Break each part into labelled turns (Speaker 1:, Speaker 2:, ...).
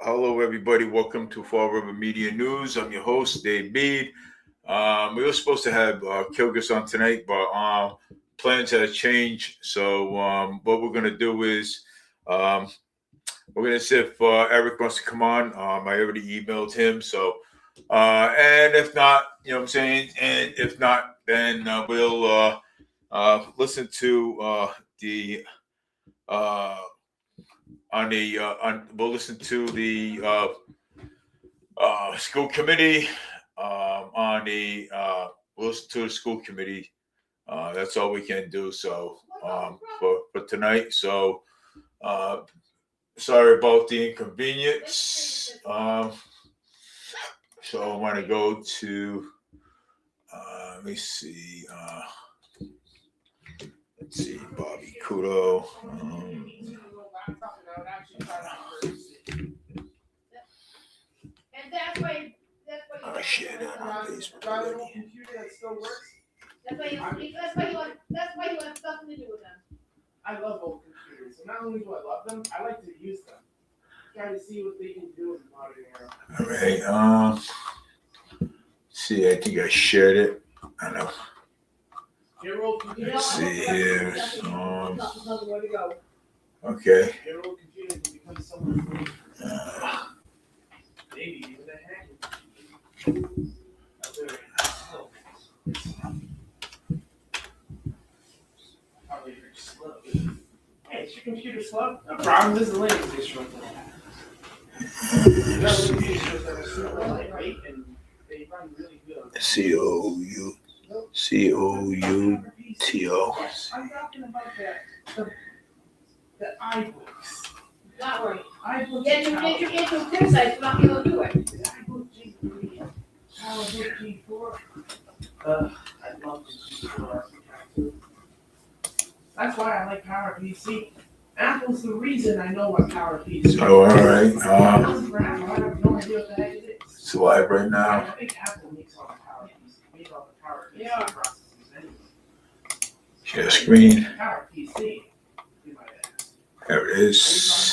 Speaker 1: Hello, everybody. Welcome to Fall River Media News. I'm your host, Dave Mead. We were supposed to have Kilgus on tonight, but plans have changed. So what we're going to do is we're going to see if Eric wants to come on. I already emailed him. So, and if not, you know what I'm saying? And if not, then we'll listen to the we'll listen to the school committee we'll listen to the school committee. That's all we can do. So for tonight. So sorry about the inconvenience. So I want to go to let me see. Let's see, Bobby Kudo. Oh shit! On Facebook already.
Speaker 2: That's why you want something to do with them.
Speaker 3: I love old computers, and not only do I love them, I like to use them. Try to see what they can do in the modern era.
Speaker 1: All right. See, I think I shared it. I know. Let's see here. Okay.
Speaker 3: Your old computers will become so much more. Maybe even a hacking. Probably very slow. Hey, is your computer slow? No problem. This is the latest issue of that. Right? And they run really good.
Speaker 1: COUTO.
Speaker 3: I'm talking about the iBooks.
Speaker 2: Not worry.
Speaker 3: iBooks.
Speaker 2: Get your website for not being able to do it.
Speaker 3: The iBook G3, PowerBook G4. I love the G4. That's why I like PowerPC. Apple's the reason I know what PowerPC is.
Speaker 1: So, all right.
Speaker 3: I have no idea what the heck it is.
Speaker 1: It's live right now.
Speaker 3: I think Apple makes all the PowerPC. Made all the PowerPC
Speaker 2: Yeah.
Speaker 3: processes anyway.
Speaker 1: Share screen.
Speaker 3: PowerPC. You might ask.
Speaker 1: There it
Speaker 3: Are you
Speaker 1: is.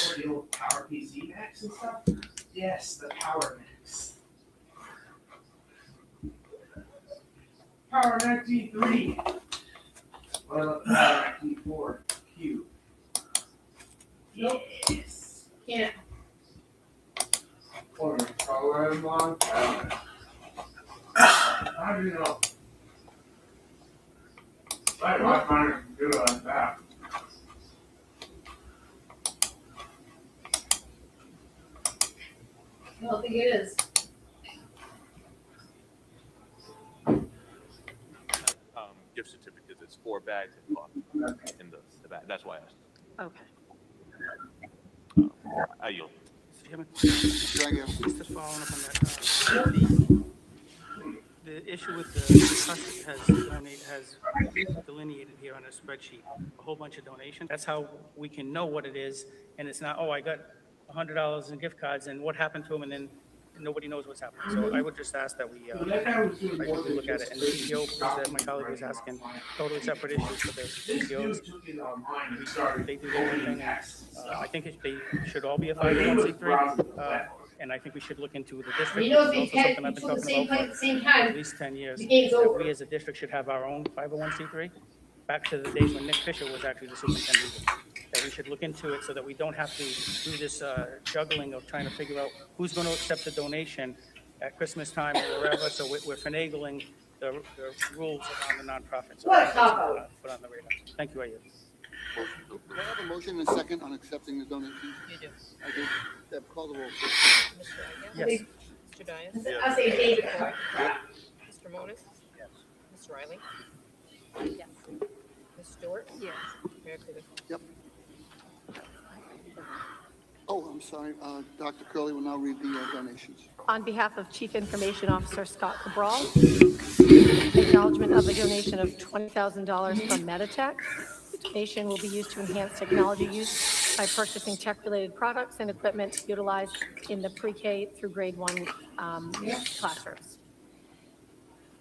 Speaker 3: talking about the old PowerPC Macs and stuff? Yes, the Power Macs. Power Mac G3. What about the Power Mac G4? Q. Yes.
Speaker 2: Can't.
Speaker 3: Or controller long. How do you know? I find it good like that.
Speaker 2: I don't think it is.
Speaker 4: Gift certificates. It's 4 bags and coffee in the bag. That's why I asked.
Speaker 5: Okay.
Speaker 4: I yield.
Speaker 5: Just following up on that. The issue with the trust has delineated here on a spreadsheet, a whole bunch of donations. That's how we can know what it is. And it's not, oh, I got $100 in gift cards and what happened to them, and then nobody knows what's happening. So I would just ask that we look at it. And the PTO, that my colleague was asking, totally separate issues for the PTOs. They do their own thing. I think they should all be a 501c3. And I think we should look into the district.
Speaker 2: You know, if
Speaker 5: It's
Speaker 2: they
Speaker 5: also
Speaker 2: had
Speaker 5: something I've been
Speaker 2: people the
Speaker 5: talking
Speaker 2: same
Speaker 5: about
Speaker 2: place at the same
Speaker 5: for
Speaker 2: time,
Speaker 5: at least 10 years.
Speaker 2: the game's
Speaker 5: that
Speaker 2: over.
Speaker 5: we as a district should have our own 501c3, back to the days when Nick Fisher was actually the superintendent. That we should look into it so that we don't have to do this juggling of trying to figure out who's going to accept the donation at Christmas time or wherever. So we're finagling the rules around the nonprofit. So I think that's something to put on the radar. Thank you, Ayub.
Speaker 6: Do I have a motion and a second on accepting the donation?
Speaker 7: You do.
Speaker 6: I do. Deb, call the roll.
Speaker 7: Mr. Agia?
Speaker 5: Yes.
Speaker 7: Mr. Dias?
Speaker 2: I say David.
Speaker 7: Mr. Modis?
Speaker 5: Yes.
Speaker 7: Ms. Riley?
Speaker 8: Yes.
Speaker 7: Ms. Stewart?
Speaker 8: Yes.
Speaker 7: Mayor Coogan?
Speaker 6: Yep. Oh, I'm sorry. Dr. Curley will now read the donations.
Speaker 8: On behalf of Chief Information Officer Scott Cabral, acknowledgement of a donation of $20,000 from Meditech. The donation will be used to enhance technology use by purchasing tech-related products and equipment utilized in the pre-K through grade 1 classrooms.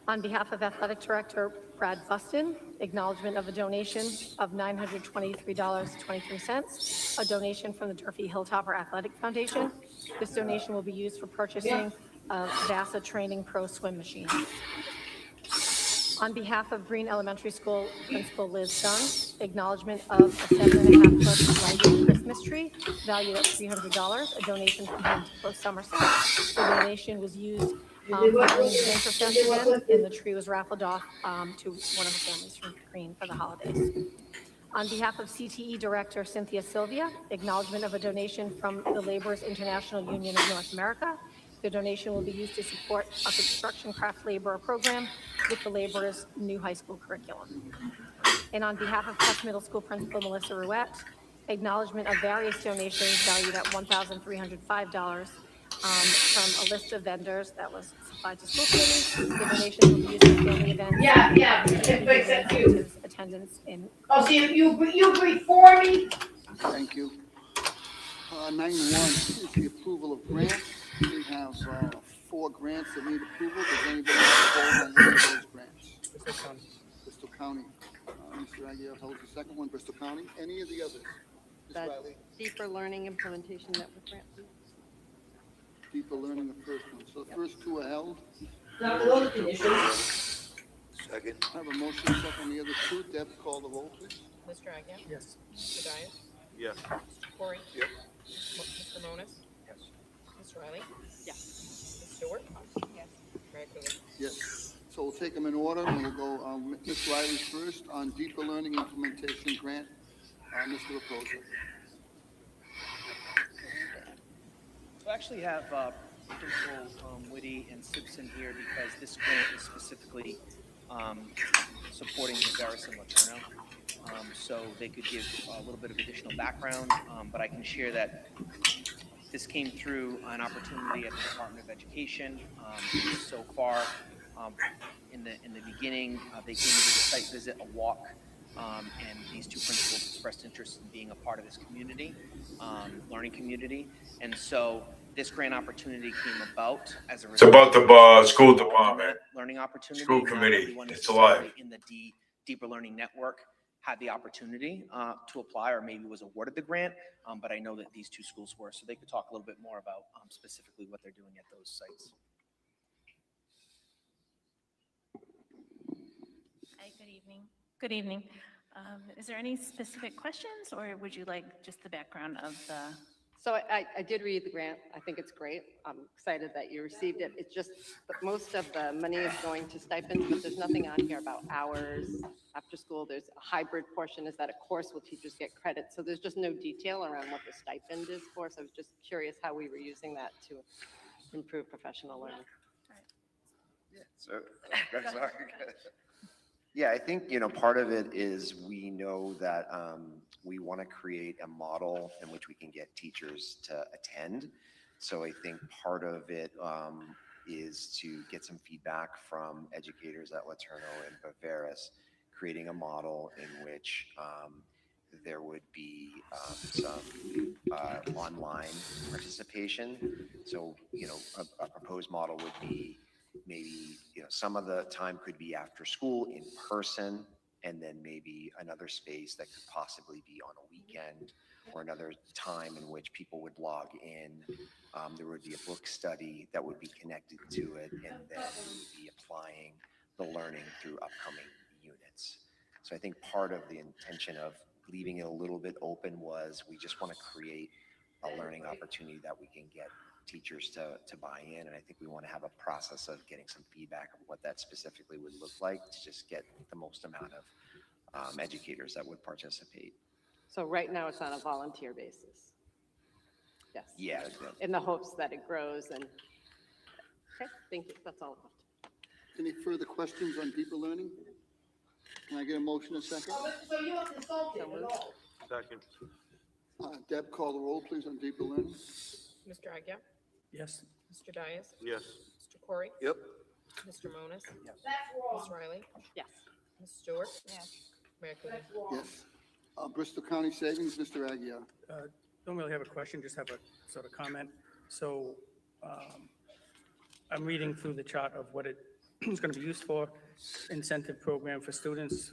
Speaker 8: On behalf of Athletic Director Brad Buston, acknowledgement of a donation of $923.23, a donation from the Durfee Hilltopper Athletic Foundation. This donation will be used for purchasing a VASA Training Pro swim machine. On behalf of Green Elementary School Principal Liz Dung, acknowledgement of a 7.5-foot lighted Christmas tree valued at $300, a donation from Home Depot Somerset. The donation was used for Green's Winterfest event, and the tree was raffled off to one of the families from Green for the holidays. On behalf of CTE Director Cynthia Sylvia, acknowledgement of a donation from the Laborers International Union of North America. The donation will be used to support a construction craft laborer program with the laborers' new high school curriculum. And on behalf of Cuff Middle School Principal Melissa Ruette, acknowledgement of various donations valued at $1,305 from a list of vendors that was supplied to school committees. The donations will be used for family events.
Speaker 2: Except you.
Speaker 8: Attendance in.
Speaker 2: Oh, so you agree for me?
Speaker 6: Thank you. 9.1 is the approval of grants. We have 4 grants that need approval. Does anybody want to hold on any of those grants? Bristol County. Mr. Aguirre holds the second one, Bristol County. Any of the others? Ms.
Speaker 9: That
Speaker 6: Riley?
Speaker 9: Deeper Learning Implementation Network grant, please.
Speaker 6: Deeper learning, the first one. So the first 2 are held.
Speaker 3: Not the other conditions.
Speaker 6: Second. I have a motion second on the other 2. Deb, call the roll, please.
Speaker 7: Mr. Agia?
Speaker 5: Yes.
Speaker 7: Mr. Dias?
Speaker 4: Yes.
Speaker 7: Mr. Corey?
Speaker 6: Yep.
Speaker 7: Mr. Monas?
Speaker 4: Yes.
Speaker 7: Ms. Riley?
Speaker 9: Yes.
Speaker 7: Ms. Stewart?
Speaker 9: Yes.
Speaker 7: Mayor Coogan?
Speaker 6: Yes. So we'll take them in order, and we'll go, Ms. Riley first on deeper learning implementation grant. Mr. Reposa.
Speaker 10: We actually have Principal Whitty and Simpson here because this grant is specifically supporting Viveris and Laterno. So they could give a little bit of additional background, but I can share that this came through an opportunity at the Department of Education. So far, in the beginning, they came to do a site visit, a walk, and these 2 principals expressed interest in being a part of this community, learning community. And so this grant opportunity came about as a
Speaker 1: It's about the school department,
Speaker 10: learning opportunity.
Speaker 1: school
Speaker 10: Not
Speaker 1: committee.
Speaker 10: everyone
Speaker 1: It's
Speaker 10: necessarily
Speaker 1: alive.
Speaker 10: in the Deeper Learning Network had the opportunity to apply or maybe was awarded the grant, but I know that these 2 schools were, so they could talk a little bit more about specifically what they're doing at those sites.
Speaker 11: Hi, good evening. Good evening. Is there any specific questions, or would you like just the background of the?
Speaker 9: So I did read the grant. I think it's great. I'm excited that you received it. It's just that most of the money is going to stipends, but there's nothing on here about hours after school. There's a hybrid portion. Is that a course will teachers get credit? So there's just no detail around what the stipend is for. So I was just curious how we were using that to improve professional learning.
Speaker 12: So, sorry. Yeah, I think, part of it is we know that we want to create a model in which we can get teachers to attend. So I think part of it is to get some feedback from educators at Laterno and Viveris, creating a model in which there would be some online participation. So, a proposed model would be maybe, some of the time could be after school in person, and then maybe another space that could possibly be on a weekend or another time in which people would log in. There would be a book study that would be connected to it, and then we would be applying the learning through upcoming units. So I think part of the intention of leaving it a little bit open was we just want to create a learning opportunity that we can get teachers to buy in, and I think we want to have a process of getting some feedback of what that specifically would look like to just get the most amount of educators that would participate.
Speaker 9: So right now it's on a volunteer basis. Yes.
Speaker 12: Yeah.
Speaker 9: In the hopes that it grows and, okay, thank you. That's all.
Speaker 6: Any further questions on deeper learning? Can I get a motion a second?
Speaker 2: So you're consulting at all?
Speaker 4: Second.
Speaker 6: Deb, call the roll, please, on deeper learning.
Speaker 7: Mr. Agia?
Speaker 5: Yes.
Speaker 7: Mr. Dias?
Speaker 4: Yes.
Speaker 7: Mr. Corey?
Speaker 6: Yep.
Speaker 7: Mr. Monas?
Speaker 2: That's wrong.
Speaker 7: Ms. Riley?
Speaker 9: Yes.
Speaker 7: Ms. Stewart? Yes. Mayor Coogan?
Speaker 2: That's wrong.
Speaker 6: Yes. Bristol County Savings, Mr. Aguirre.
Speaker 5: Don't really have a question, just have a sort of comment. So I'm reading through the chart of what it it's going to be used for incentive program for students,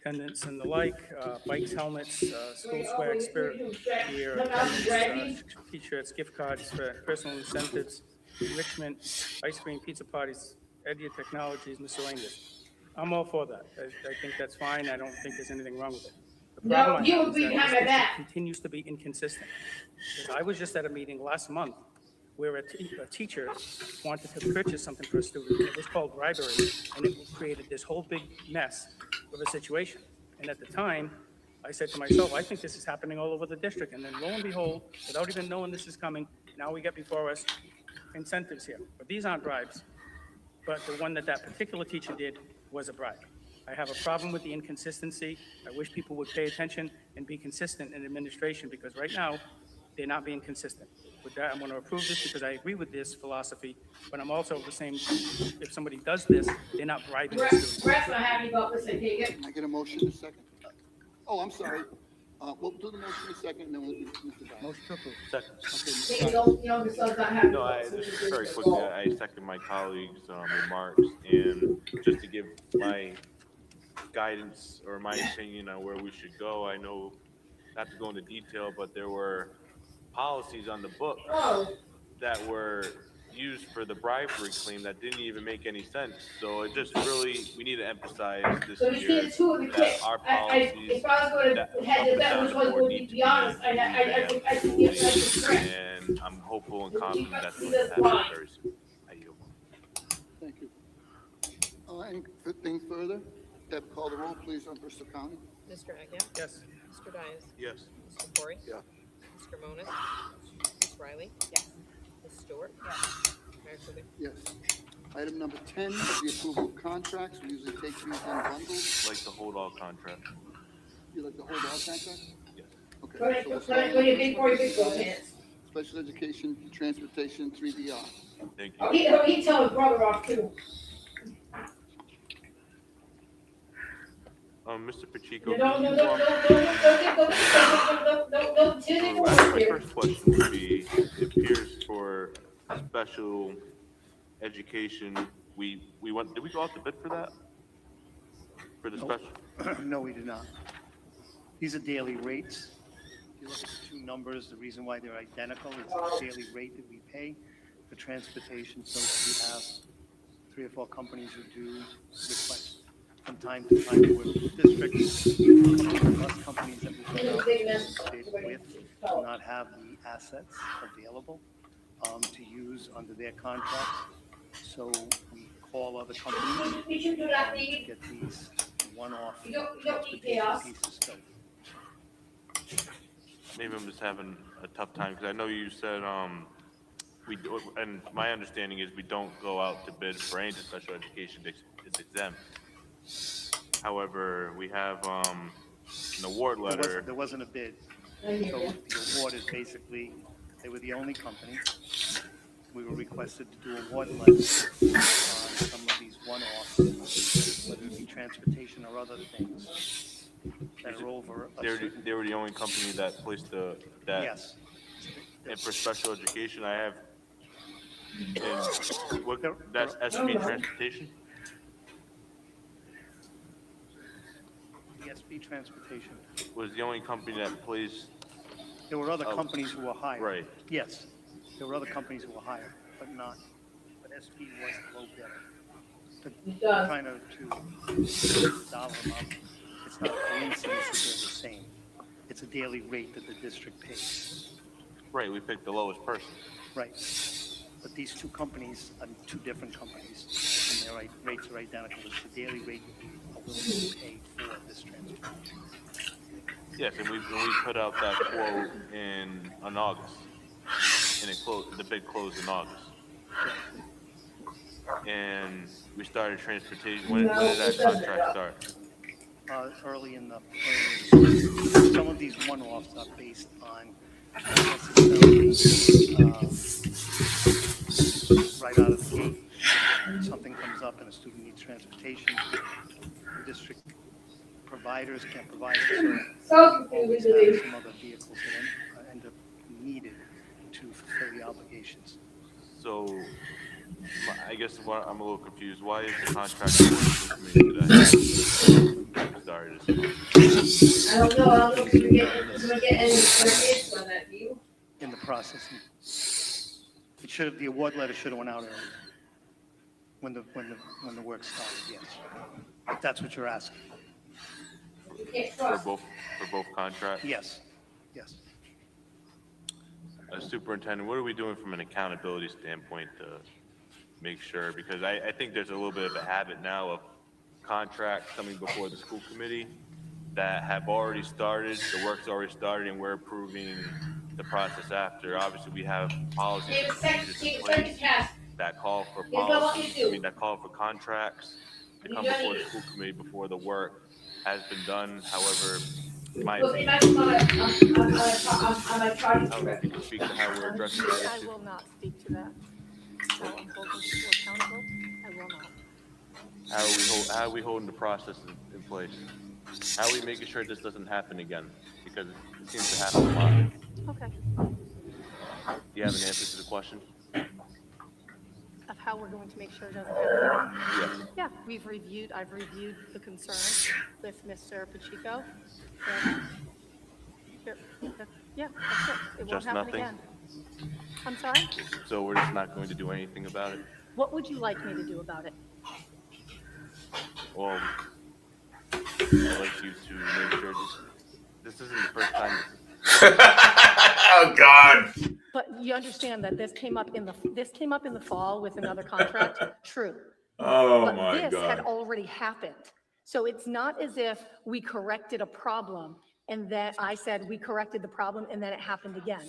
Speaker 5: attendance and the like, bikes, helmets, school swag, spirit gear, attendance, t-shirts, gift cards for personal incentives, enrichment, ice cream, pizza parties, Edia Technologies, miscellaneous. I'm all for that. I think that's fine. I don't think there's anything wrong with it. The
Speaker 2: No,
Speaker 5: problem I
Speaker 2: you
Speaker 5: have
Speaker 2: would
Speaker 5: is
Speaker 2: be
Speaker 5: that
Speaker 2: behind
Speaker 5: this
Speaker 2: my
Speaker 5: district
Speaker 2: back.
Speaker 5: continues to be inconsistent. Because I was just at a meeting last month where a teacher wanted to purchase something for a student, and it was called bribery, and it created this whole big mess of a situation. And at the time, I said to myself, I think this is happening all over the district. And then lo and behold, without even knowing this is coming, now we get before us incentives here. But these aren't bribes. But the one that particular teacher did was a bribe. I have a problem with the inconsistency. I wish people would pay attention and be consistent in administration, because right now, they're not being consistent. With that, I'm going to approve this because I agree with this philosophy, but I'm also the same, if somebody does this, they're not bribing the students.
Speaker 2: Brett's not happy about this, I take it.
Speaker 6: Can I get a motion in a second? Oh, I'm sorry. We'll do the motion in a second, and then we'll do Mr. Dyer.
Speaker 5: Motion to approve.
Speaker 4: Second.
Speaker 2: The son's not happy.
Speaker 4: No,
Speaker 2: about this,
Speaker 4: just
Speaker 2: which is
Speaker 4: very
Speaker 2: his
Speaker 4: quickly,
Speaker 2: fault.
Speaker 4: I second my colleagues' remarks, and just to give my guidance or my opinion on where we should go, I know, not to go into detail, but there were policies on the book
Speaker 2: Oh,
Speaker 4: that were used for the bribery claim that didn't even make any sense. So it just really, we need to emphasize this
Speaker 2: so you see
Speaker 4: year
Speaker 2: the two of the
Speaker 4: that
Speaker 2: kids.
Speaker 4: our
Speaker 2: If I
Speaker 4: policies
Speaker 2: was going
Speaker 4: that
Speaker 2: to head to
Speaker 4: up and
Speaker 2: that,
Speaker 4: down
Speaker 2: which
Speaker 4: the
Speaker 2: one
Speaker 4: board
Speaker 2: would
Speaker 4: need to
Speaker 2: be honest, I think it's correct.
Speaker 4: and I'm hopeful and confident that's going
Speaker 2: That's
Speaker 4: to happen
Speaker 2: fine.
Speaker 4: very soon. I yield.
Speaker 6: Thank you. Anything further? Deb, call the roll, please, on Bristol County.
Speaker 9: Mr. Agia?
Speaker 5: Yes.
Speaker 9: Mr. Dias?
Speaker 4: Yes.
Speaker 9: Mr. Corey?
Speaker 6: Yeah.
Speaker 9: Mr. Monas? Ms. Riley? Yes. Ms. Stewart? Yes. Mayor Coogan?
Speaker 6: Yes. Item number 10 is the approval of contracts. We usually take these in bundles.
Speaker 4: Like to hold all contracts.
Speaker 6: You like to hold all contracts?
Speaker 4: Yes.
Speaker 6: Okay.
Speaker 2: Go ahead,
Speaker 6: so we'll
Speaker 2: go
Speaker 6: start
Speaker 2: ahead,
Speaker 6: with
Speaker 2: your big boy, big boy hands.
Speaker 6: Special education, transportation, 3DR.
Speaker 4: Thank you.
Speaker 2: Oh, he tell his brother off too.
Speaker 4: Mr. Pacheco.
Speaker 2: No,
Speaker 4: can you,
Speaker 2: no,
Speaker 4: my first question would be, it appears for special education, we went, did we go out to bid for that? For the special?
Speaker 13: No, we did not. These are daily rates. If you look at the two numbers, the reason why they're identical is the daily rate that we pay for transportation. So we have 3 or 4 companies who do request from time to time to work with the district. Plus companies that we go out to bid with do not have the assets available to use under their contracts. So we call other companies to get these one-off transportation pieces filled.
Speaker 4: Maybe I'm just having a tough time, because I know you said, we do, and my understanding is we don't go out to bid for any special education, it's exempt. However, we have, an award letter.
Speaker 13: There wasn't a bid. So the award is basically, they were the only company. We were requested to do award letters on some of these one-offs, whether it be transportation or other things that are over a certain.
Speaker 4: They were the only company that placed that.
Speaker 13: Yes.
Speaker 4: And for special education, I have, and what,
Speaker 13: There-
Speaker 4: that's SB Transportation?
Speaker 13: The SB Transportation.
Speaker 4: Was the only company that placed,
Speaker 13: There were other
Speaker 4: Oh,
Speaker 13: companies who were hired.
Speaker 4: right.
Speaker 13: Yes, there were other companies who were hired, but SB was the low bidder.
Speaker 2: It does.
Speaker 13: Trying to dollar amount, it's not a coincidence that they're the same. It's a daily rate that the district pays.
Speaker 4: right, we picked the lowest person.
Speaker 13: Right. But these two companies are 2 different companies, and their rates are identical. It's the daily rate that we are willing to pay for this transportation.
Speaker 4: Yes, and we put out that quote on August, and it closed, the bid closed in August. And we started transportation, when did that contract start?
Speaker 13: Early in the, some of these one-offs are based on not necessarily, right out of the gate. Something comes up and a student needs transportation, the district providers can't provide it, so always have some other vehicles that end up needed to fulfill the obligations.
Speaker 4: So, I guess what I'm a little confused. Why is the contract for me today? Sorry,
Speaker 2: I don't know if we get any clarification on that, do you?
Speaker 13: In the processing. It should have, the award letter should have went out earlier, when the work started, yes. If that's what you're asking.
Speaker 2: You can't
Speaker 4: for
Speaker 2: trust.
Speaker 4: both contracts.
Speaker 13: Yes, yes.
Speaker 4: Superintendent, what are we doing from an accountability standpoint to make sure? Because I think there's a little bit of a habit now of contracts coming before the school committee that have already started, the work's already started, and we're approving the process after. Obviously, we have policies and procedures in place that call for policies, that call for contracts to come before the school committee before the work has been done. However, my opinion, I don't know if you can speak to how we're addressing that
Speaker 8: I
Speaker 4: issue.
Speaker 8: will not speak to that. So I'm holding people accountable. I will not.
Speaker 4: How are we holding the process in place? How are we making sure this doesn't happen again? Because it seems to happen a lot.
Speaker 8: Okay.
Speaker 4: Do you have an answer to the question?
Speaker 8: Of how we're going to make sure it doesn't happen.
Speaker 4: Yes.
Speaker 8: Yeah, I've reviewed the concern with Mr. Pacheco. And yeah, that's it. It won't
Speaker 4: Just
Speaker 8: happen
Speaker 4: nothing?
Speaker 8: again. I'm sorry?
Speaker 4: So we're just not going to do anything about it?
Speaker 8: What would you like me to do about it?
Speaker 4: Well, I'd like you to make sure this isn't the first time.
Speaker 1: Oh, God.
Speaker 8: But you understand that this came up in the fall with another contract? True.
Speaker 1: Oh,
Speaker 8: But
Speaker 1: my
Speaker 8: this had
Speaker 1: God.
Speaker 8: already happened. So it's not as if we corrected a problem and that I said we corrected the problem and then it happened again.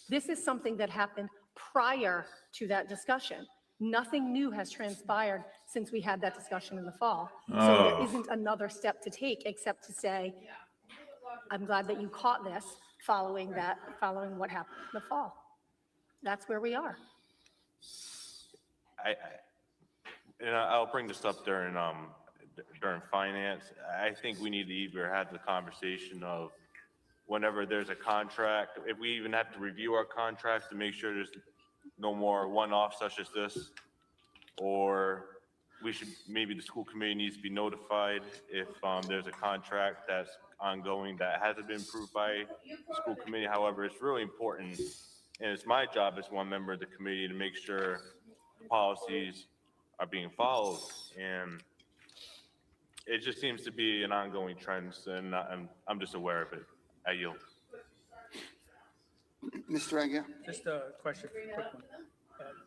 Speaker 8: This is something that happened prior to that discussion. Nothing new has transpired since we had that discussion in the fall. So
Speaker 1: Oh.
Speaker 8: there isn't another step to take except to say, I'm glad that you caught this following what happened in the fall. That's where we are.
Speaker 4: I'll bring this up during finance. I think we need to either have the conversation of whenever there's a contract, if we even have to review our contracts to make sure there's no more one-offs such as this, or maybe the school committee needs to be notified if there's a contract that's ongoing that hasn't been approved by the school committee. However, it's really important, and it's my job as one member of the committee to make sure the policies are being followed. And it just seems to be an ongoing trend, and I'm just aware of it. I yield.
Speaker 6: Mr. Aguirre?
Speaker 5: Just a question, quick one.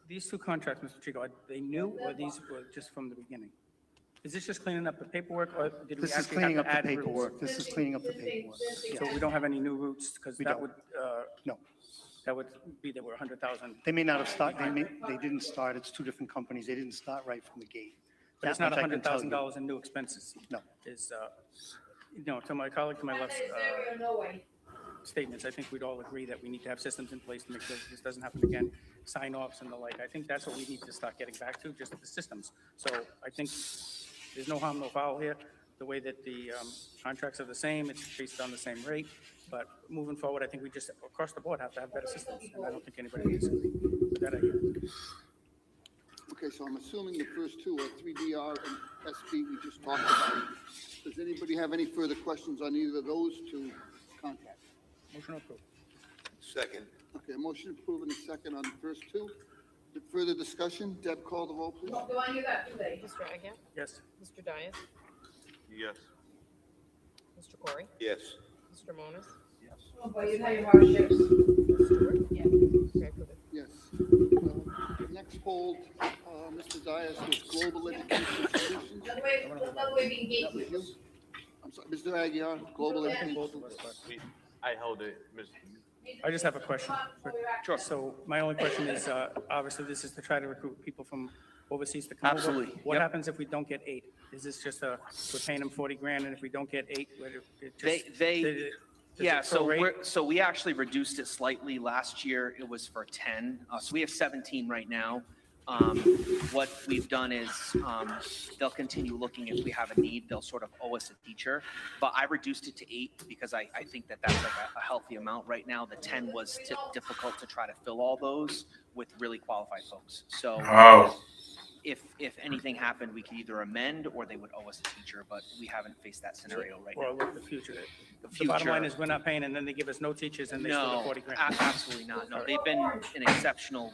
Speaker 5: These two contracts, Mr. Chico, are they new or these were just from the beginning? Is this just cleaning up the paperwork or did we
Speaker 13: This is
Speaker 5: actually
Speaker 13: cleaning
Speaker 5: have
Speaker 13: up
Speaker 5: to
Speaker 13: the
Speaker 5: add routes?
Speaker 13: paperwork. This is cleaning up the paperwork.
Speaker 5: So we don't have any new routes because
Speaker 13: We
Speaker 5: that
Speaker 13: don't.
Speaker 5: would,
Speaker 13: No.
Speaker 5: that would be that we're 100,000.
Speaker 13: They may not have started, they didn't start, it's two different companies, they didn't start right from the gate.
Speaker 5: But it's
Speaker 13: That
Speaker 5: not
Speaker 13: much I can tell you.
Speaker 5: $100,000 in new expenses.
Speaker 13: No.
Speaker 5: Is, to my colleague to my left's
Speaker 2: No way.
Speaker 5: statements, I think we'd all agree that we need to have systems in place to make sure this doesn't happen again, sign-offs and the like. I think that's what we need to start getting back to, just the systems. So I think there's no harm, no foul here. The way that the contracts are the same, it's based on the same rate. But moving forward, I think we just, across the board, have to have better systems. And I don't think anybody would disagree with that idea.
Speaker 6: Okay, so I'm assuming the first two are 3DR and SB we just talked about. Does anybody have any further questions on either of those two contracts?
Speaker 5: Motion approved.
Speaker 1: Second.
Speaker 6: Okay, motion approved and a second on the first two. Further discussion? Deb, call the vote, please.
Speaker 2: Do I hear that today?
Speaker 7: Mr. Agia?
Speaker 5: Yes.
Speaker 7: Mr. Dias?
Speaker 4: Yes.
Speaker 7: Mr. Corey?
Speaker 1: Yes.
Speaker 7: Mr. Monas?
Speaker 2: Oh, boy, you'd have your hardships.
Speaker 7: Yeah. Mayor Coogan?
Speaker 6: Yes. Next hold, Mr. Dias was Global Education Solutions.
Speaker 2: Another way being
Speaker 6: That was
Speaker 2: gatekeepers.
Speaker 6: you? I'm sorry, Mr. Aguirre, Global
Speaker 5: I think
Speaker 6: Education.
Speaker 5: both of us, but
Speaker 4: I held it, Ms.
Speaker 5: I just have a question. Sure. So my only question is, obviously, this is to try to recruit people from overseas to come over.
Speaker 10: Absolutely.
Speaker 5: What
Speaker 10: Yep.
Speaker 5: happens if we don't get 8? Is this just we're paying them 40 grand, and if we don't get 8, it just?
Speaker 10: They
Speaker 5: does
Speaker 10: yeah,
Speaker 5: it
Speaker 10: so
Speaker 5: prorate?
Speaker 10: we actually reduced it slightly. Last year, it was for 10. So we have 17 right now. What we've done is they'll continue looking. If we have a need, they'll sort of owe us a teacher. But I reduced it to 8 because I think that that's like a healthy amount right now. The 10 was difficult to try to fill all those with really qualified folks. So
Speaker 1: Wow.
Speaker 10: if anything happened, we could either amend or they would owe us a teacher, but we haven't faced that scenario right
Speaker 5: Well,
Speaker 10: now.
Speaker 5: look, the future. The bottom line is we're not paying, and then they give us no teachers, and they still
Speaker 10: No,
Speaker 5: get 40 grand.
Speaker 10: absolutely not. No, they've been an exceptional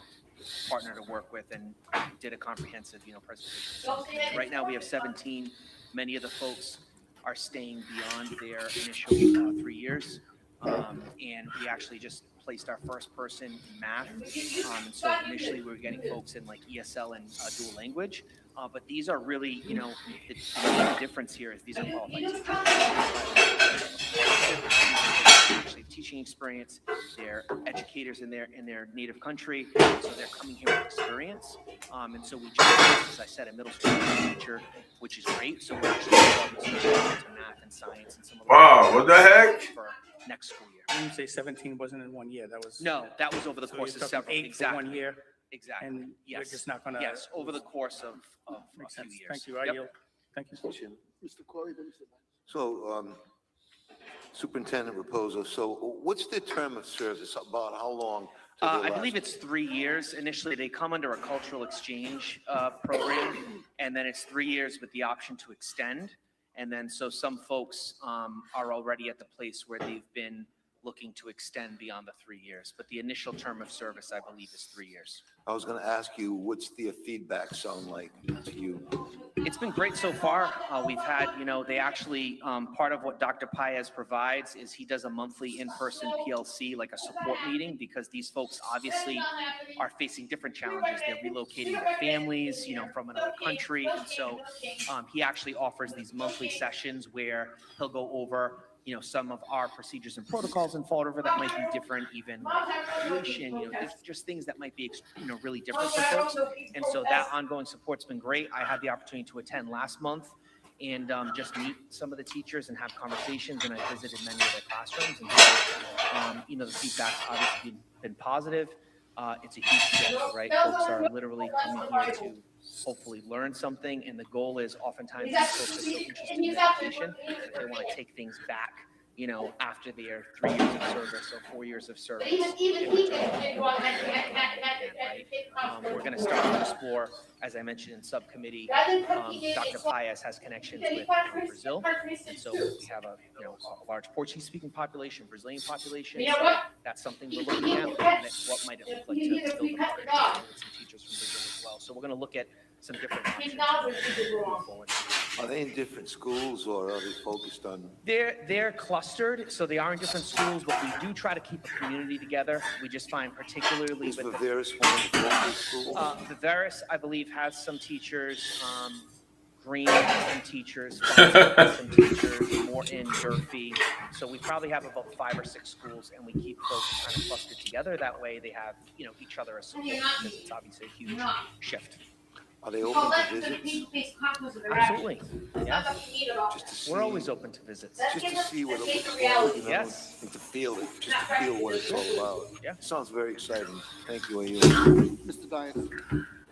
Speaker 10: partner to work with and did a comprehensive, presentation. So right now we have 17. Many of the folks are staying beyond their initial 3 years. And we actually just placed our first person in math. And so initially we were getting folks in like ESL and dual language. But these are really, the main difference here is these are qualified teachers. Actually teaching experience, they're educators in their native country, so they're coming here with experience. And so we just, as I said, a middle school teacher, which is great. So we're actually starting to math and science and some of the
Speaker 1: Wow, what the heck?
Speaker 10: for next school year.
Speaker 5: When you say 17 wasn't in 1 year, that was.
Speaker 10: No, that was over the
Speaker 5: So
Speaker 10: course
Speaker 5: you're
Speaker 10: of
Speaker 5: talking
Speaker 10: several.
Speaker 5: 8 for
Speaker 10: Exactly.
Speaker 5: 1 year,
Speaker 10: Exactly.
Speaker 5: and we're
Speaker 10: Yes.
Speaker 5: just not gonna.
Speaker 10: Yes, over the course of a
Speaker 5: Makes
Speaker 10: few
Speaker 5: sense.
Speaker 10: years.
Speaker 5: Thank you. I
Speaker 10: Yep.
Speaker 5: yield. Thank you.
Speaker 6: Mr. Corey, then Mr. Dias.
Speaker 14: So, Superintendent Raposo, so what's their term of service? About how long? do they
Speaker 10: I believe
Speaker 14: last?
Speaker 10: it's 3 years. Initially, they come under a cultural exchange program, and then it's 3 years with the option to extend. And then, so some folks are already at the place where they've been looking to extend beyond the 3 years. But the initial term of service, I believe, is 3 years.
Speaker 14: I was going to ask you, what's their feedback sound like to you?
Speaker 10: It's been great so far. We've had, they actually, part of what Dr. Paez provides is he does a monthly in-person PLC, like a support meeting, because these folks obviously are facing different challenges. They're relocating their families, from another country. And so he actually offers these monthly sessions where he'll go over some of our procedures and protocols in Fall River that might be different, even like graduation, just things that might be, really different for folks. And so that ongoing support's been great. I had the opportunity to attend last month and just meet some of the teachers and have conversations, and I visited many of their classrooms. And so, the feedback's obviously been positive. It's a huge shift, right? Folks are literally coming here to hopefully learn something, and the goal is oftentimes these folks are so interested in education that they want to take things back, after their 3 years of service or 4 years of service. We're going to start to explore, as I mentioned in subcommittee, Dr. Paez has connections with Brazil, and so we have a large Portuguese-speaking population, Brazilian population. So that's something we're looking at, looking at what might it look like to build a partnership with some teachers from Brazil as well. So we're going to look at some different options moving forward.
Speaker 14: Are they in different schools, or are they focused on?
Speaker 10: They're clustered, so they are in different schools, but we do try to keep a community together. We just find particularly
Speaker 14: Is
Speaker 10: with
Speaker 14: Viveris one of the local schools?
Speaker 10: Viveris, I believe, has some teachers. Green has some teachers. Fontaine has some teachers. Morton, Durfee. So we probably have about 5 or 6 schools, and we keep folks kind of clustered together. That way, they have each other as support, because it's obviously a huge shift.
Speaker 14: Are they open to visits?
Speaker 10: Absolutely. Yeah.
Speaker 14: Just to see,
Speaker 10: We're always open to visits.
Speaker 14: just to see what it looks like,
Speaker 10: Yes.
Speaker 14: and to feel it, just to feel what it's all about.
Speaker 10: Yeah.
Speaker 14: Sounds very exciting. Thank you, AU.
Speaker 6: Mr. Dias.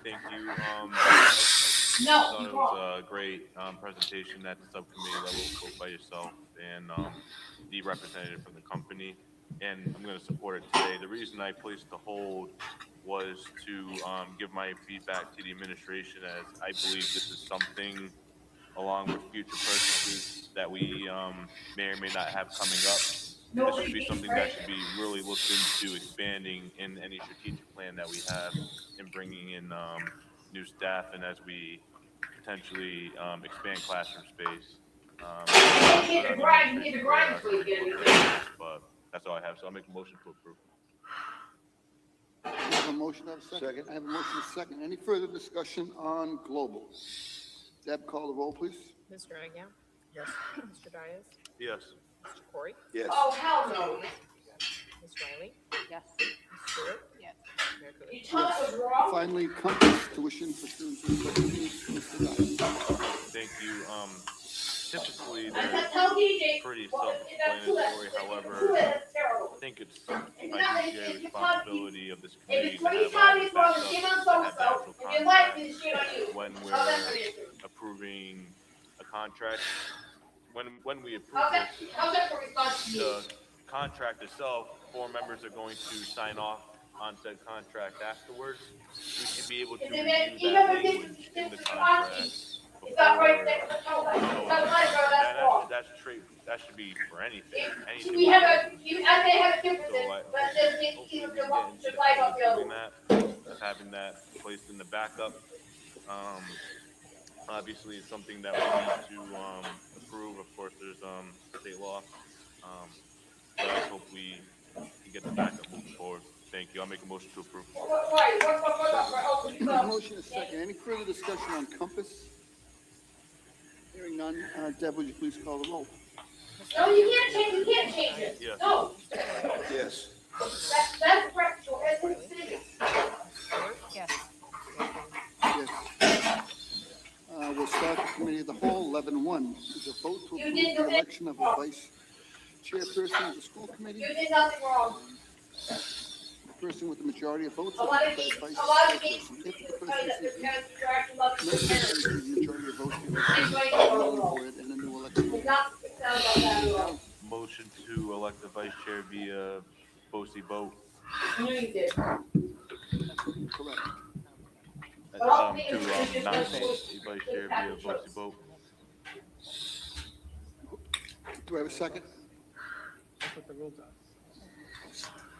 Speaker 4: Thank you.
Speaker 2: No,
Speaker 4: I thought it was a great presentation at the subcommittee level, both by yourself and the representative from the company. And I'm going to support it today. The reason I placed the hold was to give my feedback to the administration, as I believe this is something, along with future purchases, that we may or may not have coming up. This should be something that should be really looked into expanding in any strategic plan that we have, and bringing in new staff, and as we potentially expand classroom space. But that's all I have, so I'll make a motion to approve.
Speaker 6: We have a motion, have a second? I have a motion, a second. Any further discussion on global? Deb, call the roll, please.
Speaker 7: Mr. Agia?
Speaker 5: Yes.
Speaker 7: Mr. Dias?
Speaker 4: Yes.
Speaker 7: Mr. Corey?
Speaker 14: Yes.
Speaker 2: Oh, hell no.
Speaker 7: Ms. Riley?
Speaker 9: Yes.
Speaker 7: Ms. Stewart? Yes. Mayor
Speaker 2: You
Speaker 7: Coogan?
Speaker 2: tell us what's wrong.
Speaker 6: Finally, Compass tuition for students in special needs. Mr. Dias.
Speaker 4: Thank you. Typically,
Speaker 2: I
Speaker 4: they're
Speaker 2: tell DJ.
Speaker 4: pretty
Speaker 2: That's too late.
Speaker 4: self-explanatory.
Speaker 2: Too
Speaker 4: However,
Speaker 2: late, it's terrible.
Speaker 4: I think it's a fiduciary responsibility of this
Speaker 2: If
Speaker 4: community
Speaker 2: it's
Speaker 4: to have
Speaker 2: 25
Speaker 4: all the
Speaker 2: years wrong,
Speaker 4: backup,
Speaker 2: give
Speaker 4: to
Speaker 2: us
Speaker 4: have
Speaker 2: so-and-so,
Speaker 4: the actual
Speaker 2: and It might
Speaker 4: contract
Speaker 2: be the shit on you.
Speaker 4: when
Speaker 2: How's
Speaker 4: we're
Speaker 2: that for you?
Speaker 4: approving a contract. When we approve
Speaker 2: How's that,
Speaker 4: this,
Speaker 2: how's that for response to you?
Speaker 4: the contract itself, 4 members are going to sign off on said contract afterwards. We should be able to
Speaker 2: Is it
Speaker 4: review
Speaker 2: even
Speaker 4: that
Speaker 2: if it's
Speaker 4: language in the
Speaker 2: response?
Speaker 4: contract
Speaker 2: It's not right
Speaker 4: before.
Speaker 2: there. No, that's
Speaker 4: No,
Speaker 2: not right, bro, that's wrong.
Speaker 4: that should be for anything.
Speaker 2: If
Speaker 4: Anything
Speaker 2: we have a, I may have a difference,
Speaker 4: So I-
Speaker 2: but then
Speaker 4: hopefully
Speaker 2: you
Speaker 4: we
Speaker 2: can
Speaker 4: can
Speaker 2: walk
Speaker 4: get
Speaker 2: the
Speaker 4: into
Speaker 2: flag
Speaker 4: the
Speaker 2: up
Speaker 4: doing
Speaker 2: there.
Speaker 4: that, of having that placed in the backup. Obviously, it's something that we need to approve. Of course, there's state law. But I hope we can get the backup moving forward. Thank you. I'll make a motion to approve.
Speaker 6: Motion is second. Any further discussion on Compass? Hearing none. Deb, would you please call the roll?
Speaker 2: No, you can't change it.
Speaker 4: Yes.
Speaker 2: No,
Speaker 14: Yes.
Speaker 2: that's correct, as a citizen.
Speaker 7: Yes.
Speaker 6: Yes. We'll start the committee of the whole. 11-1 is a vote to
Speaker 2: You
Speaker 6: approve
Speaker 2: did
Speaker 6: the
Speaker 2: nothing
Speaker 6: election of a vice chairperson of the school committee.
Speaker 2: You did nothing wrong.
Speaker 6: The person with the majority of votes.
Speaker 2: A lot of
Speaker 6: is
Speaker 2: these,
Speaker 6: declared
Speaker 2: a
Speaker 6: vice
Speaker 2: lot of these,
Speaker 6: chairperson. If the
Speaker 2: tell
Speaker 6: person
Speaker 2: you that their
Speaker 6: receives
Speaker 2: parents are actually loving
Speaker 6: no
Speaker 2: their parents.
Speaker 6: majority of votes, he will
Speaker 2: Anybody
Speaker 6: be
Speaker 2: know
Speaker 6: voted
Speaker 2: wrong?
Speaker 6: for it and a new election.
Speaker 2: It's not, it's not about that at all.
Speaker 4: Motion to elect the vice chair via Bosie vote.
Speaker 2: I knew you did.
Speaker 6: Correct.
Speaker 4: To nominate a vice chair via Bosie vote.
Speaker 6: Do I have a second?
Speaker 5: That's what the rules are.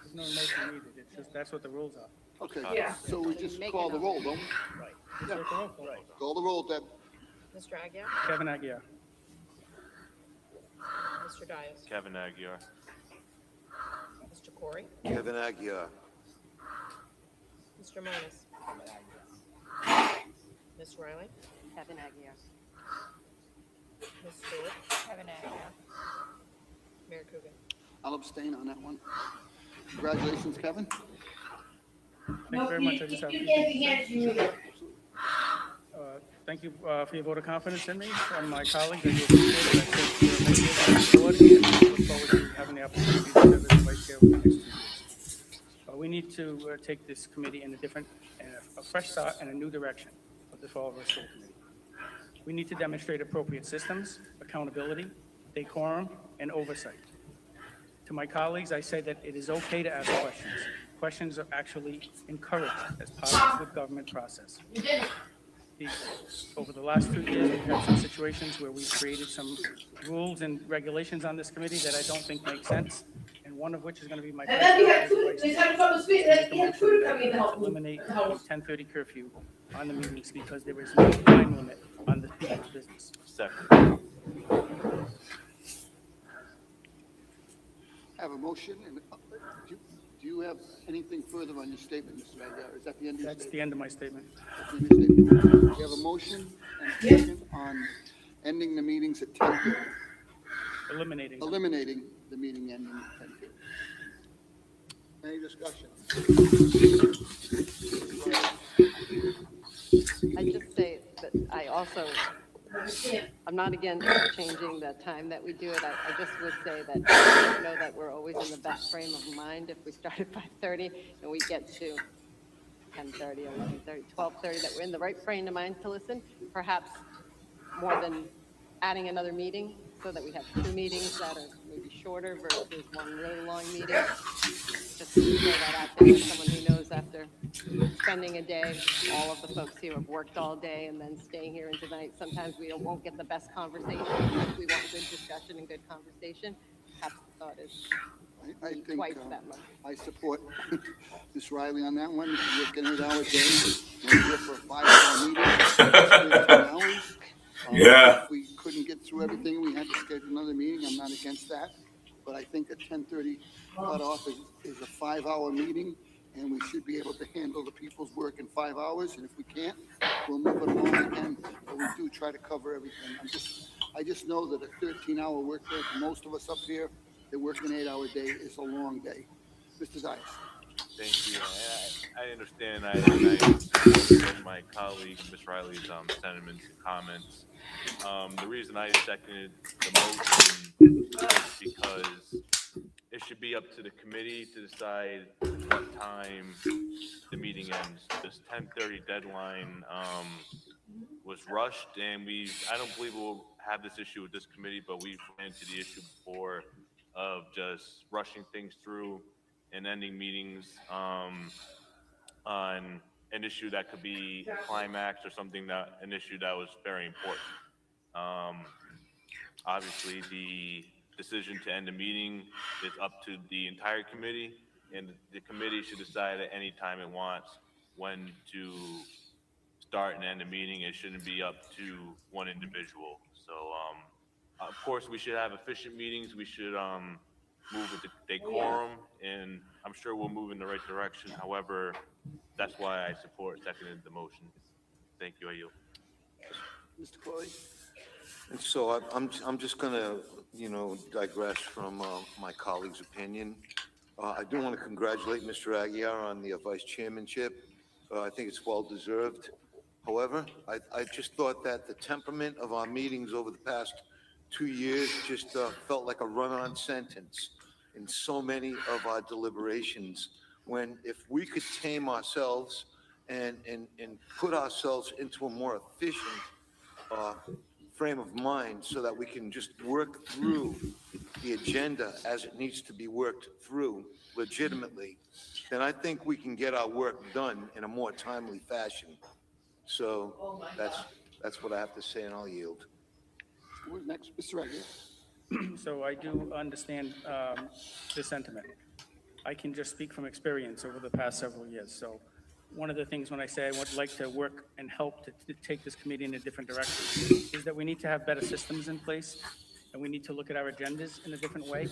Speaker 5: There's no motion needed, it's just, that's what the rules are.
Speaker 6: Okay,
Speaker 2: Yeah.
Speaker 6: so we just call the roll, don't we?
Speaker 5: That's what the roll call.
Speaker 6: Call the roll, Deb.
Speaker 7: Mr. Agia?
Speaker 5: Kevin Aguirre.
Speaker 7: Mr. Dias?
Speaker 4: Kevin Aguirre.
Speaker 7: Mr. Corey?
Speaker 14: Kevin Aguirre.
Speaker 7: Mr. Monas? Ms. Riley?
Speaker 9: Kevin Aguirre.
Speaker 7: Ms. Stewart?
Speaker 11: Kevin Aguirre.
Speaker 7: Mayor Coogan?
Speaker 6: I'll abstain on that one. Congratulations, Kevin.
Speaker 5: Thank you
Speaker 2: No,
Speaker 5: very much. I just have a
Speaker 2: you
Speaker 5: few
Speaker 2: can't
Speaker 5: things
Speaker 2: be
Speaker 5: to say.
Speaker 2: hands you either.
Speaker 5: Thank you for your vote of confidence in me and my colleagues. I do appreciate it. I think we're making it forward, and I look forward to having the opportunity to serve as vice chair over the next 2 years. We need to take this committee in a different, and a fresh start and a new direction of the Fall River School Committee. We need to demonstrate appropriate systems, accountability, decorum, and oversight. To my colleagues, I say that it is okay to ask questions. Questions are actually encouraged as part of the good government process.
Speaker 2: You didn't.
Speaker 5: Over the last 2 years, we've had some situations where we've created some rules and regulations on this committee that I don't think make sense, and one of which is going to be my.
Speaker 2: And then you had two, they had from the street,
Speaker 5: Make
Speaker 2: then
Speaker 5: a
Speaker 2: you had
Speaker 5: motion
Speaker 2: two
Speaker 5: that
Speaker 2: coming to
Speaker 5: we
Speaker 2: help you.
Speaker 5: eliminate the 10:30 curfew on the meetings because there is no time limit on the people's business.
Speaker 4: Second.
Speaker 6: I have a motion, and do you have anything further on your statement, Mr. Aguirre? Is that the end of your
Speaker 5: That's
Speaker 6: statement?
Speaker 5: the end of my statement.
Speaker 6: That's the end of your statement. We have a motion and a second on ending the meetings at 10:30,
Speaker 5: Eliminating.
Speaker 6: eliminating the meeting ending at 10:30. Any discussion?
Speaker 9: I just say that I also, I'm not against changing the time that we do it. I just would say that I know that we're always in the best frame of mind if we start at 5:30 and we get to 10:30, 11:30, 12:30, that we're in the right frame of mind to listen, perhaps more than adding another meeting, so that we have 2 meetings that are maybe shorter versus one really long meeting. Just to throw that out there, as someone who knows after spending a day, all of the folks here have worked all day and then staying here into the night, sometimes we won't get the best conversation. Sometimes we want good discussion and good conversation. Perhaps the thought is
Speaker 6: I think
Speaker 9: twice that much.
Speaker 6: I support Ms. Riley on that one. Working 8 hours a day, we're here for a 5-hour meeting. 15 hours.
Speaker 1: Yeah.
Speaker 6: If we couldn't get through everything, we had to schedule another meeting. I'm not against that. But I think a 10:30 cutoff is a 5-hour meeting, and we should be able to handle the people's work in 5 hours. And if we can't, we'll move it along again. But we do try to cover everything. I just know that a 13-hour workday for most of us up here that work an 8-hour day is a long day. Mr. Zayas.
Speaker 4: Thank you. I understand. I support my colleague, Ms. Riley's sentiments and comments. The reason I seconded the motion is because it should be up to the committee to decide what time the meeting ends. This 10:30 deadline was rushed, and I don't believe we'll have this issue with this committee, but we've ran into the issue before of just rushing things through and ending meetings on an issue that could be a climax or an issue that was very important. Obviously, the decision to end a meeting is up to the entire committee, and the committee should decide at any time it wants when to start and end a meeting. It shouldn't be up to one individual. So, of course, we should have efficient meetings. We should move with the decorum, and I'm sure we'll move in the right direction. However, that's why I seconded the motion. Thank you, Ayub.
Speaker 14: Mr. Corey? And so I'm just gonna, digress from my colleague's opinion. I do want to congratulate Mr. Aguirre on the vice chairmanship. I think it's well-deserved. However, I just thought that the temperament of our meetings over the past 2 years just felt like a run-on sentence in so many of our deliberations, when if we could tame ourselves and put ourselves into a more efficient frame of mind so that we can just work through the agenda as it needs to be worked through legitimately, then I think we can get our work done in a more timely fashion. So that's what I have to say, and I'll yield.
Speaker 6: Who's next? Mr. Aguirre.
Speaker 5: So I do understand the sentiment. I can just speak from experience over the past several years. So one of the things when I say I would like to work and help to take this committee in a different direction is that we need to have better systems in place, and we need to look at our agendas in a different way.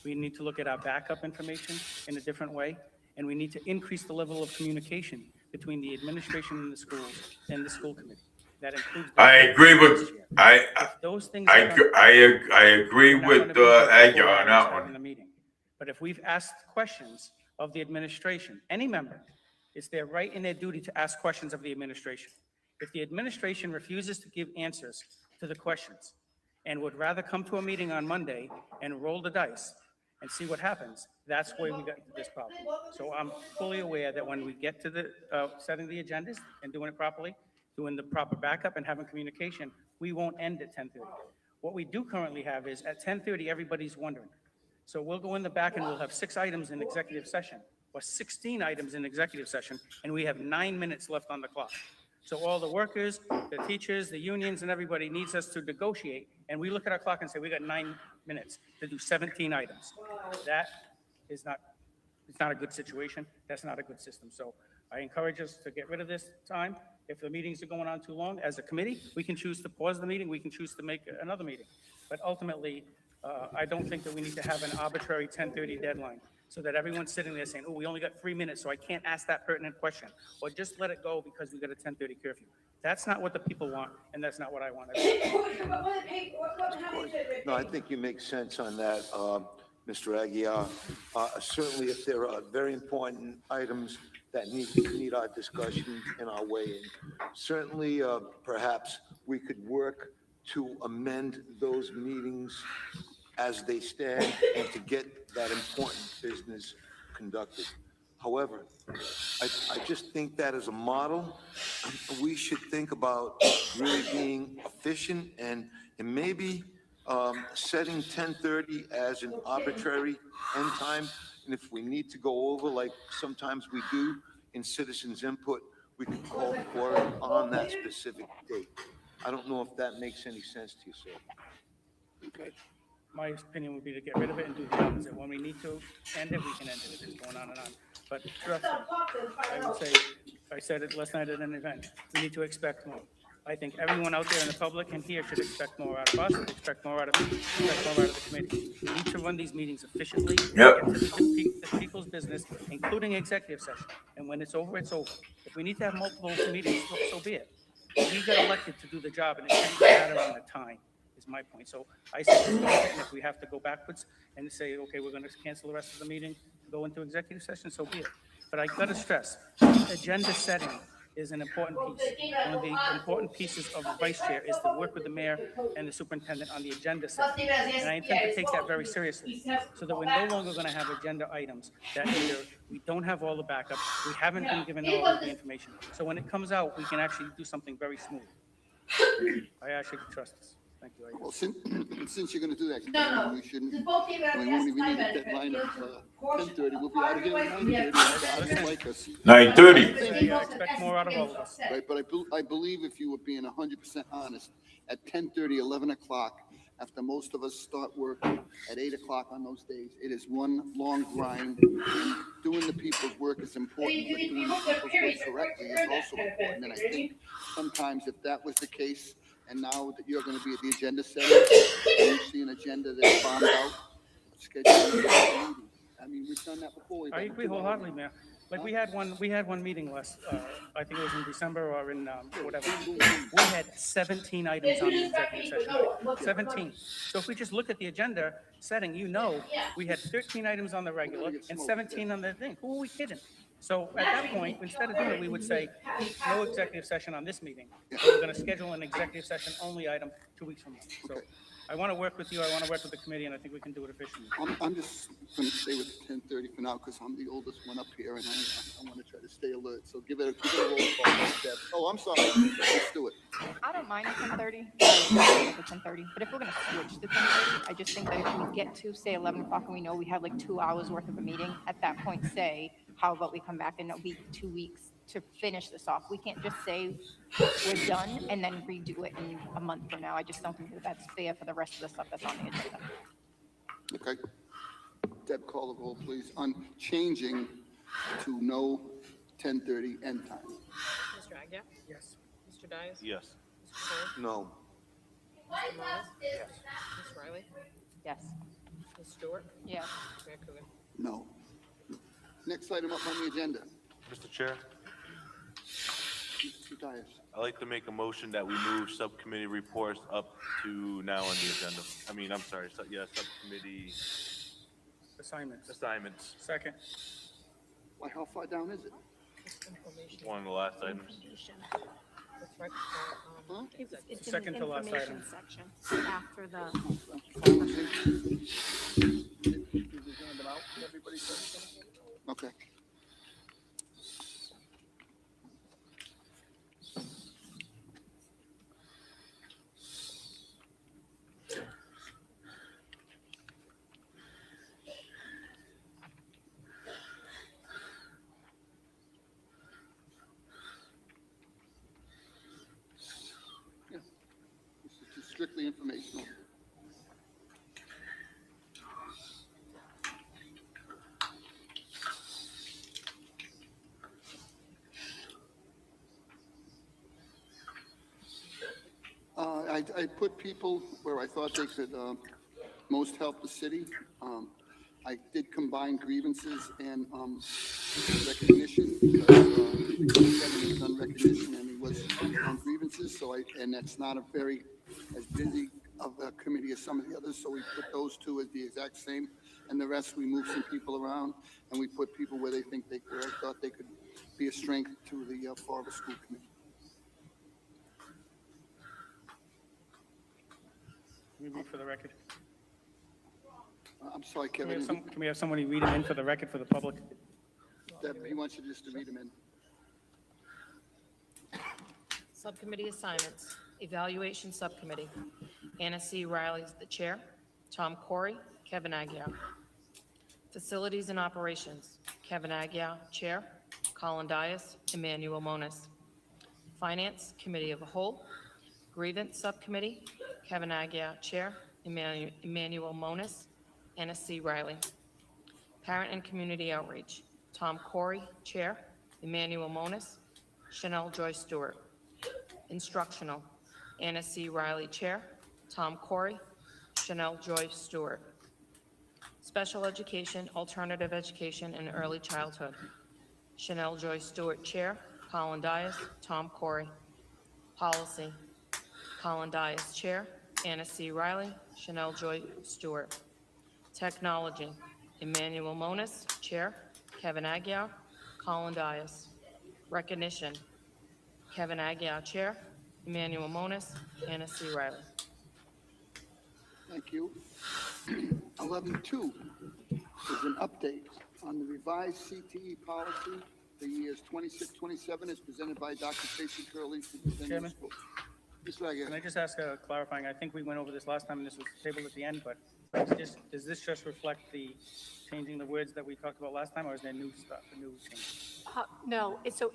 Speaker 5: We need to look at our backup information in a different way, and we need to increase the level of communication between the administration and the schools and the school committee. That includes.
Speaker 1: I agree with
Speaker 5: those things.
Speaker 1: I agree with Aguirre on that one.
Speaker 5: The meeting. But if we've asked questions of the administration, any member, it's their right and their duty to ask questions of the administration. If the administration refuses to give answers to the questions and would rather come to a meeting on Monday and roll the dice and see what happens, that's where we got into this problem. So I'm fully aware that when we get to the setting the agendas and doing it properly, doing the proper backup and having communication, we won't end at 10:30. What we do currently have is at 10:30, everybody's wondering. So we'll go in the back and we'll have 6 items in executive session, or 16 items in executive session, and we have 9 minutes left on the clock. So all the workers, the teachers, the unions, and everybody needs us to negotiate, and we look at our clock and say, we got 9 minutes to do 17 items. That is not, it's not a good situation. That's not a good system. So I encourage us to get rid of this time. If the meetings are going on too long, as a committee, we can choose to pause the meeting. We can choose to make another meeting. But ultimately, I don't think that we need to have an arbitrary 10:30 deadline so that everyone's sitting there saying, oh, we only got 3 minutes, so I can't ask that pertinent question. Or just let it go because we got a 10:30 curfew. That's not what the people want, and that's not what I want.
Speaker 14: No, I think you make sense on that, Mr. Aguirre. Certainly, if there are very important items that need our discussion and our weigh-in, certainly, perhaps we could work to amend those meetings as they stand and to get that important business conducted. However, I just think that as a model, we should think about really being efficient and maybe setting 10:30 as an arbitrary end time. And if we need to go over, like sometimes we do in citizens' input, we can call for it on that specific date. I don't know if that makes any sense to you, sir.
Speaker 6: Okay.
Speaker 5: My opinion would be to get rid of it and do the opposite. When we need to end it, we can end it if it's going on and on. But trust me, I would say, I said it last night at an event, we need to expect more. I think everyone out there in the public and here should expect more out of us, expect more out of me, expect more out of the committee. We need to run these meetings efficiently,
Speaker 1: Yep.
Speaker 5: get to the people's business, including executive session. And when it's over, it's over. If we need to have multiple meetings, so be it. We got elected to do the job, and it shouldn't matter on the time, is my point. So I say, and if we have to go backwards and say, okay, we're going to cancel the rest of the meeting, go into executive session, so be it. But I got to stress, agenda setting is an important piece. One of the important pieces of the vice chair is to work with the mayor and the superintendent on the agenda setting. And I intend to take that very seriously, so that we're no longer going to have agenda items that either we don't have all the backup, we haven't been given all of the information. So when it comes out, we can actually do something very smooth. I ask you to trust us. Thank you.
Speaker 6: Well, since you're gonna do that,
Speaker 2: No,
Speaker 6: we shouldn't,
Speaker 2: The both people
Speaker 6: I mean, we only need a deadline of 10:30, we'll be out of here at 9:30. I don't like us.
Speaker 1: 9:30.
Speaker 5: I expect more out of all of us.
Speaker 6: Right, but I believe if you were being 100% honest, at 10:30, 11 o'clock, after most of us start work at 8 o'clock on those days, it is one long grind. And doing the people's work is important, but doing the people's work correctly is also important. And I think sometimes if that was the case, and now that you're gonna be at the agenda setting, and you see an agenda that's bombed out, schedule a meeting. I mean, we've done that before. We've
Speaker 5: I
Speaker 6: done
Speaker 5: agree
Speaker 6: it
Speaker 5: wholeheartedly, Mayor. Like we had one meeting last, I think it was in December or in, whatever. We had 17 items on the executive session. 17. So if we just look at the agenda setting, we had 13 items on the regular and 17 on the thing. Who are we kidding? So at that point, instead of doing it, we would say, no executive session on this meeting. We're going to schedule an executive session only item 2 weeks from now. So I want to work with you, I want to work with the committee, and I think we can do it efficiently.
Speaker 6: I'm just gonna stay with 10:30 for now, because I'm the oldest one up here, and I wanna try to stay alert, so give it a roll call, Deb. Oh, I'm sorry, let's do it.
Speaker 7: I don't mind 10:30, 10:30, but if we're gonna switch to 10:30, I just think that if we get to, say, 11 o'clock and we know we have like 2 hours worth of a meeting, at that point, say, how about we come back in a week, 2 weeks to finish this off? We can't just say we're done and then redo it in a month from now. I just don't think that that's fair for the rest of the stuff that's on the agenda.
Speaker 6: Okay. Deb, call the roll, please, on changing to no 10:30 end time.
Speaker 7: Mr. Agia?
Speaker 5: Yes.
Speaker 7: Mr. Dias?
Speaker 4: Yes.
Speaker 7: Mr. Corey?
Speaker 14: No.
Speaker 7: Mr. Morris? Yes. Ms. Riley?
Speaker 9: Yes.
Speaker 7: Ms. Stewart?
Speaker 9: Yes.
Speaker 7: Mayor Coogan?
Speaker 6: No. Next item up on the agenda,
Speaker 4: Mr. Chair,
Speaker 6: Mr. Dias.
Speaker 4: I'd like to make a motion that we move subcommittee reports up to now on the agenda. Subcommittee
Speaker 5: Assignments.
Speaker 4: assignments,
Speaker 5: Second.
Speaker 6: Why, how far down is it?
Speaker 7: Information.
Speaker 4: one of the last items.
Speaker 7: That's right.
Speaker 8: It's in
Speaker 5: Second
Speaker 8: the
Speaker 5: to last
Speaker 8: information
Speaker 5: item.
Speaker 8: section after the,
Speaker 6: Okay. Yeah. This is just strictly informational. I put people where I thought they could most help the city. I did combine grievances and recognition, because Kevin has done recognition and he was on grievances, and that's not a very as busy of a committee as some of the others, so we put those two as the exact same, and the rest we moved some people around, and we put people where they think where I thought they could be a strength to the Fall River School Committee.
Speaker 5: Can we read for the record?
Speaker 6: I'm sorry,
Speaker 5: Can we
Speaker 6: Kevin.
Speaker 5: can we have somebody read them in for the record for the public?
Speaker 6: Deb, he wants you just to read them in.
Speaker 7: Subcommittee assignments, Evaluation Subcommittee. Anna C. Riley is the chair. Tom Corey, Kevin Agia. Facilities and Operations, Kevin Agia, chair. Colin Dias, Emmanuel Monas. Finance Committee of the Whole. Grievance Subcommittee, Kevin Agia, chair. Emmanuel Monas. Anna C. Riley. Parent and Community Outreach, Tom Corey, chair. Emmanuel Monas. Chanel Joy Stewart. Instructional, Anna C. Riley, chair. Tom Corey, Chanel Joy Stewart. Special Education, Alternative Education, and Early Childhood, Chanel Joy Stewart, chair. Colin Dias, Tom Corey. Policy, Colin Dias, chair. Anna C. Riley, Chanel Joy Stewart. Technology, Emmanuel Monas, chair. Kevin Agia, Colin Dias. Recognition, Kevin Aguirre, Chair, Emmanuel Monas, Anna C. Riley.
Speaker 6: Thank you. 11.2 is an update on the revised CTE policy for years 26, 27, as presented by Dr. Tracy Curley, Superintendent
Speaker 5: Chairman?
Speaker 6: of Schools. Mr. Aguirre.
Speaker 5: Can I just ask a clarifying? I think we went over this last time and this was tabled at the end, but does this just reflect the changing the words that we talked about last time, or is there new stuff, a new change?
Speaker 8: No, so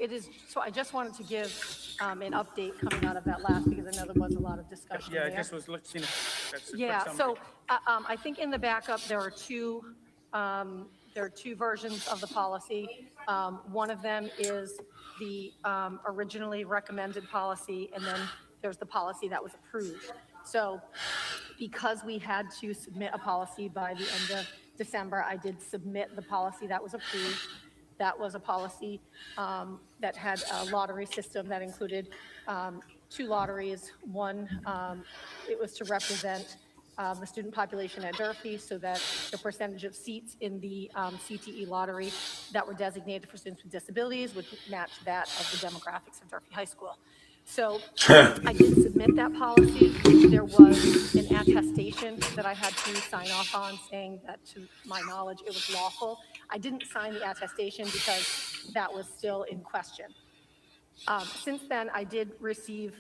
Speaker 8: I just wanted to give an update coming out of that last, because I know there was a lot of discussion
Speaker 5: Yeah,
Speaker 8: there.
Speaker 5: I just was looking, that's a quick
Speaker 8: Yeah,
Speaker 5: summary.
Speaker 8: so I think in the backup, there are two versions of the policy. One of them is the originally recommended policy, and then there's the policy that was approved. So because we had to submit a policy by the end of December, I did submit the policy that was approved. That was a policy that had a lottery system that included 2 lotteries. One, it was to represent the student population at Durfee, so that the percentage of seats in the CTE lottery that were designated for students with disabilities would match that of the demographics of Durfee High School. So I did submit that policy. There was an attestation that I had to sign off on saying that, to my knowledge, it was lawful. I didn't sign the attestation because that was still in question. Since then, I did receive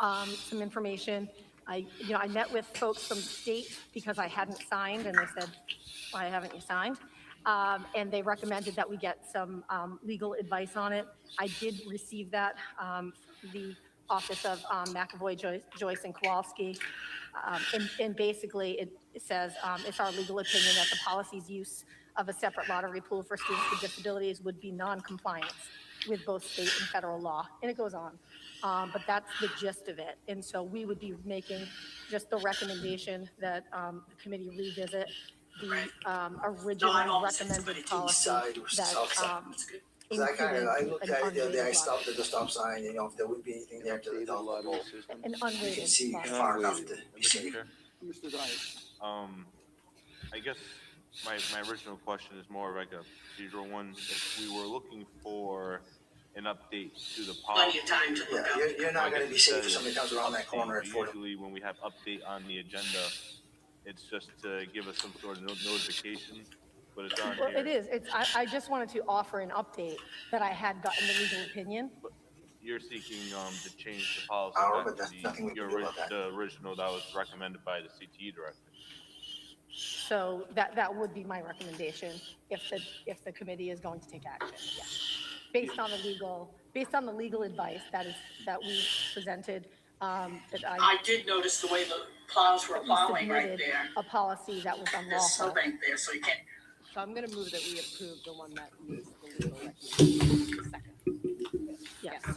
Speaker 8: some information. I met with folks from the state because I hadn't signed, and they said, "Why haven't you signed?" And they recommended that we get some legal advice on it. I did receive that from the office of McAvoy, Joyce, and Kowalski. And basically, it says it's our legal opinion that the policy's use of a separate lottery pool for students with disabilities would be non-compliance with both state and federal law. And it goes on. But that's the gist of it. And so we would be making just the recommendation that the committee revisit the original recommended policy that included
Speaker 15: I looked
Speaker 8: an
Speaker 15: at it the other day, I
Speaker 8: unrated
Speaker 15: stopped at the stop sign, if there would be anything there to the top of the pole.
Speaker 8: an
Speaker 15: You can
Speaker 8: unrated
Speaker 15: see
Speaker 8: lottery.
Speaker 15: far enough to be
Speaker 4: Mr.
Speaker 15: safe.
Speaker 4: Chair?
Speaker 6: Mr. Dias.
Speaker 4: I guess my original question is more like a procedural one. If we were looking for an update to the policy.
Speaker 15: Yeah, you're not gonna be safe if somebody comes around that corner at 40.
Speaker 4: Usually when we have update on the agenda, it's just to give us some sort of notification, but it's on
Speaker 8: Well,
Speaker 4: here.
Speaker 8: it is. I just wanted to offer an update that I had gotten the legal opinion.
Speaker 4: You're seeking to change the policy
Speaker 15: But
Speaker 4: back
Speaker 15: that's
Speaker 4: to
Speaker 15: nothing we can do about that.
Speaker 4: the original that was recommended by the CTE director.
Speaker 8: So that would be my recommendation if the committee is going to take action, yeah. Based on the legal advice that we presented, that
Speaker 16: I did notice the way the plows were
Speaker 8: that we
Speaker 16: plowing right
Speaker 8: submitted
Speaker 16: there.
Speaker 8: a policy that was
Speaker 16: There's
Speaker 8: unlawful.
Speaker 16: snowbank there, so you can't.
Speaker 9: So I'm going to move that we approve the one that meets the legal recommendation. Second.
Speaker 8: Yes.
Speaker 6: All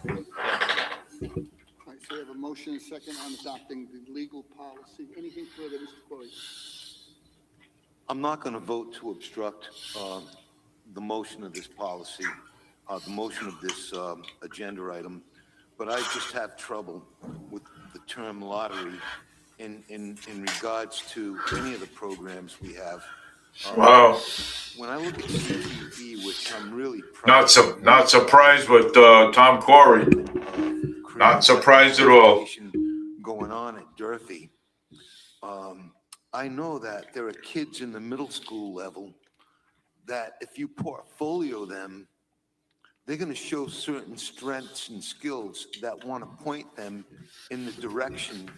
Speaker 6: right, so we have a motion and a second on adopting the legal policy. Anything further, Mr. Corey?
Speaker 14: I'm not going to vote to obstruct the motion of this policy, the motion of this agenda item, but I just have trouble with the term lottery in regards to any of the programs we have.
Speaker 1: Wow.
Speaker 14: When I look at CTE, which I'm really proud
Speaker 1: Not surprised with Tom Corey. Not surprised at all.
Speaker 14: going on at Durfee. I know that there are kids in the middle school level that if you portfolio them, they're going to show certain strengths and skills that want to point them in the direction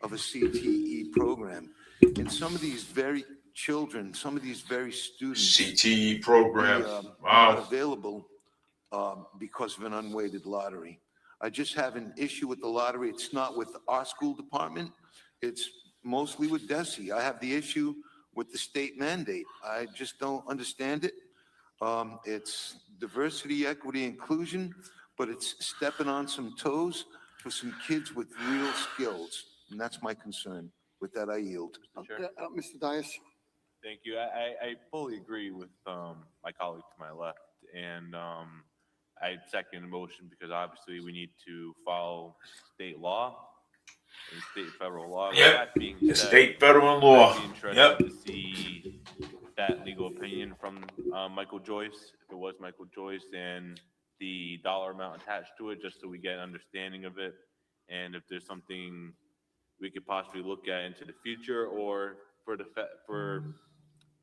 Speaker 14: of a CTE program. And some of these very children, some of these very students.
Speaker 1: CTE program.
Speaker 14: Not
Speaker 1: Wow.
Speaker 14: available because of an unweighted lottery. I just have an issue with the lottery. It's not with our school department. It's mostly with DESE. I have the issue with the state mandate. I just don't understand it. It's diversity, equity, inclusion, but it's stepping on some toes for some kids with real skills. And that's my concern. With that, I yield.
Speaker 4: Sure.
Speaker 6: Mr. Dias?
Speaker 4: Thank you. I fully agree with my colleague to my left, and I second the motion because obviously we need to follow state law and state and federal law. With
Speaker 1: Yep.
Speaker 4: that being
Speaker 1: The
Speaker 4: said,
Speaker 1: state, federal, and law.
Speaker 4: I'd be interested
Speaker 1: Yep.
Speaker 4: to see that legal opinion from Michael Joyce, if it was Michael Joyce, and the dollar amount attached to it, just so we get an understanding of it. And if there's something we could possibly look at into the future, or for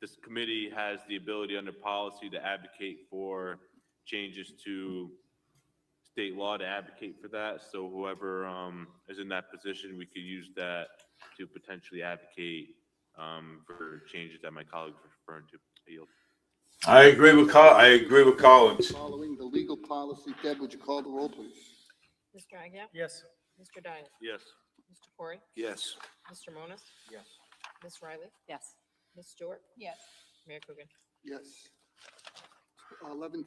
Speaker 4: this committee has the ability under policy to advocate for changes to state law to advocate for that. So whoever is in that position, we could use that to potentially advocate for changes that my colleagues were referring to. I yield.
Speaker 1: I agree with Collins.
Speaker 6: Following the legal policy, Deb, would you call the roll, please?
Speaker 7: Mr. Agia?
Speaker 5: Yes.
Speaker 7: Mr. Dyer?
Speaker 4: Yes.
Speaker 7: Mr. Corey?
Speaker 14: Yes.
Speaker 7: Mr. Monas?
Speaker 5: Yes.
Speaker 7: Ms. Riley?
Speaker 9: Yes.
Speaker 7: Ms. Stewart?
Speaker 11: Yes.
Speaker 7: Mayor Coogan?
Speaker 6: Yes. 11.3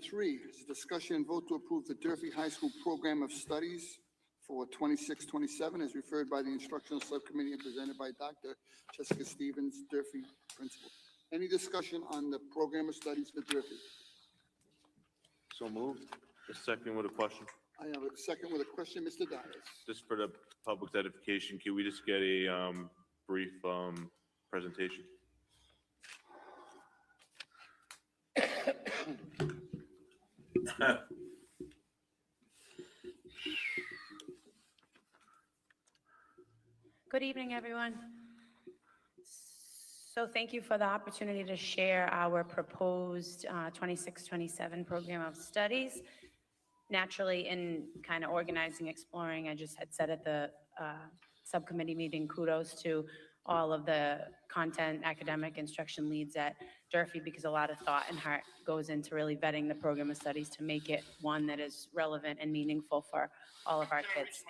Speaker 6: is a discussion and vote to approve the Durfee High School Program of Studies for 26-27 as referred by the Instructional Subcommittee and presented by Dr. Jessica Stevens, Durfee Principal. Any discussion on the Program of Studies for Durfee?
Speaker 14: So moved.
Speaker 4: A second with a question.
Speaker 6: I have a second with a question, Mr. Dias.
Speaker 4: Just for the public's edification, can we just get a brief presentation?
Speaker 17: Good evening, everyone. So thank you for the opportunity to share our proposed 26-27 program of studies. Naturally, in kind of organizing, exploring, I just had said at the subcommittee meeting, kudos to all of the content, academic instruction leads at Durfee, because a lot of thought and heart goes into really vetting the program of studies to make it one that is relevant and meaningful for all of our kids.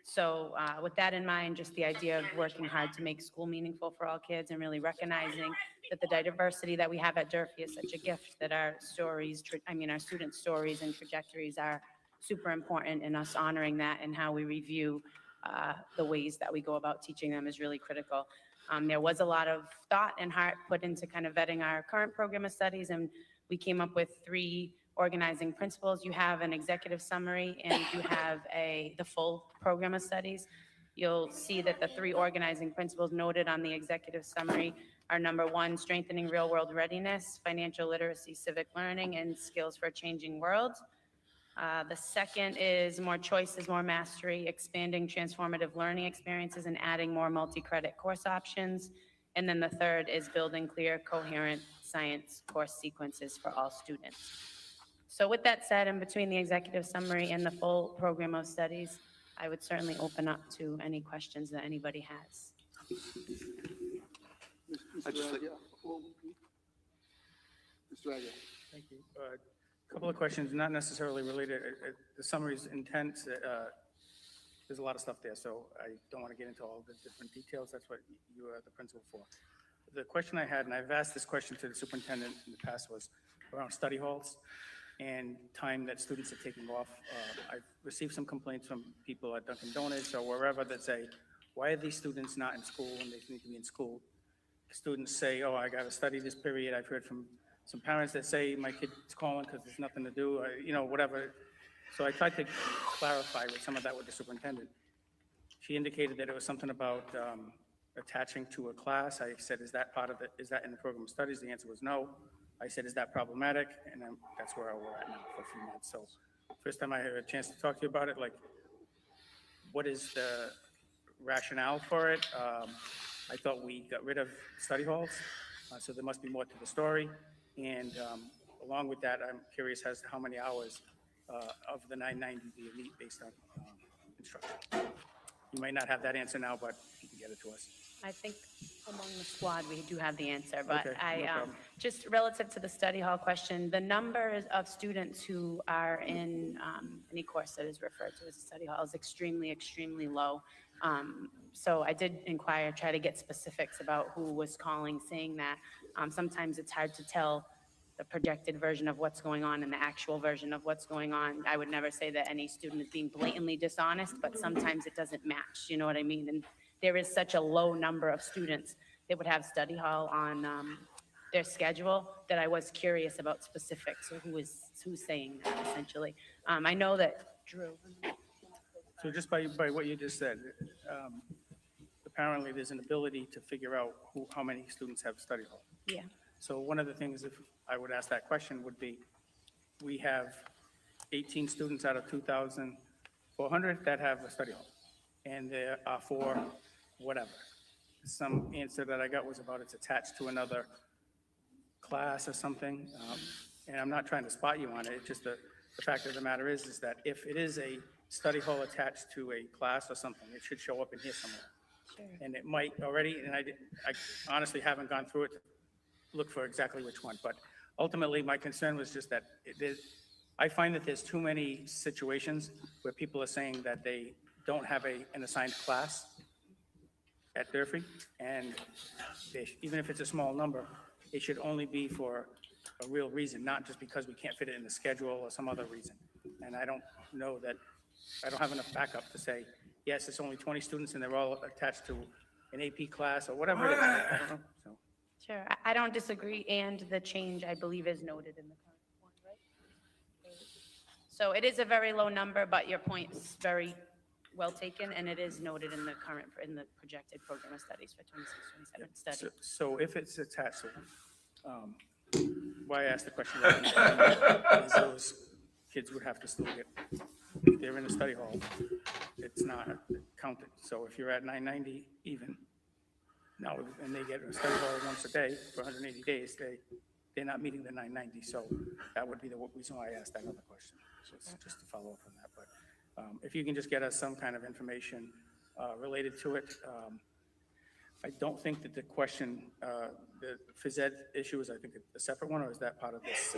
Speaker 17: So with that in mind, just the idea of working hard to make school meaningful for all kids and really recognizing that the diversity that we have at Durfee is such a gift, that our stories, our students' stories and trajectories are super important, and us honoring that and how we review the ways that we go about teaching them is really critical. There was a lot of thought and heart put into kind of vetting our current program of studies, and we came up with 3 organizing principles. You have an executive summary and you have the full program of studies. You'll see that the 3 organizing principles noted on the executive summary are: number 1, strengthening real-world readiness, financial literacy, civic learning, and skills for a changing world. The second is more choices, more mastery, expanding transformative learning experiences and adding more multi-credit course options. And then the third is building clear, coherent science course sequences for all students. So with that said, in between the executive summary and the full program of studies, I would certainly open up to any questions that anybody has.
Speaker 6: Mr. Agia. Mr. Agia.
Speaker 5: Thank you. A couple of questions, not necessarily related. The summary's intense. There's a lot of stuff there, so I don't want to get into all the different details. That's what you are the principal for. The question I had, and I've asked this question to the superintendent in the past, was around study halls and time that students are taking off. I've received some complaints from people at Dunkin' Donuts or wherever that say, why are these students not in school when they need to be in school? Students say, oh, I got to study this period. I've heard from some parents that say my kid's calling because there's nothing to do, or, whatever. So I tried to clarify with some of that with the superintendent. She indicated that it was something about attaching to a class. I said, is that part of it? Is that in the program of studies? The answer was no. I said, is that problematic? And that's where we're at now for a few months. So first time I had a chance to talk to you about it, like, what is the rationale for it? I thought we got rid of study halls, so there must be more to the story. And along with that, I'm curious as to how many hours of the 990 do you need based on instruction. You might not have that answer now, but you can get it to us.
Speaker 17: I think among the squad, we do have the answer, but
Speaker 5: Okay, no problem.
Speaker 17: just relative to the study hall question, the numbers of students who are in any course that is referred to as a study hall is extremely, extremely low. So I did inquire, try to get specifics about who was calling, saying that sometimes it's hard to tell the projected version of what's going on and the actual version of what's going on. I would never say that any student is being blatantly dishonest, but sometimes it doesn't match, you know what I mean? And there is such a low number of students that would have study hall on their schedule that I was curious about specifics, or who's saying that essentially. I know that Drew.
Speaker 5: So just by what you just said, apparently there's an ability to figure out how many students have study hall.
Speaker 17: Yeah.
Speaker 5: So one of the things, if I would ask that question, would be, we have 18 students out of 2,400 that have a study hall. And there are 4, whatever. Some answer that I got was about it's attached to another class or something. And I'm not trying to spot you on it. It's just the fact of the matter is that if it is a study hall attached to a class or something, it should show up in here somewhere.
Speaker 17: Sure.
Speaker 5: And it might already, and I honestly haven't gone through it to look for exactly which one, but ultimately my concern was just that I find that there's too many situations where people are saying that they don't have an assigned class at Durfee, and even if it's a small number, it should only be for a real reason, not just because we can't fit it in the schedule or some other reason. And I don't know that, I don't have enough backup to say, yes, it's only 20 students and they're all attached to an AP class or whatever it is. I don't know, so.
Speaker 17: Sure, I don't disagree, and the change, I believe, is noted in the current one, right? So it is a very low number, but your point's very well taken, and it is noted in the projected program of studies for 26-27 study.
Speaker 5: So if it's attached, why I asked the question is those kids would have to still get, if they're in a study hall, it's not counted. So if you're at 990 even, now, and they get a study hall once a day for 180 days, they're not meeting the 990. So that would be the reason why I asked that other question, just to follow up on that. But if you can just get us some kind of information related to it. I don't think that the question, the phys ed issue is, I think, a separate one, or is that part of this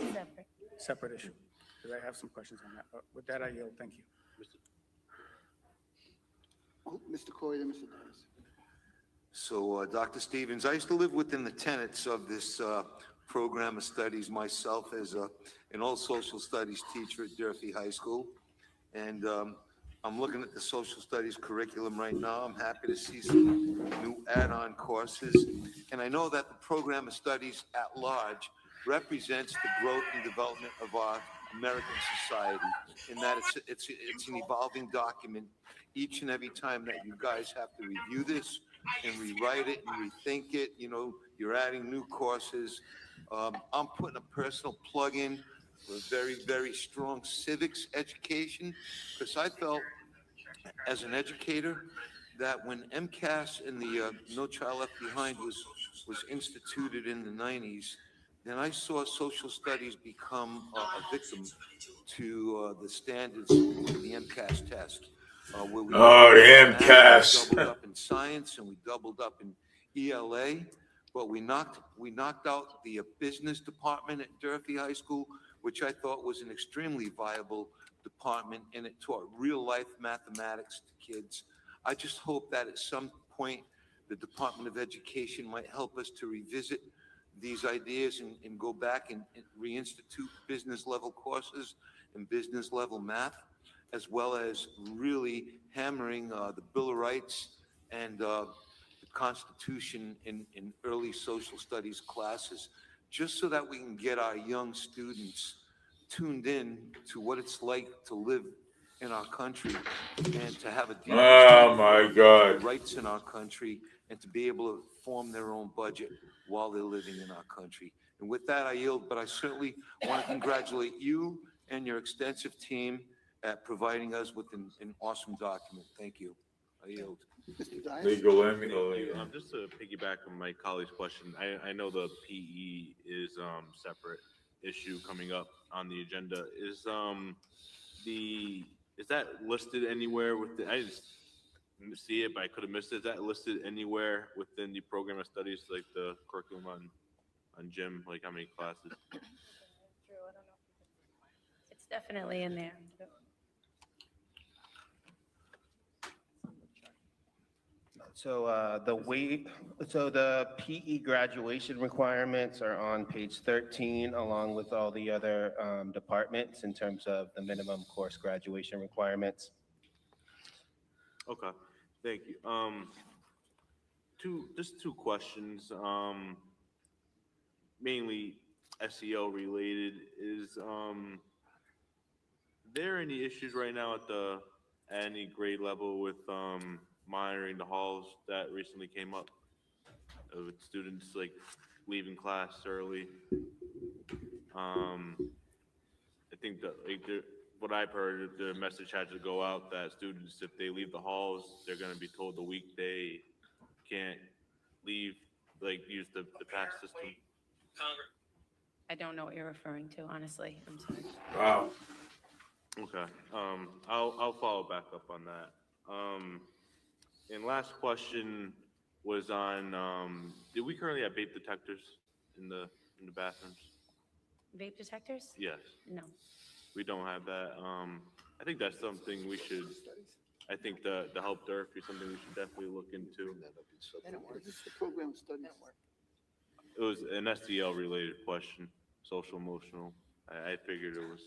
Speaker 5: separate issue? Because I have some questions on that. But with that, I yield. Thank you.
Speaker 6: Mr. Corey, then Mr. Dennis.
Speaker 14: So, Dr. Stevens, I used to live within the tenets of this program of studies myself as an old social studies teacher at Durfee High School. And I'm looking at the social studies curriculum right now. I'm happy to see some new add-on courses. And I know that the program of studies at large represents the growth and development of our American society, in that it's an evolving document. Each and every time that you guys have to review this and rewrite it and rethink it, you know, you're adding new courses. I'm putting a personal plug in for a very, very strong civics education, because I felt as an educator that when MCAS and the No Child Left Behind was instituted in the 90s, then I saw social studies become a victim to the standards of the MCAS test. Where we
Speaker 1: the MCAS.
Speaker 14: doubled up in science and we doubled up in ELA, but we knocked out the business department at Durfee High School, which I thought was an extremely viable department, and it taught real life mathematics to kids. I just hope that at some point the Department of Education might help us to revisit these ideas and go back and reinstitute business level courses and business level math, as well as really hammering the Bill of Rights and the Constitution in early social studies classes, just so that we can get our young students tuned in to what it's like to live in our country and to have a deep rights in our country, and to be able to form their own budget while they're living in our country. And with that, I yield, but I certainly want to congratulate you and your extensive team at providing us with an awesome document. Thank you. I yield.
Speaker 1: Legal
Speaker 4: Thank you. Just to piggyback on my colleague's question, I know the PE is separate issue coming up on the agenda. Is that listed anywhere with the? I just didn't see it, but I could have missed it. Is that listed anywhere within the program of studies, like the curriculum on gym, like how many classes?
Speaker 17: True, I don't know. It's definitely in there.
Speaker 18: So the PE graduation requirements are on page 13, along with all the other departments in terms of the minimum course graduation requirements.
Speaker 4: Okay, thank you. Two questions, mainly SEO related. Is there any issues right now at any grade level with monitoring the halls that recently came up with students like leaving class early? I think that what I've heard, the message had to go out that students, if they leave the halls, they're gonna be told the week they can't leave, like, use the pass system.
Speaker 17: I don't know what you're referring to, honestly. I'm sorry.
Speaker 1: Wow.
Speaker 4: Okay, I'll follow back up on that. And last question was on, do we currently have vape detectors in the bathrooms?
Speaker 17: Vape detectors?
Speaker 4: Yes,
Speaker 17: No.
Speaker 4: we don't have that. I think that's something we should, I think the help therapy is something we should definitely look into.
Speaker 6: This is the program studies.
Speaker 4: It was an SDL related question, social emotional. I figured it was.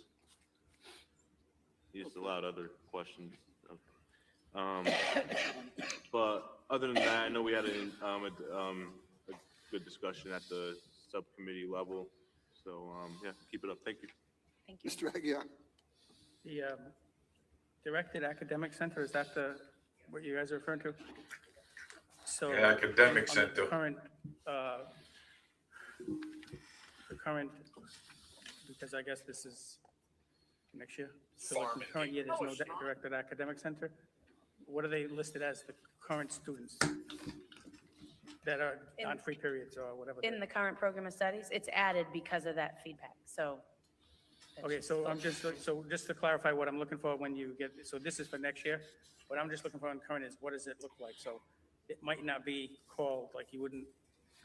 Speaker 4: You just allowed other questions. But other than that, I know we had a good discussion at the subcommittee level. So, yeah, keep it up. Thank you.
Speaker 17: Thank you.
Speaker 6: Mr. Aguirre.
Speaker 5: The Directed Academic Center, is that what you guys are referring to? So
Speaker 1: Yeah, Academic
Speaker 5: on
Speaker 1: Center.
Speaker 5: The current, because I guess this is next year. So like in the current year, there's no Directed Academic Center. What are they listed as, the current students that are on free periods or whatever?
Speaker 17: In the current program of studies, it's added because of that feedback, so.
Speaker 5: Okay, so just to clarify what I'm looking for when you get, so this is for next year. What I'm just looking for in current is, what does it look like? So it might not be called, like you wouldn't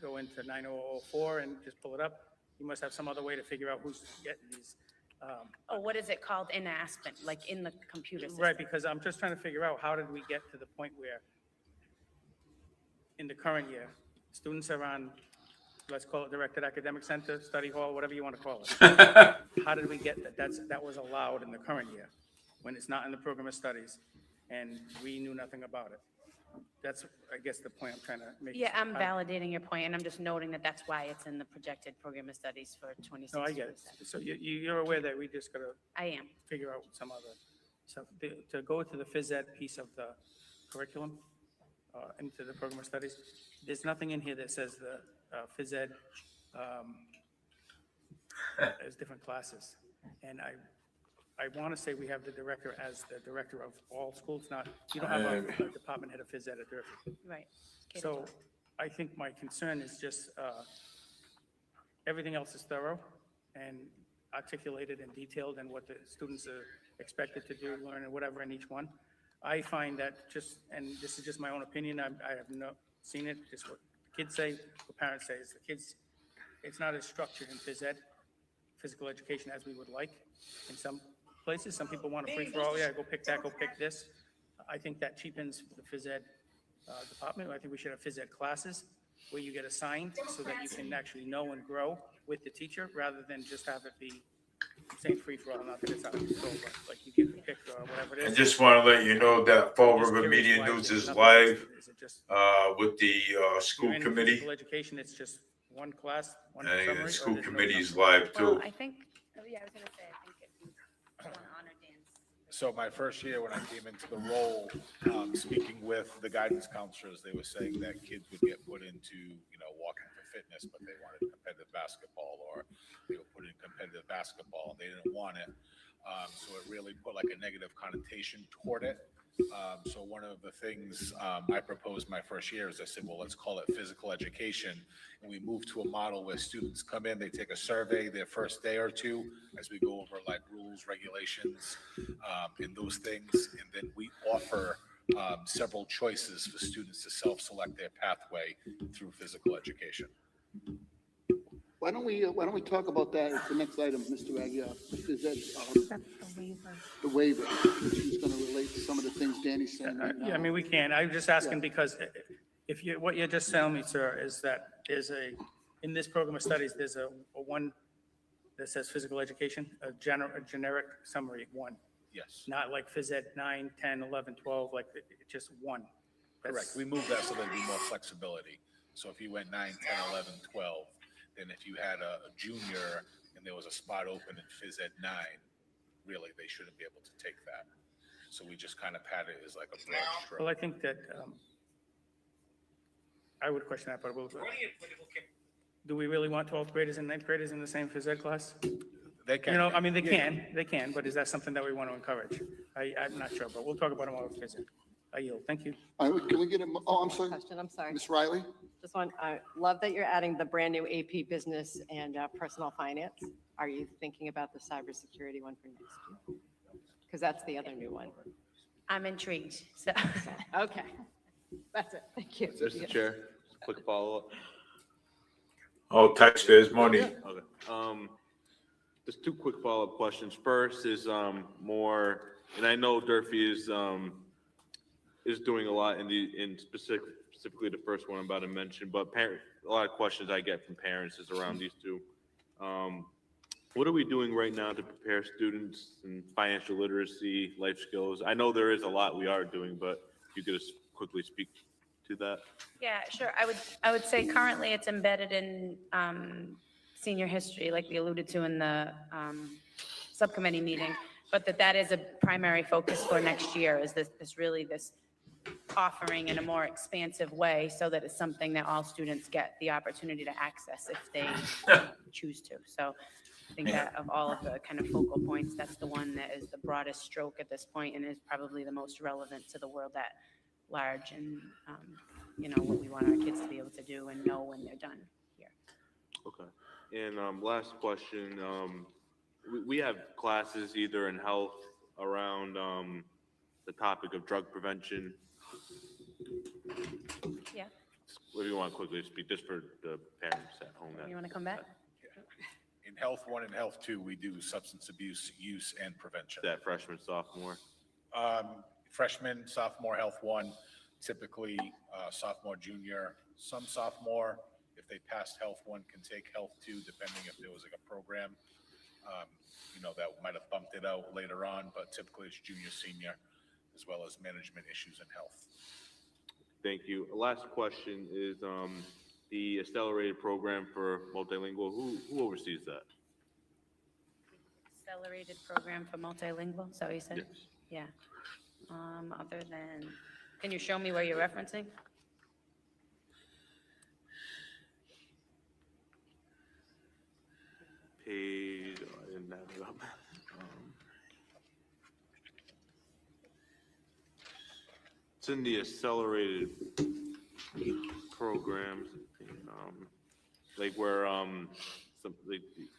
Speaker 5: go into 9004 and just pull it up. You must have some other way to figure out who's getting these.
Speaker 17: Oh, what is it called in Aspen, like in the computer system?
Speaker 5: Right, because I'm just trying to figure out, how did we get to the point where in the current year, students are on, let's call it Directed Academic Center, study hall, whatever you want to call it. How did we get that? That was allowed in the current year, when it's not in the program of studies, and we knew nothing about it. That's, I guess, the point I'm trying to make.
Speaker 17: Yeah, I'm validating your point, and I'm just noting that that's why it's in the projected program of studies for 26.
Speaker 5: No, I get it. So you're aware that we just gotta
Speaker 17: I am.
Speaker 5: figure out some other stuff. To go to the phys ed piece of the curriculum, into the program of studies, there's nothing in here that says the phys ed as different classes. And I want to say we have the director as the director of all schools, not, you don't have a department head of phys ed at Durfee.
Speaker 17: Right.
Speaker 5: So I think my concern is just, everything else is thorough and articulated and detailed, and what the students are expected to do, learn, and whatever in each one. I find that just, and this is just my own opinion, I have not seen it, just what kids say, what parents say, is the kids, it's not as structured in phys ed, physical education, as we would like in some places. Some people want a free-for-all, yeah, go pick that, go pick this. I think that cheapens the phys ed department. I think we should have phys ed classes where you get assigned so that you can actually know and grow with the teacher, rather than just have it be, I'm saying free-for-all, not that it's out of control, but like you get picked or whatever it
Speaker 1: I
Speaker 5: is.
Speaker 1: just want to let you know that Fall
Speaker 5: Just
Speaker 1: River
Speaker 5: curious
Speaker 1: Media
Speaker 5: why
Speaker 1: News
Speaker 5: there's
Speaker 1: is
Speaker 5: nothing
Speaker 1: live
Speaker 5: listed. Is it just
Speaker 1: with the school
Speaker 5: in
Speaker 1: committee.
Speaker 5: Physical education, it's just one class, one
Speaker 1: And
Speaker 5: summary?
Speaker 1: the
Speaker 5: or
Speaker 1: school
Speaker 5: there's no
Speaker 1: committee is
Speaker 5: summary?
Speaker 1: live too.
Speaker 17: Well, I think, yeah, I was gonna say, I think if you want to honor Dan's.
Speaker 19: So my first year when I came into the role, speaking with the guidance counselors, they were saying that kids would get put into, walking for fitness, but they wanted competitive basketball, or they were put in competitive basketball and they didn't want it. So it really put like a negative connotation toward it. So one of the things I proposed my first year is I said, well, let's call it physical education. And we moved to a model where students come in, they take a survey their first day or two as we go over like rules, regulations, and those things. And then we offer several choices for students to self-select their pathway through physical education.
Speaker 6: Why don't we talk about that at the next item, Mr. Aguirre? Is that, the waiver, which is going to relate to some of the things Danny's saying right now.
Speaker 5: Yeah, I mean, we can. I'm just asking because if you, what you're just telling me, sir, is that there's in this program of studies, there's a one that says physical education, a generic summary, one.
Speaker 19: Yes.
Speaker 5: Not like phys ed 9, 10, 11, 12, like just one.
Speaker 19: Correct. We moved that so there'd be more flexibility. So if you went 9, 10, 11, 12, then if you had a junior and there was a spot open in phys ed 9, really, they shouldn't be able to take that. So we just kind of pat it as like a broad stroke.
Speaker 5: Well, I think that I would question that, but do we really want 12th graders and 9th graders in the same phys ed class?
Speaker 19: They can.
Speaker 5: You know, I mean, they can, but is that something that we want to encourage? I'm not sure, but we'll talk about it more visit. I yield. Thank you.
Speaker 6: All right, can we get I'm sorry.
Speaker 9: Question, I'm sorry.
Speaker 6: Ms. Riley?
Speaker 9: Just want, I love that you're adding the brand new AP Business and Personal Finance. Are you thinking about the cybersecurity one for next year? Because that's the other new one.
Speaker 17: I'm intrigued, so.
Speaker 9: Okay, that's it. Thank you.
Speaker 4: Mr. Chair, quick follow-up.
Speaker 1: All taxpayers' money.
Speaker 4: Okay. Just two quick follow-up questions. First is more, and I know Durfee is doing a lot in specifically the first one I'm about to mention, but a lot of questions I get from parents is around these two. What are we doing right now to prepare students in financial literacy, life skills? I know there is a lot we are doing, but if you could just quickly speak to that.
Speaker 17: Yeah, sure. I would say currently it's embedded in senior history, like we alluded to in the subcommittee meeting, but that is a primary focus for next year, is this offering in a more expansive way so that it's something that all students get the opportunity to access if they choose to. So I think that of all of the kind of focal points, that's the one that is the broadest stroke at this point and is probably the most relevant to the world at large and, you know, what we want our kids to be able to do and know when they're done here.
Speaker 4: Okay. And last question, we have classes either in health around the topic of drug prevention.
Speaker 17: Yeah.
Speaker 4: What do you want to quickly speak, just for the parents at home?
Speaker 17: You want to come back?
Speaker 19: In Health 1 and Health 2, we do substance abuse, use, and prevention.
Speaker 4: That freshman, sophomore?
Speaker 19: Freshman, sophomore, Health 1, typically sophomore, junior, some sophomore, if they passed Health 1, can take Health 2, depending if there was like a program, you know, that might have bumped it out later on, but typically it's junior, senior, as well as management issues in health.
Speaker 4: Thank you. Last question is the accelerated program for multilingual. Who oversees that?
Speaker 17: Accelerated program for multilingual, is that what you said?
Speaker 4: Yes.
Speaker 17: Yeah. Other than, can you show me where you're referencing?
Speaker 4: Page, I didn't have it up. It's in the accelerated programs, like where some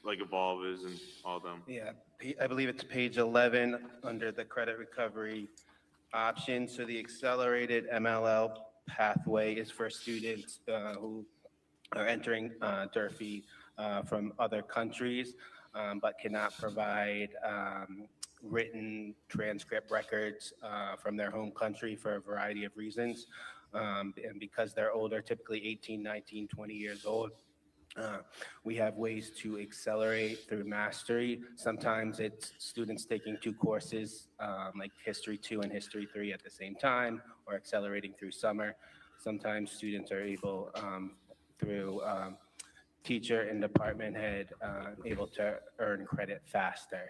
Speaker 4: like Evolve is and all them.
Speaker 18: Yeah, I believe it's page 11 under the credit recovery option. So the accelerated MLL pathway is for students who are entering Durfee from other countries, but cannot provide written transcript records from their home country for a variety of reasons. And because they're older, typically 18, 19, 20 years old, we have ways to accelerate through mastery. Sometimes it's students taking two courses, like History 2 and History 3 at the same time, or accelerating through summer. Sometimes students are able, through teacher and department head, able to earn credit faster.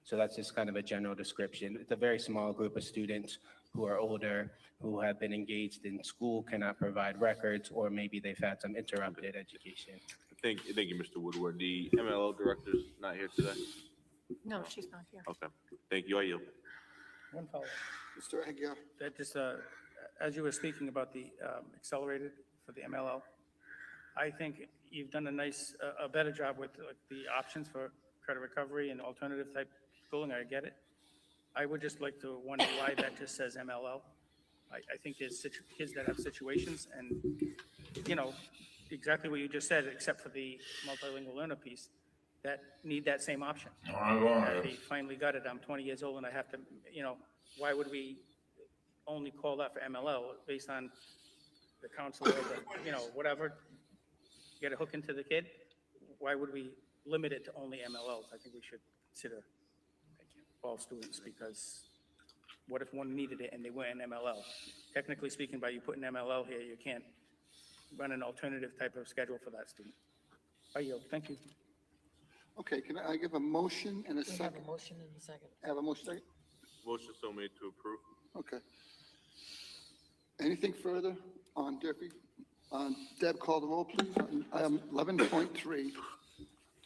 Speaker 18: So that's just kind of a general description. It's a very small group of students who are older, who have been engaged in school, cannot provide records, or maybe they've had some interrupted education.
Speaker 4: Thank you, Mr. Woodward. The MLL director's not here today?
Speaker 7: No, she's not here.
Speaker 4: Okay. Thank you. I yield.
Speaker 5: One follow-up.
Speaker 6: Mr. Aguirre?
Speaker 5: That just, as you were speaking about the accelerated for the MLL, I think you've done a better job with the options for credit recovery and alternative type schooling. I get it. I would just like to wonder why that just says MLL. I think there's kids that have situations and, you know, exactly what you just said, except for the multilingual learner piece, that need that same option. They finally got it. I'm 20 years old and I have to, you know, why would we only call that for MLL based on the counselor, you know, whatever, get a hook into the kid? Why would we limit it to only MLLs? I think we should consider all students, because what if one needed it and they were in MLL? Technically speaking, by you putting MLL here, you can't run an alternative type of schedule for that student. I yield. Thank you.
Speaker 6: Okay, can I give a motion and a
Speaker 7: We have
Speaker 6: second?
Speaker 7: a motion and a second.
Speaker 6: I have a motion second?
Speaker 4: Motion so made to approve.
Speaker 6: Okay. Anything further on Durfee? Deb, call the roll, please. 11.3.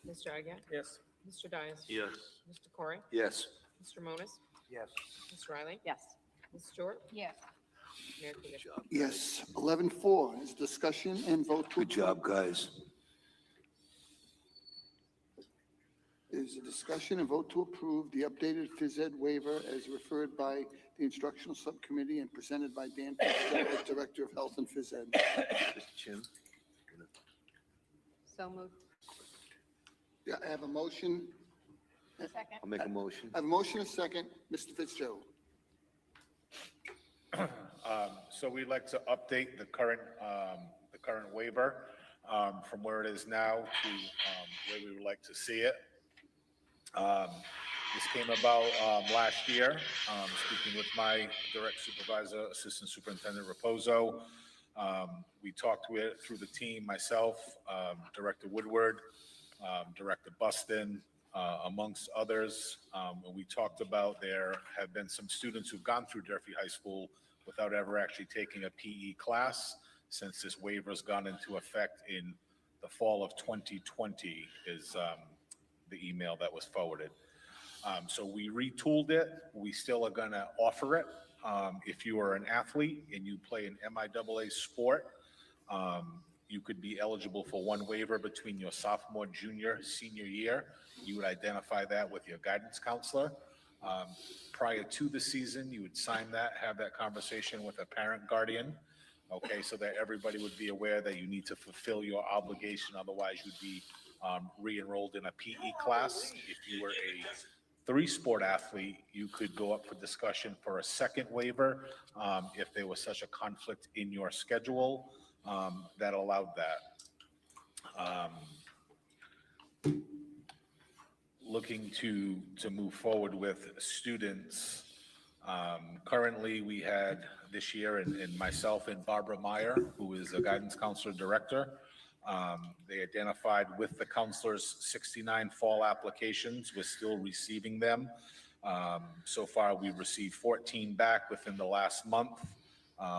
Speaker 7: Mr. Agia?
Speaker 5: Yes.
Speaker 7: Mr. Dias?
Speaker 4: Yes.
Speaker 7: Mr. Corey?
Speaker 14: Yes.
Speaker 7: Mr. Monas?
Speaker 10: Yes.
Speaker 7: Ms. Riley?
Speaker 9: Yes.
Speaker 7: Ms. Stewart?
Speaker 2: Yes.
Speaker 7: Mayor Coogan?
Speaker 6: Yes. 11-4 is discussion and vote to.
Speaker 14: Good job, guys.
Speaker 6: Is a discussion and vote to approve the updated phys ed waiver as referred by the instructional subcommittee and presented by Dan Fitzgerald, Director of Health and Phys Ed.
Speaker 14: Mr. Chin?
Speaker 9: So moved.
Speaker 6: Yeah, I have a motion.
Speaker 2: Second.
Speaker 14: I'll make a motion.
Speaker 6: I have a motion, a second. Mr. Fitzgerald.
Speaker 19: So we'd like to update the current waiver from where it is now to where we would like to see it. This came about last year, speaking with my direct supervisor, Assistant Superintendent Raposo. We talked through the team, myself, Director Woodward, Director Buston, amongst others. And we talked about there have been some students who've gone through Durfee High School without ever actually taking a PE class since this waiver's gone into effect in the fall of 2020 is the email that was forwarded. So we retooled it. We still are going to offer it. If you are an athlete and you play an MIAA sport, you could be eligible for one waiver between your sophomore, junior, senior year. You would identify that with your guidance counselor. Prior to the season, you would sign that, have that conversation with a parent guardian, okay, so that everybody would be aware that you need to fulfill your obligation. Otherwise, you'd be re-enrolled in a PE class. If you were a 3-sport athlete, you could go up for discussion for a second waiver if there was such a conflict in your schedule that allowed that. Looking to move forward with students. Currently, we had this year, and myself and Barbara Meyer, who is a guidance counselor director, they identified with the counselors 69 fall applications. We're still receiving them. So far, we've received 14 back within the last month.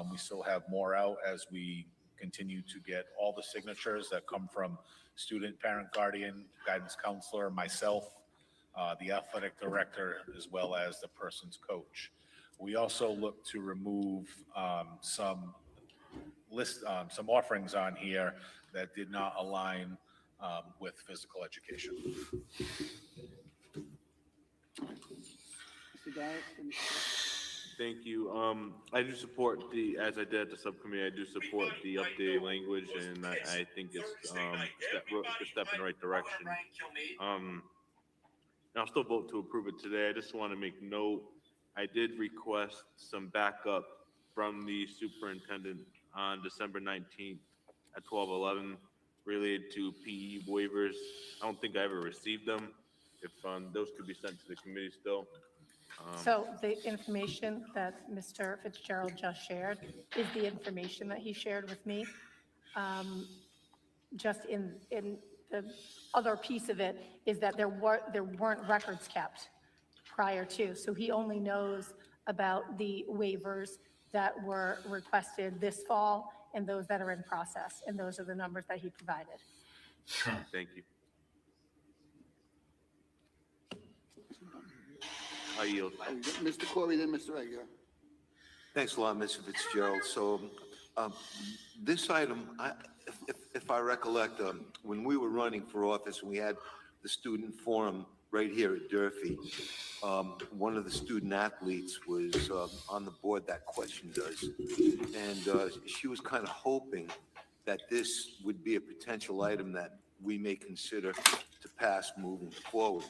Speaker 19: We still have more out as we continue to get all the signatures that come from student, parent, guardian, guidance counselor, myself, the athletic director, as well as the person's coach. We also look to remove some offerings on here that did not align with physical education.
Speaker 6: Mr. Dias, finish.
Speaker 4: Thank you. I do support as I did at the subcommittee, I do support the updated language, and I think it's a step in the right direction. I'll still vote to approve it today. I just want to make note, I did request some backup from the superintendent on December 19th at 12:11 related to PE waivers. I don't think I ever received them. If those could be sent to the committee still.
Speaker 8: So the information that Mr. Fitzgerald just shared is the information that he shared with me. Just in the other piece of it is that there weren't records kept prior to. So he only knows about the waivers that were requested this fall and those that are in process. And those are the numbers that he provided.
Speaker 4: Thank you. I yield.
Speaker 6: Mr. Corey, then Mr. Aguirre.
Speaker 14: Thanks a lot, Mr. Fitzgerald. So this item, if I recollect, when we were running for office, we had the student forum right here at Durfee. One of the student athletes was on the board that questioned us. And she was kind of hoping that this would be a potential item that we may consider to pass moving forward.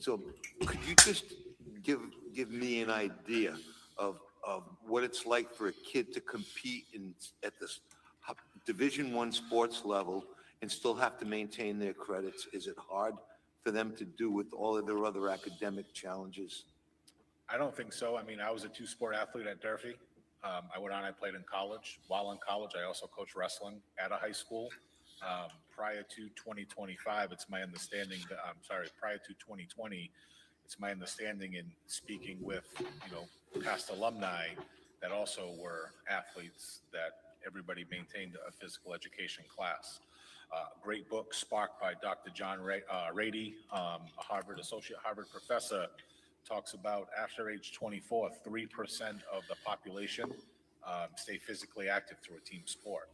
Speaker 14: So could you just give me an idea of what it's like for a kid to compete at this Division I sports level and still have to maintain their credits? Is it hard for them to do with all of their other academic challenges?
Speaker 19: I don't think so. I mean, I was a 2-sport athlete at Durfee. I went on, I played in college. While in college, I also coached wrestling at a high school. Prior to 2025, it's my understanding that, prior to 2020, it's my understanding in speaking with, past alumni that also were athletes that everybody maintained a physical education class. Great book, Spark by Dr. John Rady, a associate Harvard professor, talks about after age 24, 3% of the population stay physically active through a team sport.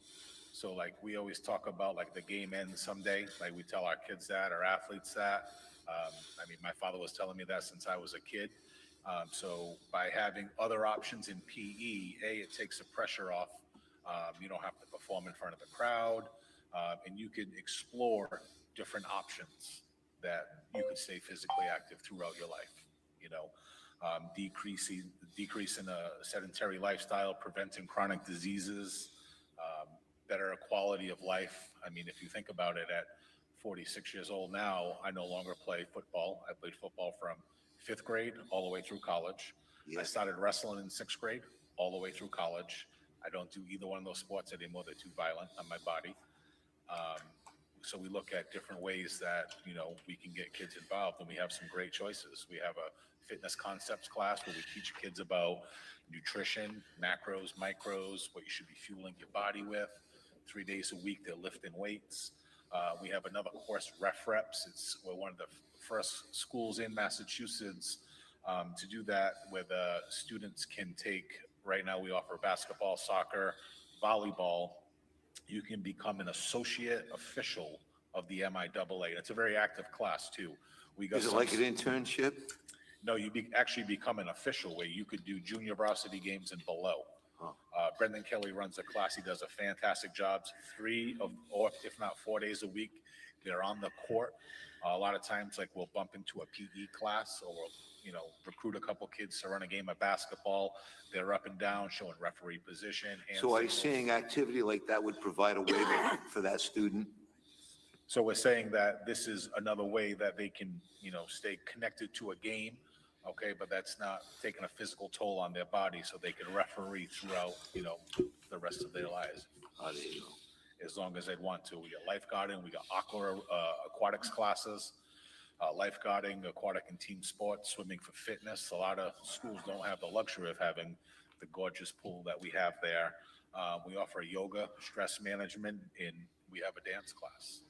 Speaker 19: So like we always talk about like the game ends someday, like we tell our kids that, our athletes that. I mean, my father was telling me that since I was a kid. So by having other options in PE, it takes the pressure off. You don't have to perform in front of the crowd, and you can explore different options that you could stay physically active throughout your life. You know, decreasing a sedentary lifestyle, preventing chronic diseases, better quality of life. I mean, if you think about it, at 46 years old now, I no longer play football. I played football from 5th grade all the way through college. I started wrestling in 6th grade all the way through college. I don't do either one of those sports anymore. They're too violent on my body. So we look at different ways that, you know, we can get kids involved, and we have some great choices. We have a fitness concepts class where we teach kids about nutrition, macros, micros, what you should be fueling your body with. 3 days a week, they're lifting weights. We have another course, Ref Reps. We're one of the first schools in Massachusetts to do that, where the students can take, right now we offer basketball, soccer, volleyball. You can become an associate official of the MIAA. It's a very active class too. We got
Speaker 14: Is it like an internship?
Speaker 19: No, you actually become an official where you could do junior varsity games and below. Brendan Kelly runs a class. He does a fantastic job. 3 or if not 4 days a week, they're on the court. A lot of times, like we'll bump into a PE class, or we'll, you know, recruit a couple kids to run a game of basketball. They're up and down, showing referee position.
Speaker 14: So are you saying activity like that would provide a waiver for that student?
Speaker 19: So we're saying that this is another way that they can, you know, stay connected to a game. Okay, but that's not taking a physical toll on their body, so they can referee throughout, you know, the rest of their lives.
Speaker 14: There you go.
Speaker 19: As long as they'd want to. We got lifeguarding, we got aquatics classes, lifeguarding, aquatic and team sports, swimming for fitness. A lot of schools don't have the luxury of having the gorgeous pool that we have there. We offer yoga, stress management, and we have a dance class.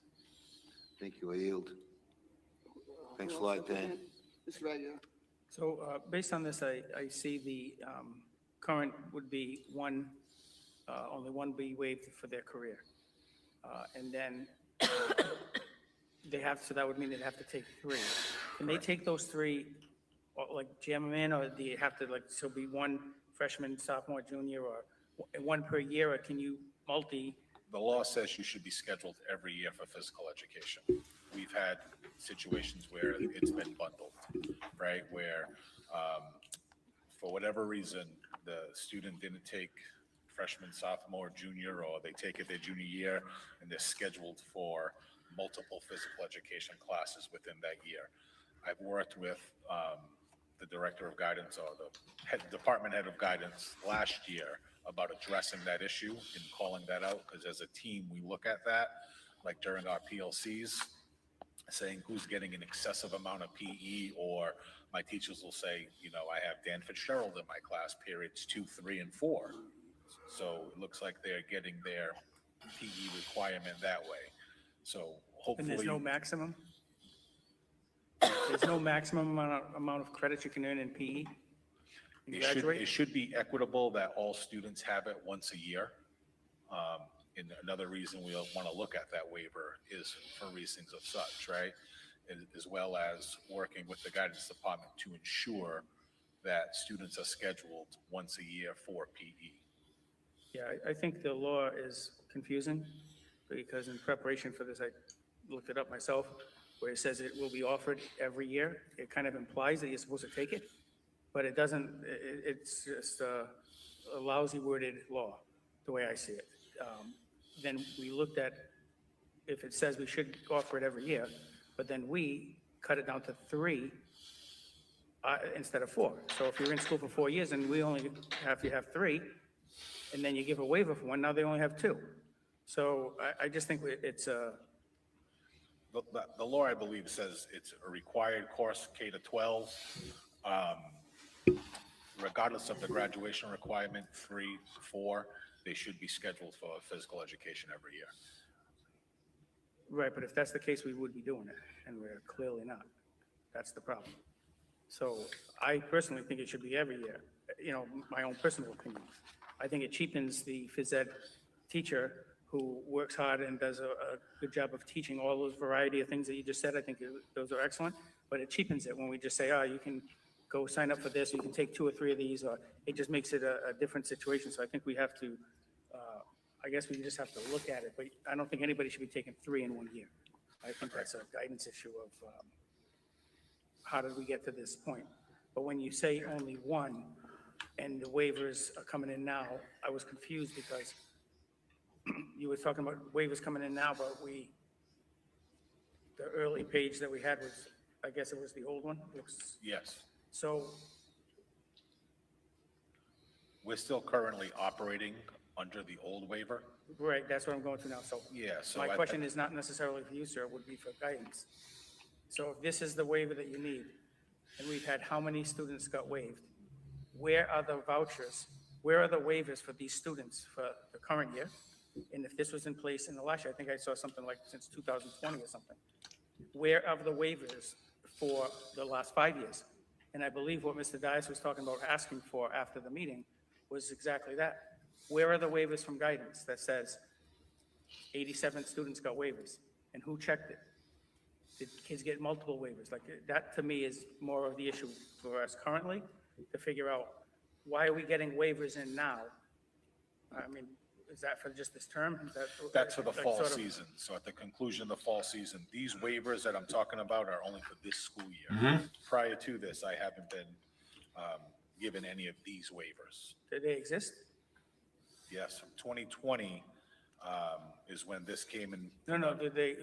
Speaker 14: Thank you. I yield. Thanks a lot, Dan.
Speaker 6: Mr. Aguirre.
Speaker 5: So based on this, I see the current would be only one be waived for their career. And then they have, so that would mean they'd have to take 3. Can they take those 3, like jam them in, or do you have to like, so be one freshman, sophomore, junior, or one per year, or can you multi?
Speaker 19: The law says you should be scheduled every year for physical education. We've had situations where it's been bundled, right? Where for whatever reason, the student didn't take freshman, sophomore, junior, or they take it their junior year, and they're scheduled for multiple physical education classes within that year. I've worked with the director of guidance, or the department head of guidance last year about addressing that issue and calling that out, because as a team, we look at that, like during our PLCs, saying who's getting an excessive amount of PE, or my teachers will say, you know, I have Dan Fitzgerald in my class, periods 2, 3, and 4. So it looks like they're getting their PE requirement that way. So hopefully.
Speaker 5: And there's no maximum? There's no maximum amount of credits you can earn in PE?
Speaker 19: It should be equitable that all students have it once a year. And another reason we want to look at that waiver is for reasons of such, right? As well as working with the guidance department to ensure that students are scheduled once a year for PE.
Speaker 5: Yeah, I think the law is confusing, because in preparation for this, I looked it up myself, where it says it will be offered every year. It kind of implies that you're supposed to take it, but it doesn't. It's just a lousy worded law, the way I see it. Then we looked at, if it says we should offer it every year, but then we cut it down to 3 instead of 4. So if you're in school for 4 years and we only have, you have 3, and then you give a waiver for 1, now they only have 2. So I just think it's a.
Speaker 19: The law, I believe, says it's a required course, K to 12. Regardless of the graduation requirement, 3, 4, they should be scheduled for physical education every year.
Speaker 5: Right, but if that's the case, we would be doing it, and we're clearly not. That's the problem. So I personally think it should be every year, my own personal opinion. I think it cheapens the phys ed teacher who works hard and does a good job of teaching all those variety of things that you just said. I think those are excellent, but it cheapens it when we just say, oh, you can go sign up for this, you can take 2 or 3 of these, or it just makes it a different situation. So I think we have to, I guess we just have to look at it, but I don't think anybody should be taking 3 in 1 year. I think that's a guidance issue of how did we get to this point? But when you say only 1 and the waivers are coming in now, I was confused because you were talking about waivers coming in now, but the early page that we had was, I guess it was the old one?
Speaker 19: Yes.
Speaker 5: So,
Speaker 19: We're still currently operating under the old waiver.
Speaker 5: right, that's what I'm going through now. So
Speaker 19: Yeah, so
Speaker 5: my
Speaker 19: I-
Speaker 5: question is not necessarily for you, sir, it would be for guidance. So if this is the waiver that you need, and we've had how many students got waived? Where are the vouchers? Where are the waivers for these students for the current year? And if this was in place in the last year, I think I saw something like since 2020 or something. Where are the waivers for the last 5 years? And I believe what Mr. Dias was talking about asking for after the meeting was exactly that. Where are the waivers from guidance that says 87 students got waivers? And who checked it? Did kids get multiple waivers? Like, that to me is more of the issue for us currently, to figure out why are we getting waivers in now? I mean, is that for just this term?
Speaker 19: That's for the
Speaker 5: like
Speaker 19: fall
Speaker 5: sort of-
Speaker 19: season. So at the conclusion of the fall season, these waivers that I'm talking about are only for this school year.
Speaker 1: Mhm.
Speaker 19: Prior to this, I haven't been given any of these waivers.
Speaker 5: Do they exist?
Speaker 19: Yes, from 2020 is when this came in.
Speaker 5: No,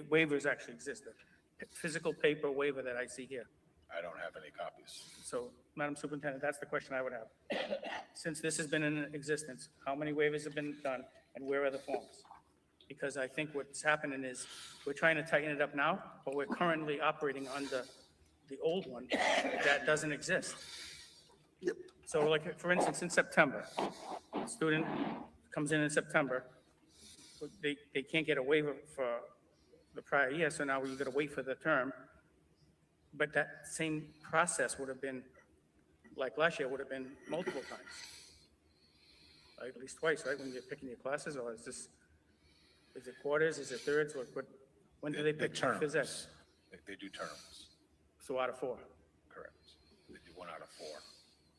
Speaker 5: waivers actually exist. The physical paper waiver that I see here.
Speaker 19: I don't have any copies.
Speaker 5: So, Madam Superintendent, that's the question I would have. Since this has been in existence, how many waivers have been done and where are the forms? Because I think what's happening is we're trying to tighten it up now, but we're currently operating under the old one that doesn't exist. So like, for instance, in September, a student comes in September, they can't get a waiver for the prior year, so now you gotta wait for the term. But that same process would have been, like last year, would have been multiple times. Like at least twice, right, when you're picking your classes, or is it quarters, is it thirds, when do they pick
Speaker 19: terms.
Speaker 5: phys ed?
Speaker 19: They do terms,
Speaker 5: So out of 4.
Speaker 19: correct. They do 1 out of 4.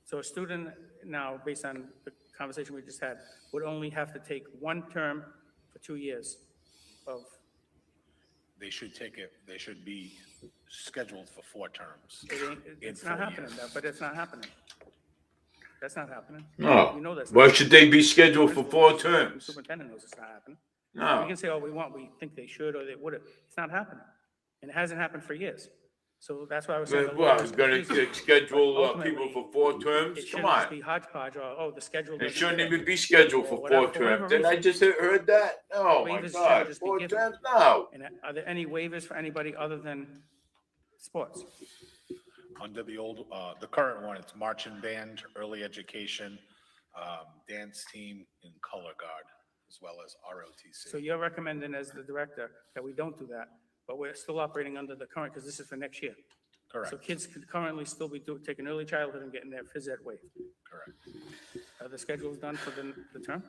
Speaker 5: So a student now, based on the conversation we just had, would only have to take 1 term for 2 years of,
Speaker 19: They should be scheduled for 4 terms.
Speaker 5: it's
Speaker 19: in
Speaker 5: not
Speaker 19: 4
Speaker 5: happening,
Speaker 19: years.
Speaker 5: but it's not happening. That's not happening.
Speaker 1: No.
Speaker 5: You know that's.
Speaker 1: Why
Speaker 5: not
Speaker 1: should they be scheduled for 4
Speaker 5: The
Speaker 1: terms?
Speaker 5: superintendent knows it's not happening.
Speaker 1: No.
Speaker 5: We can say all we want, we think they should, or they would have, it's not happening. And it hasn't happened for years. So that's why I was saying.
Speaker 1: Well, what, we're gonna schedule people for 4 terms?
Speaker 5: It
Speaker 1: Come
Speaker 5: shouldn't just
Speaker 1: on.
Speaker 5: be hodgepodge, or, the schedule.
Speaker 1: They
Speaker 5: doesn't
Speaker 1: shouldn't
Speaker 5: fit.
Speaker 1: even be scheduled
Speaker 5: Or
Speaker 1: for
Speaker 5: whatever-
Speaker 1: 4
Speaker 5: for whatever
Speaker 1: terms. Didn't I
Speaker 5: reason.
Speaker 1: just heard that? Oh, my
Speaker 5: Waivers should
Speaker 1: God,
Speaker 5: just be
Speaker 1: 4
Speaker 5: given.
Speaker 1: terms? No.
Speaker 5: And are there any waivers for anybody other than sports?
Speaker 19: Under the old, the current one, it's marching band, early education, dance team, and color guard, as well as ROTC.
Speaker 5: So you're recommending as the director that we don't do that, but we're still operating under the current, because this is for next year.
Speaker 19: Correct.
Speaker 5: So kids could currently still be taking early childhood and getting their phys ed waived.
Speaker 19: Correct.
Speaker 5: Are the schedules done for the term?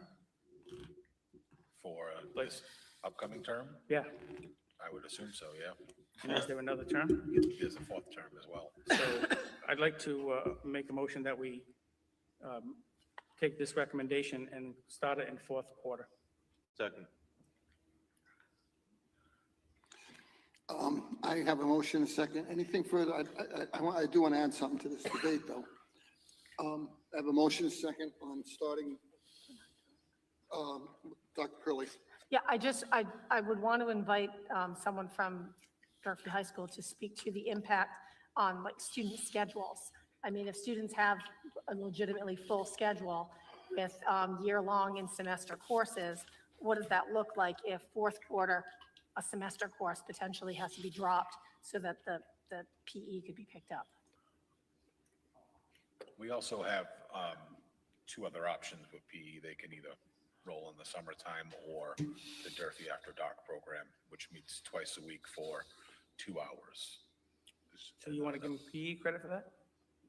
Speaker 19: For this upcoming term,
Speaker 5: Yeah.
Speaker 19: I would assume so, yeah.
Speaker 5: And is there another term?
Speaker 19: There's a 4th term as well.
Speaker 5: So I'd like to make a motion that we take this recommendation and start it in 4th quarter.
Speaker 4: Second.
Speaker 6: I have a motion, a second. Anything further? I do want to add something to this debate, though. I have a motion, a second, on starting, Dr. Curley.
Speaker 8: Yeah, I would want to invite someone from Garfield High School to speak to the impact on like student schedules. I mean, if students have a legitimately full schedule with year-long and semester courses, what does that look like if 4th quarter, a semester course potentially has to be dropped so that the PE could be picked up?
Speaker 19: We also have 2 other options with PE. They can either role in the summertime, or the Durfee After Dark program, which meets twice a week for 2 hours.
Speaker 5: So you want to give them PE credit for that?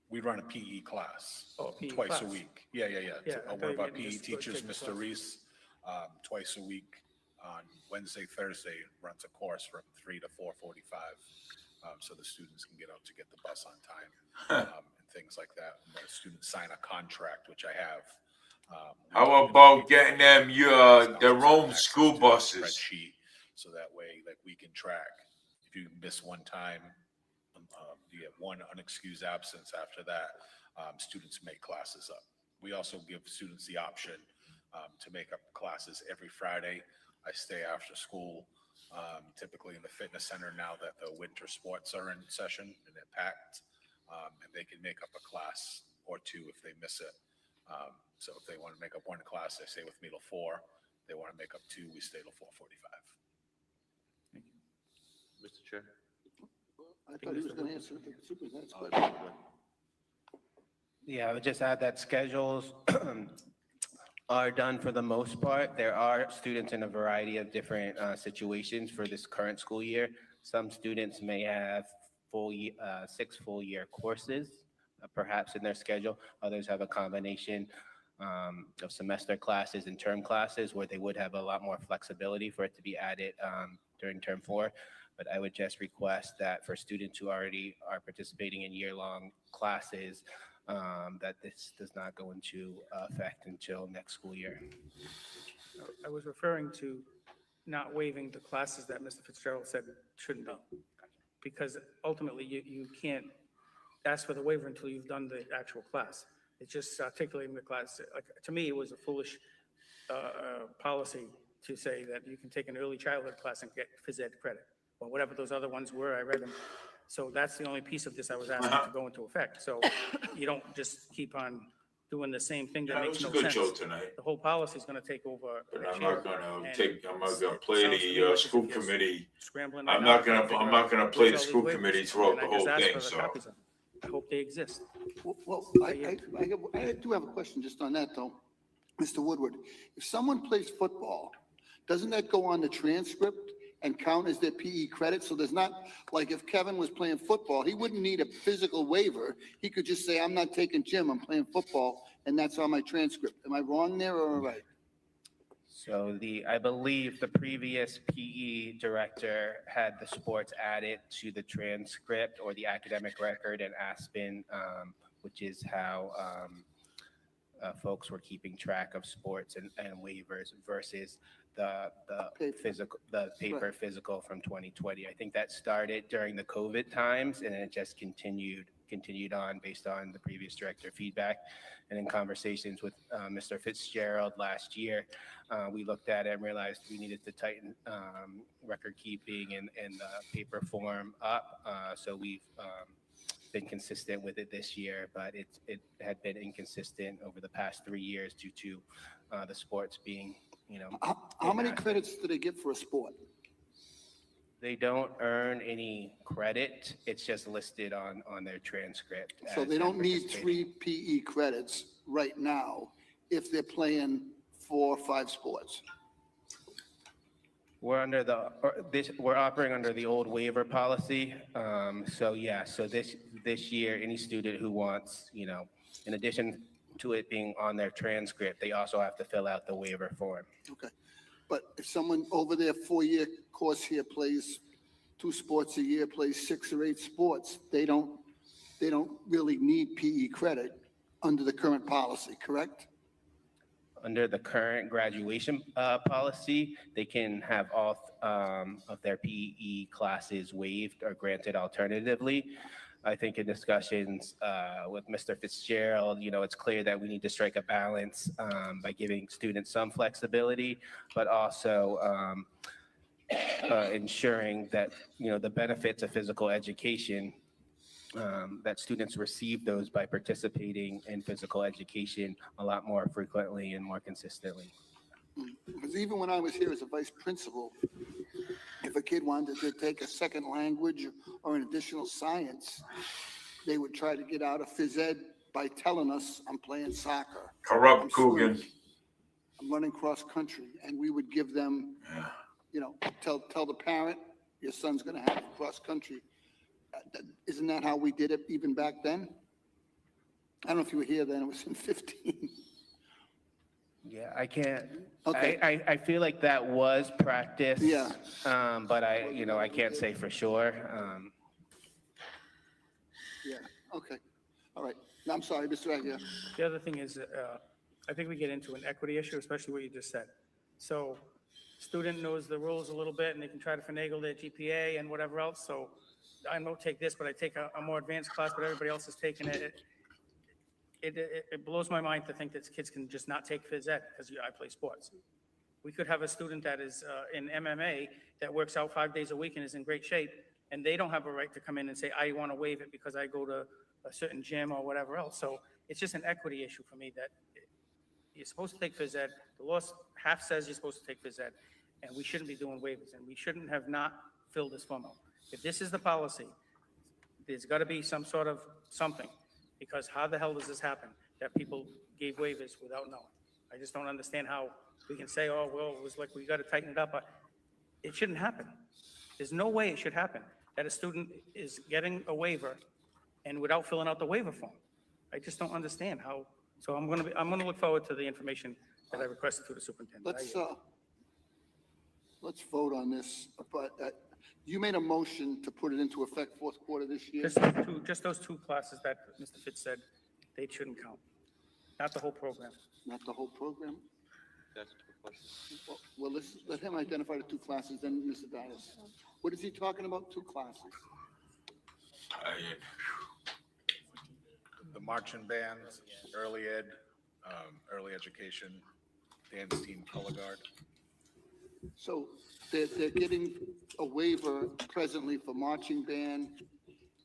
Speaker 19: We run a PE class
Speaker 5: Oh, PE
Speaker 19: twice a
Speaker 5: class.
Speaker 19: week. Yeah.
Speaker 5: Yeah, I thought
Speaker 19: One
Speaker 5: you
Speaker 19: of our
Speaker 5: meant
Speaker 19: PE
Speaker 5: just go
Speaker 19: teachers,
Speaker 5: take the
Speaker 19: Mr.
Speaker 5: class.
Speaker 19: Reese, twice a week on Wednesday, Thursday, runs a course from 3 to 4:45. So the students can get out to get the bus on time, and things like that. And the students sign a contract, which I have.
Speaker 1: How about getting them their own school buses?
Speaker 19: Spreadsheet, so that way, like, we can track. If you miss one time, you get one unexcused absence. After that, students make classes up. We also give students the option to make up classes every Friday. I stay after school, typically in the fitness center now that the winter sports are in session and they're packed, and they can make up a class or two if they miss it. So if they want to make up one class, they stay with me till 4. If they want to make up 2, we stay till 4:45.
Speaker 4: Mr. Chair?
Speaker 6: I thought he was going to answer the superintendent's question.
Speaker 18: Yeah, I would just add that schedules are done for the most part. There are students in a variety of different situations for this current school year. Some students may have 6 full year courses, perhaps in their schedule. Others have a combination of semester classes and term classes where they would have a lot more flexibility for it to be added during term 4. But I would just request that for students who already are participating in year-long classes, that this does not go into effect until next school year.
Speaker 5: I was referring to not waiving the classes that Mr. Fitzgerald said shouldn't be. Because ultimately, you can't ask for the waiver until you've done the actual class. It's just articulating the class. Like, to me, it was a foolish policy to say that you can take an early childhood class and get phys ed credit, or whatever those other ones were, I read them. So that's the only piece of this I was asking to go into effect. So you don't just keep on doing the same thing that
Speaker 1: Yeah, it
Speaker 5: makes
Speaker 1: was a
Speaker 5: no
Speaker 1: good
Speaker 5: sense.
Speaker 1: show tonight.
Speaker 5: The whole policy is going to take over
Speaker 1: But
Speaker 5: next
Speaker 1: I'm
Speaker 5: year.
Speaker 1: not gonna
Speaker 5: and
Speaker 1: I'm not gonna
Speaker 5: it
Speaker 1: play
Speaker 5: sounds to me
Speaker 1: the
Speaker 5: like
Speaker 1: school
Speaker 5: if you're
Speaker 1: committee.
Speaker 5: scrambling
Speaker 1: I'm
Speaker 5: right
Speaker 1: not
Speaker 5: now
Speaker 1: gonna
Speaker 5: to figure
Speaker 1: I'm not
Speaker 5: out
Speaker 1: gonna
Speaker 5: where's
Speaker 1: play
Speaker 5: all
Speaker 1: the
Speaker 5: these
Speaker 1: school
Speaker 5: waivers.
Speaker 1: committee throughout
Speaker 5: And
Speaker 1: the
Speaker 5: I just
Speaker 1: whole
Speaker 5: asked
Speaker 1: thing.
Speaker 5: for the
Speaker 1: So
Speaker 5: copies of them. I hope they exist.
Speaker 6: Well, I do have a question just on that, though. Mr. Woodward, if someone plays football, doesn't that go on the transcript and count as their PE credit? So there's not, like if Kevin was playing football, he wouldn't need a physical waiver. He could just say, I'm not taking gym, I'm playing football, and that's on my transcript. Am I wrong there or right?
Speaker 18: So I believe the previous PE director had the sports added to the transcript or the academic record in Aspen, which is how folks were keeping track of sports and waivers versus the paper physical from 2020. I think that started during the COVID times, and it just continued on based on the previous director feedback. And in conversations with Mr. Fitzgerald last year, we looked at it and realized we needed to tighten record keeping and the paper form up. So we've been consistent with it this year, but it had been inconsistent over the past 3 years due to the sports being,
Speaker 6: How many credits do they get for a sport?
Speaker 18: They don't earn any credit. It's just listed on their transcript.
Speaker 6: So
Speaker 18: as
Speaker 6: they don't
Speaker 18: them
Speaker 6: need
Speaker 18: participating.
Speaker 6: 3 PE credits right now if they're playing 4 or 5 sports.
Speaker 18: We're we're operating under the old waiver policy. So this year, any student who wants, in addition to it being on their transcript, they also have to fill out the waiver form.
Speaker 6: Okay. But if someone over their 4-year course here plays 2 sports a year, plays 6 or 8 sports, they don't really need PE credit under the current policy, correct?
Speaker 18: Under the current graduation policy, they can have all of their PE classes waived or granted alternatively. I think in discussions with Mr. Fitzgerald, it's clear that we need to strike a balance by giving students some flexibility, but also ensuring that, the benefits of physical education, that students receive those by participating in physical education a lot more frequently and more consistently.
Speaker 6: Because even when I was here as a vice principal, if a kid wanted to take a second language or an additional science, they would try to get out of phys ed by telling us, I'm playing soccer.
Speaker 1: corrupt
Speaker 6: I'm
Speaker 1: Coogan.
Speaker 6: swimming." I'm running cross-country, and we would give them, you know, tell the parent, your son's gonna have cross-country. Isn't that how we did it even back then? I don't know if you were here then, it was in 15.
Speaker 18: Yeah, I can't,
Speaker 6: Okay.
Speaker 18: I feel like that was practice.
Speaker 6: Yeah.
Speaker 18: But I can't say for sure.
Speaker 6: Yeah, okay, all right. No, I'm sorry, Mr. Aguirre.
Speaker 5: The other thing is, I think we get into an equity issue, especially what you just said. So student knows the rules a little bit and they can try to finagle their GPA and whatever else. So I don't take this, but I take a more advanced class, but everybody else is taking it. It blows my mind to think that kids can just not take phys ed because I play sports. We could have a student that is in MMA that works out 5 days a week and is in great shape, and they don't have a right to come in and say, I want to waive it because I go to a certain gym or whatever else. So it's just an equity issue for me that you're supposed to take phys ed. The law half says you're supposed to take phys ed, and we shouldn't be doing waivers, and we shouldn't have not filled this form out. If this is the policy, there's got to be some sort of something, because how the hell does this happen, that people gave waivers without knowing? I just don't understand how we can say, oh, well, it was like, we got to tighten it up, but it shouldn't happen. There's no way it should happen, that a student is getting a waiver and without filling out the waiver form. I just don't understand how, so I'm gonna look forward to the information that I requested to the superintendent.
Speaker 6: Let's vote on this, but you made a motion to put it into effect fourth quarter this year?
Speaker 5: Just those two classes that Mr. Fitz said, they shouldn't count, not the whole program.
Speaker 6: Not the whole program?
Speaker 4: That's the question.
Speaker 6: Well, let him identify the two classes, then Mr. Dias. What is he talking about, two classes?
Speaker 19: The marching bands, early ed, early education, dance team, color guard.
Speaker 6: So they're getting a waiver presently for marching band,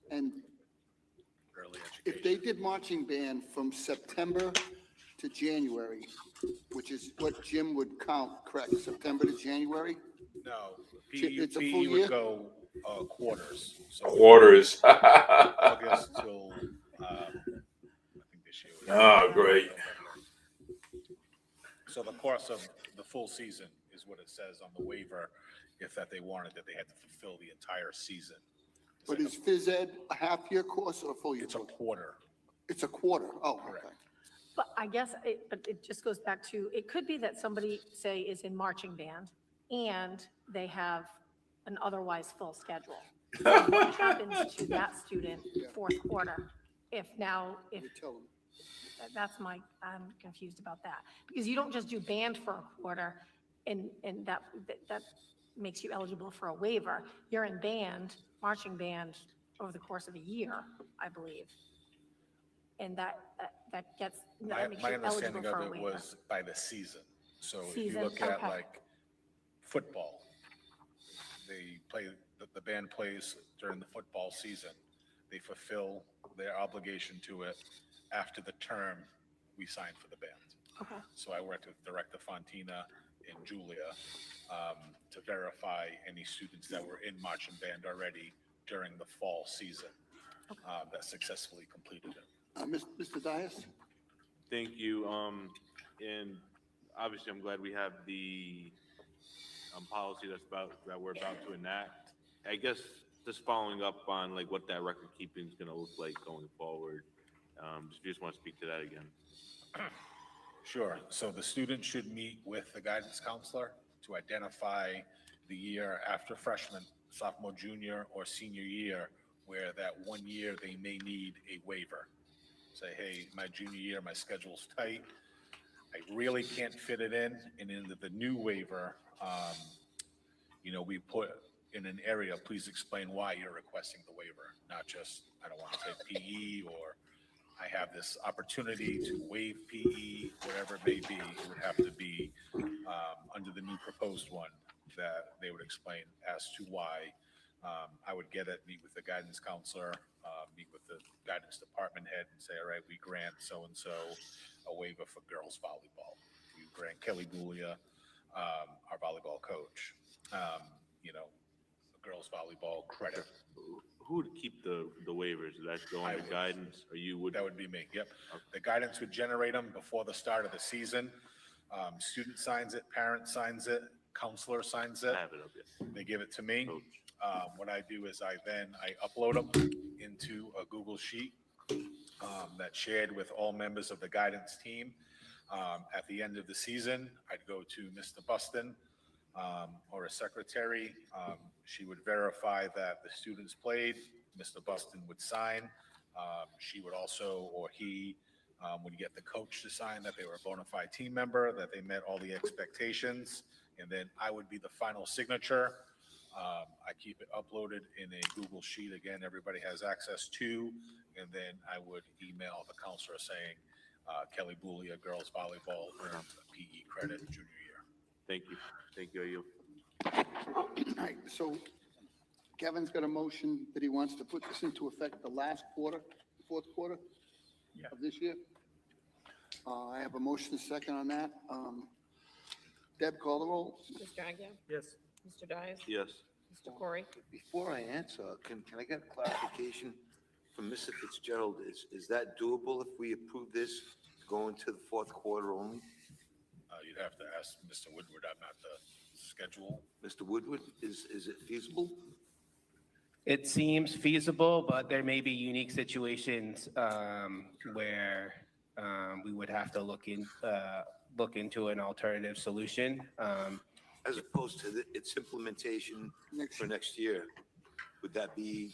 Speaker 6: and
Speaker 19: Early education.
Speaker 6: if they did marching band from September to January, which is what Jim would count, correct, September to January?
Speaker 19: No,
Speaker 6: It's a
Speaker 19: PE
Speaker 6: full year?
Speaker 19: would go quarters. So
Speaker 1: Quarters.
Speaker 19: August till, I think this year.
Speaker 1: Oh, great.
Speaker 19: So the course of the full season is what it says on the waiver, if that they wanted, that they had to fulfill the entire season.
Speaker 6: But is phys ed a half-year course or a full year?
Speaker 19: It's a quarter.
Speaker 6: It's a quarter, oh, okay.
Speaker 8: But I guess, but it just goes back to, it could be that somebody, say, is in marching band and they have an otherwise full schedule. So what happens to that student fourth quarter if I'm confused about that. Because you don't just do band for a quarter and that makes you eligible for a waiver. You're in band, marching band over the course of a year, I believe. And that makes
Speaker 19: My
Speaker 8: you eligible
Speaker 19: understanding
Speaker 8: for a
Speaker 19: of it
Speaker 8: waiver.
Speaker 19: was by the season. So if
Speaker 8: Season,
Speaker 19: you look at
Speaker 8: okay.
Speaker 19: like football, they play, the band plays during the football season. They fulfill their obligation to it after the term we signed for the band.
Speaker 8: Okay.
Speaker 19: So I worked with Director Fontina and Julia to verify any students that were in marching band already during the fall season that successfully completed it.
Speaker 6: Mr. Dias?
Speaker 4: Thank you. And obviously, I'm glad we have the policy that we're about to enact. I guess just following up on like what that record keeping is going to look like going forward. If you just want to speak to that again.
Speaker 19: Sure. So the student should meet with the guidance counselor to identify the year after freshman, sophomore, junior, or senior year where that 1 year they may need a waiver. Say, hey, my junior year, my schedule's tight. I really can't fit it in. And in the new waiver, we put in an area, please explain why you're requesting the waiver, not just, I don't want to take PE or I have this opportunity to waive PE, whatever it may be. It would have to be under the new proposed one that they would explain as to why. I would get it, meet with the guidance counselor, meet with the guidance department head and say, all right, we grant so-and-so a waiver for girls volleyball. We grant Kelly Gulia, our volleyball coach, girls volleyball credit.
Speaker 4: Who would keep the waivers? Is that going to guidance or you would?
Speaker 19: That would be me, yep. The guidance would generate them before the start of the season. Student signs it, parent signs it, counselor signs it.
Speaker 4: I have it up, yes.
Speaker 19: They give it to me. What I do is I upload them into a Google Sheet that's shared with all members of the guidance team. At the end of the season, I'd go to Mr. Buston or a secretary. She would verify that the students played. Mr. Buston would sign. She would also, or he, would get the coach to sign that they were a bona fide team member, that they met all the expectations, and then I would be the final signature. I keep it uploaded in a Google Sheet. Again, everybody has access to, and then I would email the counselor saying, Kelly Boulia, girls volleyball, earned a PE credit junior year.
Speaker 4: Thank you. Thank you, Ayub.
Speaker 6: All right, so Kevin's got a motion that he wants to put this into effect the last quarter, fourth quarter of this year. I have a motion second on that. Deb, call the roll.
Speaker 7: Mr. Agia?
Speaker 5: Yes.
Speaker 7: Mr. Dias?
Speaker 4: Yes.
Speaker 7: Mr. Corey?
Speaker 14: Before I answer, can I get clarification from Mr. Fitzgerald? Is that doable if we approve this going to the fourth quarter only?
Speaker 19: You'd have to ask Mr. Woodward. I'm not the schedule.
Speaker 14: Mr. Woodward, is it feasible?
Speaker 18: It seems feasible, but there may be unique situations where we would have to look into an alternative solution.
Speaker 14: As opposed to its implementation for next year, would that be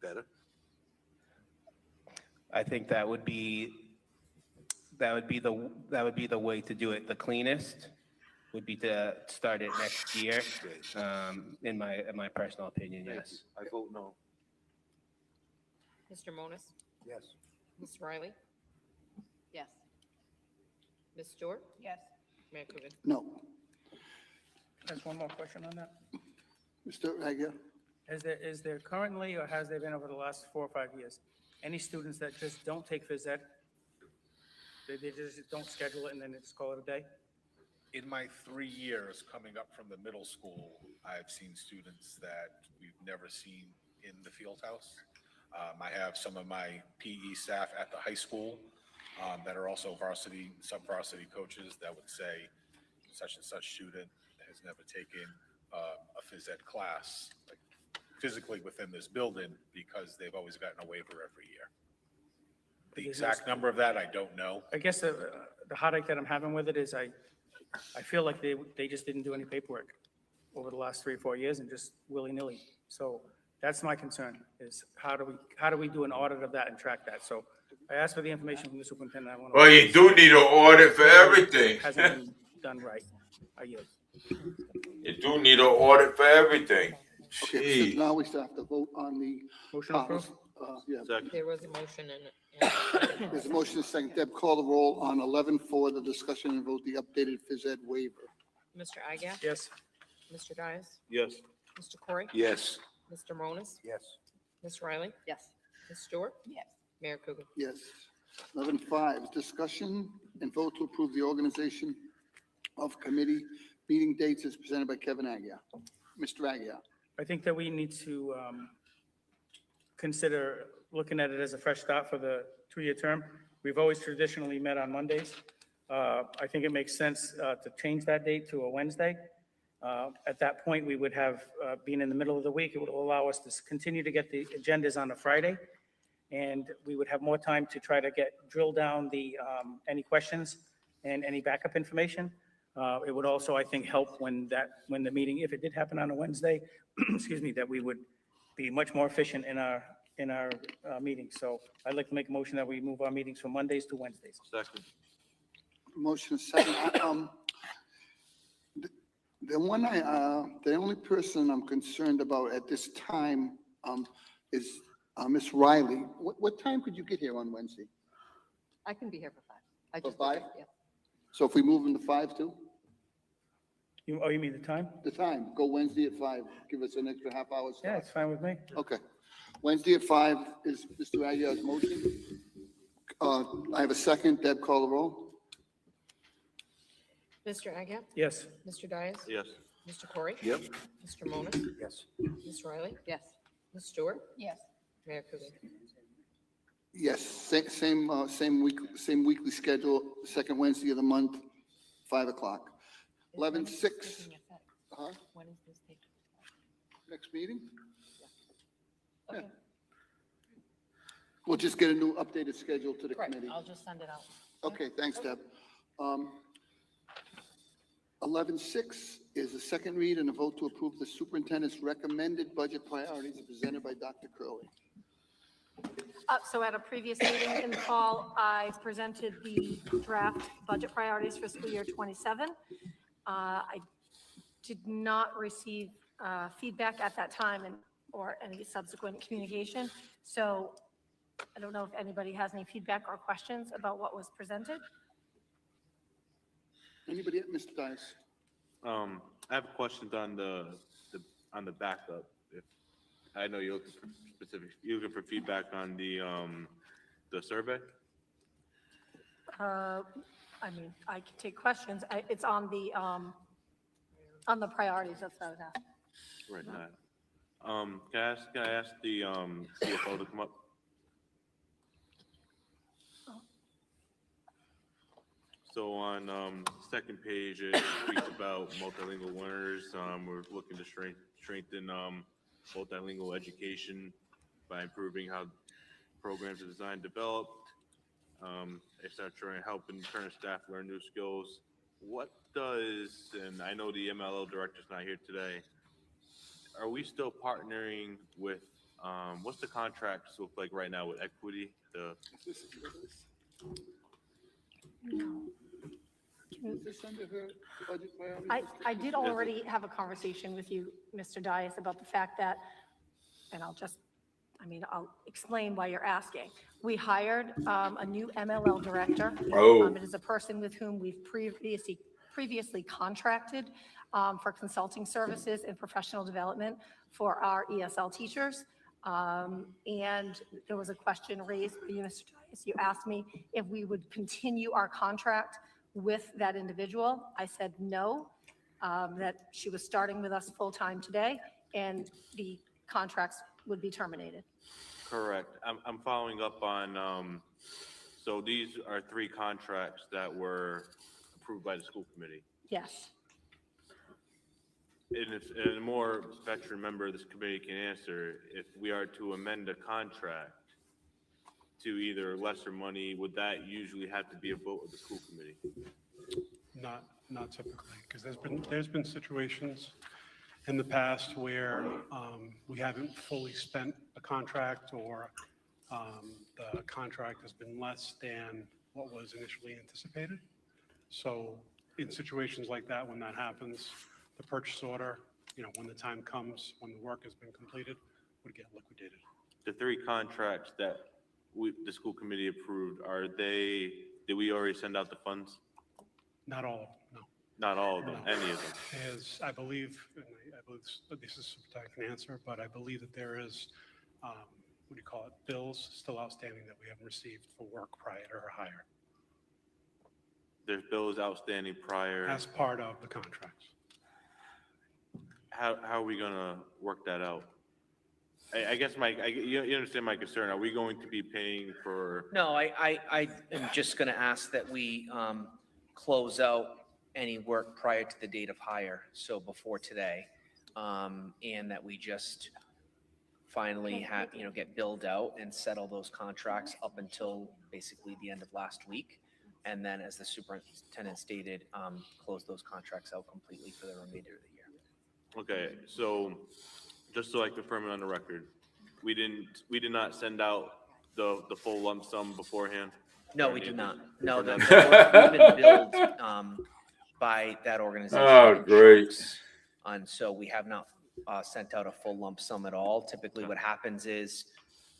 Speaker 14: better?
Speaker 18: I think that would be the way to do it. The cleanest would be to start it next year. In my personal opinion, yes.
Speaker 14: I vote no.
Speaker 7: Mr. Monas?
Speaker 14: Yes.
Speaker 7: Ms. Riley?
Speaker 9: Yes.
Speaker 7: Ms. Stewart?
Speaker 11: Yes.
Speaker 7: Mayor Coogan?
Speaker 6: No.
Speaker 5: Just one more question on that.
Speaker 6: Mr. Agia?
Speaker 5: Is there currently, or has there been over the last 4 or 5 years, any students that just don't take phys ed? They just don't schedule it and then they just call it a day?
Speaker 19: In my 3 years coming up from the middle school, I've seen students that we've never seen in the field house. I have some of my PE staff at the high school that are also varsity, sub-varsity coaches that would say such and such student has never taken a phys ed class, like physically within this building, because they've always gotten a waiver every year. The exact number of that, I don't know.
Speaker 5: I guess the heartache that I'm having with it is I feel like they just didn't do any paperwork over the last 3 or 4 years and just willy-nilly. So that's my concern, is how do we do an audit of that and track that? So I asked for the information from the superintendent. I want to.
Speaker 1: Well, you do need an audit for everything.
Speaker 5: Hasn't been done right. I yield.
Speaker 1: You do need an audit for everything.
Speaker 6: Okay, so now we still have to vote on the.
Speaker 5: Motion approved?
Speaker 6: Yeah.
Speaker 7: There was a motion and
Speaker 6: There's a motion second. Deb, call the roll on 11 for the discussion and vote the updated phys ed waiver.
Speaker 7: Mr. Agia?
Speaker 5: Yes.
Speaker 7: Mr. Dias?
Speaker 4: Yes.
Speaker 7: Mr. Corey?
Speaker 14: Yes.
Speaker 7: Mr. Monas?
Speaker 14: Yes.
Speaker 7: Ms. Riley?
Speaker 9: Yes.
Speaker 7: Ms. Stewart?
Speaker 11: Yes.
Speaker 7: Mayor Coogan?
Speaker 6: Yes. 11.5, discussion and vote to approve the organization of committee meeting dates as presented by Kevin Agia. Mr. Agia.
Speaker 5: I think that we need to consider looking at it as a fresh start for the 2-year term. We've always traditionally met on Mondays. I think it makes sense to change that date to a Wednesday. At that point, we would have, being in the middle of the week, it would allow us to continue to get the agendas on a Friday. And we would have more time to try to drill down any questions and any backup information. It would also, I think, help when the meeting, if it did happen on a Wednesday, excuse me, that we would be much more efficient in our meetings. So I'd like to make a motion that we move our meetings from Mondays to Wednesdays.
Speaker 4: Second.
Speaker 6: Motion is second. The only person I'm concerned about at this time is Ms. Riley. What time could you get here on Wednesday?
Speaker 9: I can be here for 5. I
Speaker 6: For
Speaker 9: just
Speaker 6: 5?
Speaker 9: Yeah.
Speaker 6: So if we move them to 5 too?
Speaker 5: You mean the time?
Speaker 6: The time, go Wednesday at 5, give us an extra half hour.
Speaker 5: Yeah, it's fine with me.
Speaker 6: Okay. Wednesday at 5 is Mr. Aguilar's motion. I have a second. Deb, call the roll.
Speaker 7: Mr. Agia?
Speaker 5: Yes.
Speaker 7: Mr. Dias?
Speaker 4: Yes.
Speaker 7: Mr. Corey?
Speaker 14: Yep.
Speaker 7: Mr. Monas?
Speaker 14: Yes.
Speaker 7: Ms. Riley?
Speaker 9: Yes.
Speaker 7: Ms. Stewart?
Speaker 11: Yes.
Speaker 7: Mayor Coogan?
Speaker 6: Yes, same weekly schedule, second Wednesday of the month, 5 o'clock. 11/6. Huh?
Speaker 7: When is this taking?
Speaker 6: Next meeting?
Speaker 7: Okay,
Speaker 6: We'll just get a new updated schedule to the
Speaker 7: correct.
Speaker 6: committee.
Speaker 7: I'll just send it out.
Speaker 6: Okay, thanks, Deb. 11/6 is the second read and a vote to approve the superintendent's recommended budget priorities presented by Dr. Curley.
Speaker 8: So at a previous meeting in the fall, I presented the draft budget priorities for school year 27. I did not receive feedback at that time or any subsequent communication. So I don't know if anybody has any feedback or questions about what was presented.
Speaker 6: Anybody, Mr. Dias?
Speaker 4: I have questions on the backup. If I know you're looking for you're looking for feedback on the survey.
Speaker 8: I mean, I can take questions. It's on the priorities. That's what I was asking.
Speaker 4: Right. Can I ask the CFO to come up? So on second page, it speaks about multilingual learners. We're looking to strengthen multilingual education by improving how programs are designed and developed, et cetera, and helping current staff learn new skills. What does, and I know the MLO director's not here today, are we still partnering with, what's the contracts look like right now with Equity?
Speaker 6: Is this under her budget priorities?
Speaker 8: I did already have a conversation with you, Mr. Dias, about the fact that, and I'll explain why you're asking. We hired a new MLL director.
Speaker 1: Oh.
Speaker 8: It is a person with whom we've previously contracted for consulting services and professional development for our ESL teachers. And there was a question raised by you, Mr. Dias. You asked me if we would continue our contract with that individual. I said no, that she was starting with us full-time today, and the contracts would be terminated.
Speaker 4: Correct. I'm following up on, so these are 3 contracts that were approved by the school committee.
Speaker 8: Yes.
Speaker 4: And if a more veteran member of this committee can answer, if we are to amend a contract to either lesser money, would that usually have to be a vote of the school committee?
Speaker 20: Not typically, because there's been situations in the past where we haven't fully spent a contract, or the contract has been less than what was initially anticipated. So in situations like that, when that happens, the purchase order, when the time comes, when the work has been completed, would get liquidated.
Speaker 4: The 3 contracts that the school committee approved, did we already send out the funds?
Speaker 20: Not all, no.
Speaker 4: Not all of them,
Speaker 20: No.
Speaker 4: any of them.
Speaker 20: As I believe, and I believe this is something I can answer, but I believe that there is, bills still outstanding that we haven't received for work prior to her hire.
Speaker 4: There's bills outstanding prior.
Speaker 20: As part of the contracts.
Speaker 4: How are we gonna work that out? I guess you understand my concern. Are we going to be paying for?
Speaker 10: No, I am just going to ask that we close out any work prior to the date of hire, so before today, and that we just finally get billed out and settle those contracts up until basically the end of last week. And then, as the superintendent stated, close those contracts out completely for the remainder of the year.
Speaker 4: Okay, so just so I confirm it on the record, we did not send out the full lump sum beforehand?
Speaker 10: No, we did not. No, we've been billed by that organization.
Speaker 1: Oh, great.
Speaker 10: And so we have not sent out a full lump sum at all. Typically, what happens is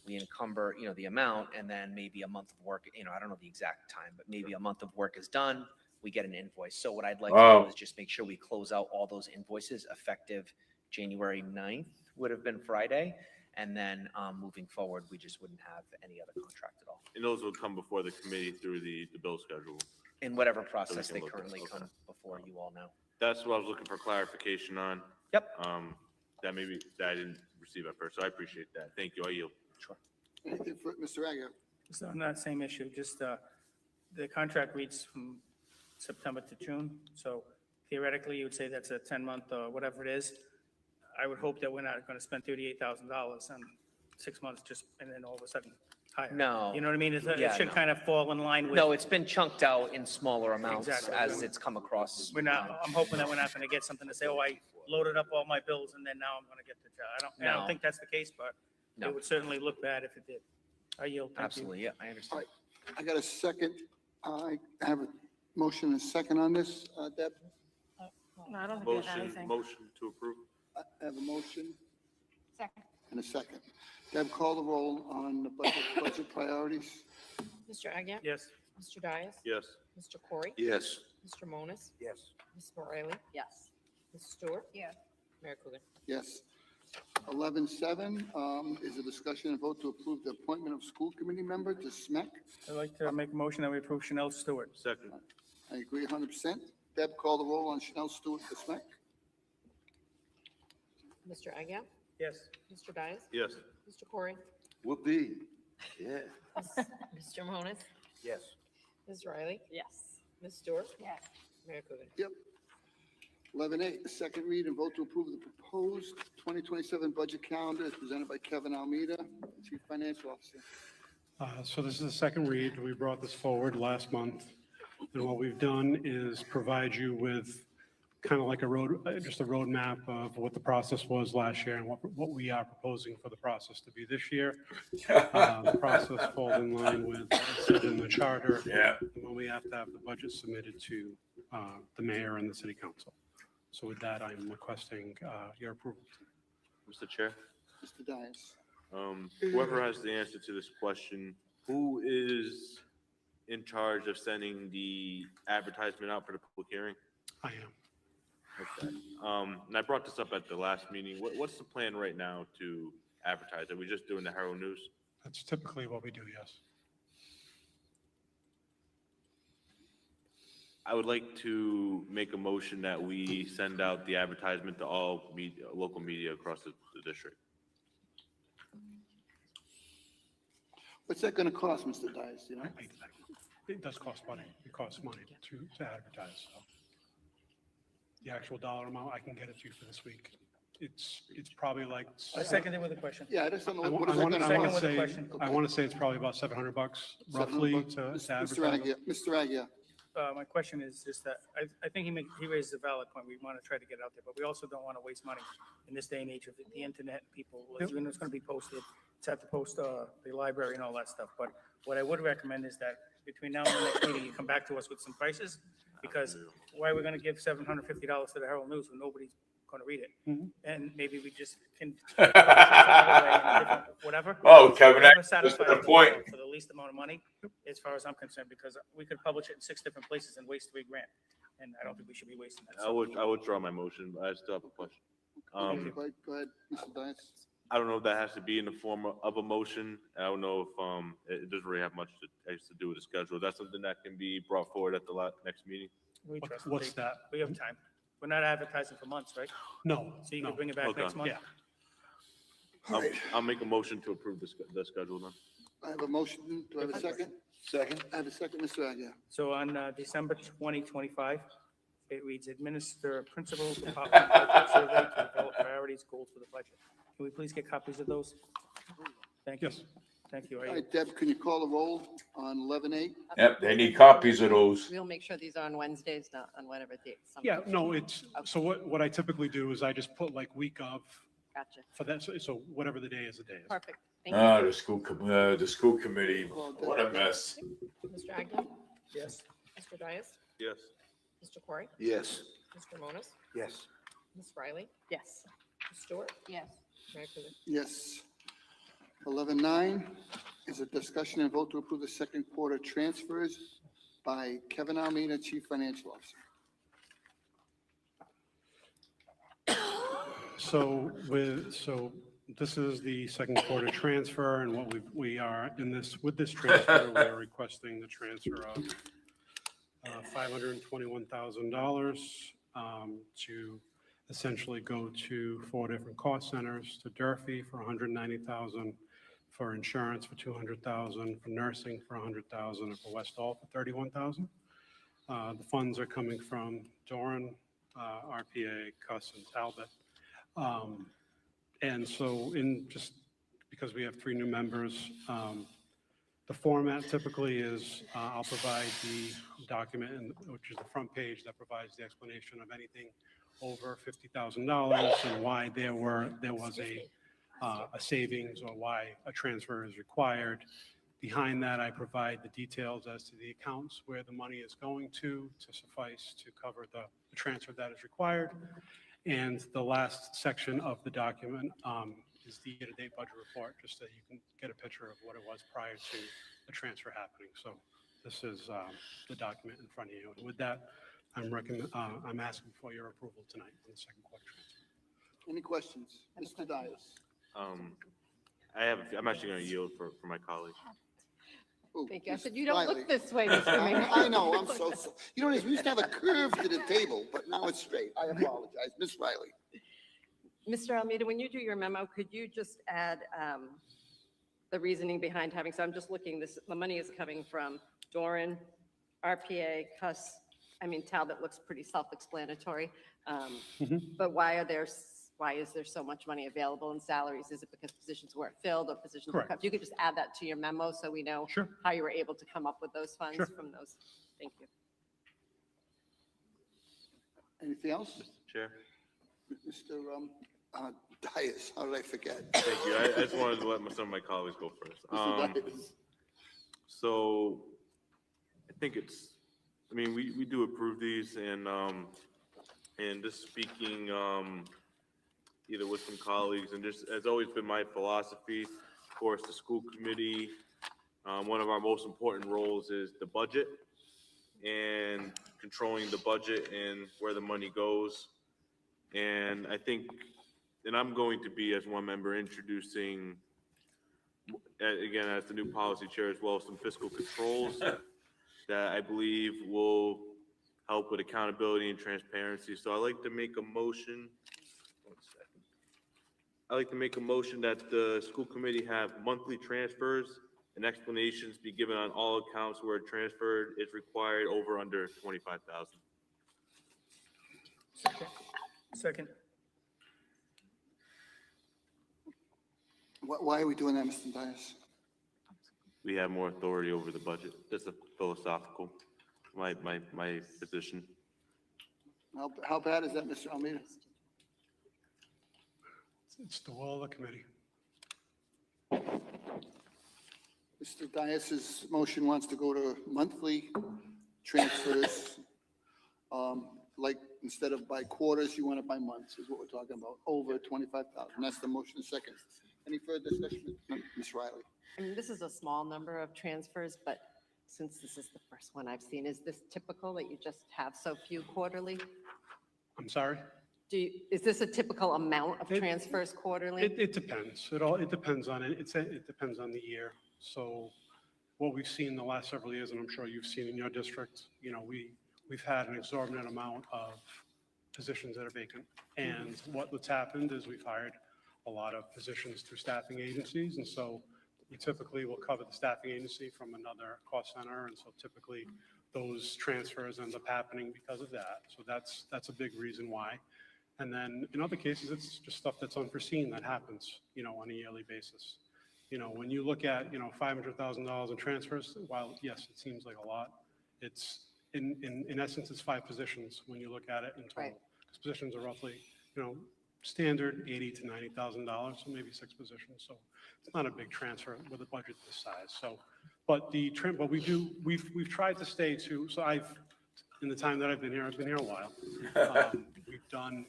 Speaker 10: we encumber, the amount, and then maybe a month of work, I don't know the exact time, but maybe a month of work is done, we get an invoice. So what I'd like to do is just make sure we close out all those invoices effective January 9th, would have been Friday. And then moving forward, we just wouldn't have any other contract at all.
Speaker 4: And those would come before the committee through the bill schedule?
Speaker 10: In whatever process
Speaker 4: So
Speaker 10: they
Speaker 4: we can look at
Speaker 10: currently
Speaker 4: those.
Speaker 10: come before you all now.
Speaker 4: That's what I was looking for clarification on.
Speaker 10: Yep.
Speaker 4: That I didn't receive at first, so I appreciate that. Thank you. I yield.
Speaker 10: Sure.
Speaker 6: Anything for Mr. Aguirre?
Speaker 5: So on that same issue, just, the contract reads from September to June, so theoretically, you would say that's a 10-month or whatever it is. I would hope that we're not gonna spend $38,000 on 6 months just, and then all of a sudden higher.
Speaker 10: No.
Speaker 5: You know what I mean? It
Speaker 10: Yeah,
Speaker 5: should
Speaker 10: no.
Speaker 5: kind of fall in line with.
Speaker 10: No, it's been chunked out in smaller amounts
Speaker 5: Exactly.
Speaker 10: as it's come across.
Speaker 5: We're not, I'm hoping that we're not gonna get something to say, oh, I loaded up all my bills and then now I'm gonna get the job. I
Speaker 10: No.
Speaker 5: don't think that's the case, but
Speaker 10: No.
Speaker 5: it would certainly look bad if it did. I yield. Thank you.
Speaker 10: Absolutely, yeah, I understand.
Speaker 6: I got a second. I have a motion and a second on this, Deb.
Speaker 8: No, I don't think we have
Speaker 4: Motion,
Speaker 8: anything.
Speaker 4: motion to approve.
Speaker 6: I have a motion
Speaker 8: Second.
Speaker 6: and a second. Deb, call the roll on the budget priorities.
Speaker 7: Mr. Agia?
Speaker 5: Yes.
Speaker 7: Mr. Dias?
Speaker 4: Yes.
Speaker 7: Mr. Corey?
Speaker 14: Yes.
Speaker 7: Mr. Monas?
Speaker 13: Yes.
Speaker 7: Ms. Riley?
Speaker 9: Yes.
Speaker 7: Ms. Stewart?
Speaker 9: Yes.
Speaker 7: Mayor Coogan?
Speaker 6: Yes. 11.7 is a discussion and vote to approve the appointment of school committee member to SMEC.
Speaker 5: I'd like to make a motion that we approve Chanel Stewart.
Speaker 4: Second.
Speaker 6: I agree 100%. Deb, call the roll on Chanel Stewart to SMEC.
Speaker 7: Mr. Agia?
Speaker 5: Yes.
Speaker 7: Mr. Dias?
Speaker 4: Yes.
Speaker 7: Mr. Corey?
Speaker 14: Whoopee. Yeah.
Speaker 7: Mr. Monas?
Speaker 13: Yes.
Speaker 7: Ms. Riley?
Speaker 9: Yes.
Speaker 7: Ms. Stewart?
Speaker 9: Yes.
Speaker 7: Mayor Coogan?
Speaker 6: Yep. 11.8, the second read and vote to approve the proposed 2027 budget calendar as presented by Kevin Almeida, Chief Financial Officer.
Speaker 20: So this is the second read. We brought this forward last month. And what we've done is provide you with kind of like just a roadmap of what the process was last year and what we are proposing for the process to be this year. The process falls in line with what's said in the charter.
Speaker 1: Yeah.
Speaker 20: When we have to have the budget submitted to the mayor and the city council. So with that, I'm requesting your approval.
Speaker 4: Mr. Chair,
Speaker 6: Mr. Dias.
Speaker 4: whoever has the answer to this question, who is in charge of sending the advertisement out for the public hearing?
Speaker 20: I am.
Speaker 4: Okay. And I brought this up at the last meeting. What's the plan right now to advertise? Are we just doing the Herald News?
Speaker 20: That's typically what we do, yes.
Speaker 4: I would like to make a motion that we send out the advertisement to all media, local media across the district.
Speaker 6: What's that going to cost, Mr. Dias, you know?
Speaker 20: It does cost money. It costs money to advertise, so. The actual dollar amount, I can get it to you for this week. It's probably like.
Speaker 5: I second it with a question.
Speaker 6: Yeah, I just don't
Speaker 20: I
Speaker 6: know,
Speaker 20: wa-
Speaker 6: what
Speaker 20: I
Speaker 6: is that
Speaker 20: want
Speaker 6: going
Speaker 20: to
Speaker 6: to
Speaker 5: Second
Speaker 6: cost?
Speaker 5: with a question.
Speaker 20: I want to say it's probably about $700 roughly to
Speaker 6: Mr.
Speaker 20: advertise.
Speaker 6: Agia, Mr. Agia,
Speaker 5: My question is just that, I think he raises a valid point. We want to try to get it out there, but we also don't want to waste money in this day and age of the internet, people, even though it's going to be posted, it's have to post the library and all that stuff. But what I would recommend is that between now and the next meeting, you come back to us with some prices, because why are we going to give $750 to the Herald News when nobody's going to read it?
Speaker 20: Mhm.
Speaker 5: And maybe we just can, whatever.
Speaker 1: Oh, Kevin,
Speaker 5: Whatever
Speaker 1: that's
Speaker 5: satisfies
Speaker 1: the
Speaker 5: the
Speaker 1: point.
Speaker 5: board for the least amount of money, as far as I'm concerned, because we could publish it in 6 different places and waste $3 grand. And I don't think we should be wasting that.
Speaker 4: I would draw my motion, but I still have a question.
Speaker 6: go ahead, Mr. Dias.
Speaker 4: I don't know if that has to be in the form of a motion. I don't know if, it doesn't really have much to do with the schedule. That's something that can be brought forward at the next meeting.
Speaker 5: We trust
Speaker 20: What's
Speaker 5: the-
Speaker 20: that?
Speaker 5: We have time. We're not advertising for months, right?
Speaker 20: No.
Speaker 5: So you
Speaker 20: no.
Speaker 5: can bring it back
Speaker 4: Okay.
Speaker 5: next month?
Speaker 20: Yeah.
Speaker 4: I'll make a motion to approve the schedule then.
Speaker 6: I have a motion, do I have a second?
Speaker 14: Second?
Speaker 6: I have a second, Mr. Agia.
Speaker 5: So on December 2025, it reads, administer principal department budget survey to develop priorities, goals for the budget. Can we please get copies of those? Thank you.
Speaker 20: Yes.
Speaker 5: Thank you.
Speaker 6: All right, Deb, can you call the roll on 11.8?
Speaker 1: Yep, they need copies of those.
Speaker 9: We'll make sure these are on Wednesdays, not on whatever date. some-
Speaker 20: Yeah, no, so what I typically do is I just put like week of
Speaker 9: Gotcha.
Speaker 20: for that, so whatever the day is, the day is.
Speaker 9: Perfect. Thank you.
Speaker 1: The school committee, what a mess.
Speaker 7: Mr. Agia?
Speaker 5: Yes.
Speaker 7: Mr. Dias?
Speaker 4: Yes.
Speaker 7: Mr. Corey?
Speaker 14: Yes.
Speaker 7: Mr. Monas?
Speaker 13: Yes.
Speaker 7: Ms. Riley?
Speaker 9: Yes.
Speaker 7: Ms. Stewart?
Speaker 9: Yes.
Speaker 7: Mayor Coogan?
Speaker 6: Yes. 11.9 is a discussion and vote to approve the second quarter transfers by Kevin Almeida, Chief Financial Officer.
Speaker 20: So this is the second quarter transfer, and what we are with this transfer, we're requesting the transfer of $521,000 to essentially go to 4 different cost centers, to Durfee for $190,000, for insurance for 200,000, for nursing for 100,000, and for Westall for 31,000. The funds are coming from Doran, RPA, Cuss, and Talbot. And so just because we have 3 new members, the format typically is I'll provide the document, which is the front page that provides the explanation of anything over $50,000 and why there was a savings or why a transfer is required. Behind that, I provide the details as to the accounts where the money is going to suffice to cover the transfer that is required. And the last section of the document is the year-to-date budget report, just so you can get a picture of what it was prior to the transfer happening. So this is the document in front of you. And with that, I'm asking for your approval tonight on the second quarter transfer.
Speaker 6: Any questions? Mr. Dias?
Speaker 4: I'm actually going to yield for my colleague.
Speaker 9: Thank you. I said, you don't
Speaker 6: Riley.
Speaker 9: look this way, Mr. Mayor.
Speaker 6: I know, I'm so, you know, we used to have a curve to the table, but now it's straight. I apologize. Ms. Riley?
Speaker 9: Mr. Almeida, when you do your memo, could you just add the reasoning behind having, so I'm just looking, the money is coming from Doran, RPA, Cuss, Talbot looks pretty self-explanatory. But why is there so much money available in salaries? Is it because positions weren't filled or positions were
Speaker 20: Correct.
Speaker 9: cut? You could just add that to your memo so we know
Speaker 20: Sure.
Speaker 9: how you were able to come up with those funds
Speaker 20: Sure.
Speaker 9: from those. Thank you.
Speaker 6: Anything else?
Speaker 4: Chair.
Speaker 6: Mr. Dias, how did I forget?
Speaker 4: Thank you. I just wanted to let some of my colleagues go first.
Speaker 6: Mr. Dias.
Speaker 4: So I think we do approve these and just speaking either with some colleagues and just has always been my philosophy. Of course, the school committee, one of our most important roles is the budget and controlling the budget and where the money goes. And I think, and I'm going to be as one member introducing, again, as the new policy chair as well, some fiscal controls that I believe will help with accountability and transparency. So I'd like to make a motion. One second. I'd like to make a motion that the school committee have monthly transfers and explanations be given on all accounts where a transfer is required over under 25,000.
Speaker 15: Second.
Speaker 6: Why are we doing that, Mr. Dias?
Speaker 4: We have more authority over the budget. That's a philosophical, my position.
Speaker 6: How bad is that, Mr. Almeida?
Speaker 20: It's the will of the committee.
Speaker 6: Mr. Dias's motion wants to go to monthly transfers. Like instead of by quarters, you want it by months, is what we're talking about, over 25,000. That's the motion second. Any further discussion? Ms. Riley?
Speaker 9: This is a small number of transfers, but since this is the first one I've seen, is this typical that you just have so few quarterly?
Speaker 20: I'm sorry?
Speaker 9: Is this a typical amount of transfers quarterly?
Speaker 20: It depends. It depends on it. It depends on the year. So what we've seen the last several years, and I'm sure you've seen in your district, we've had an exorbitant amount of positions that are vacant. And what's happened is we've hired a lot of positions through staffing agencies. And so we typically will cover the staffing agency from another cost center. And so typically those transfers end up happening because of that. So that's a big reason why. And then in other cases, it's just stuff that's unforeseen that happens, on a yearly basis. When you look at, $500,000 in transfers, while yes, it seems like a lot, it's in essence, it's 5 positions when you look at it in total.
Speaker 9: Right.
Speaker 20: Because positions are roughly, standard $80,000 to $90,000, so maybe 6 positions. So it's not a big transfer with a budget this size. So, but we've tried to stay to, so in the time that I've been here a while. We've done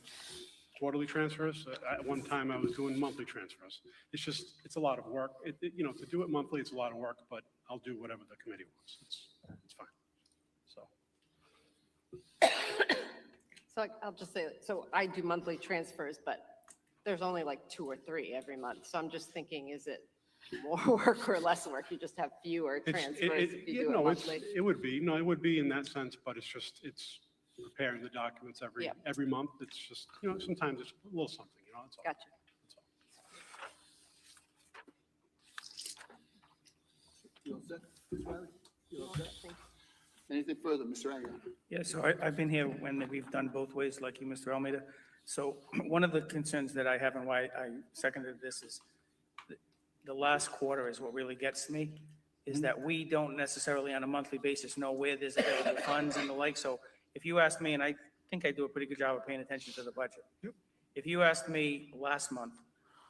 Speaker 20: quarterly transfers. At one time I was doing monthly transfers. It's a lot of work. To do it monthly, it's a lot of work, but I'll do whatever the committee wants. It's fine.
Speaker 9: So I'll just say, so I do monthly transfers, but there's only like 2 or 3 every month. So I'm just thinking, is it more work or less work? You just have fewer transfers if you do it monthly?
Speaker 20: It would be in that sense, but it's preparing the documents every month. It's just, sometimes it's a little something, that's all.
Speaker 9: Gotcha.
Speaker 6: You all set? Ms. Riley? You all set? Anything further, Mr. Aguirre?
Speaker 5: Yeah, so I've been here when we've done both ways, like you, Mr. Almeida. So one of the concerns that I have and why I seconded this is the last quarter is what really gets me, is that we don't necessarily on a monthly basis know where there's available funds and the like. So if you asked me, and I think I do a pretty good job of paying attention to the budget. If you asked me last month,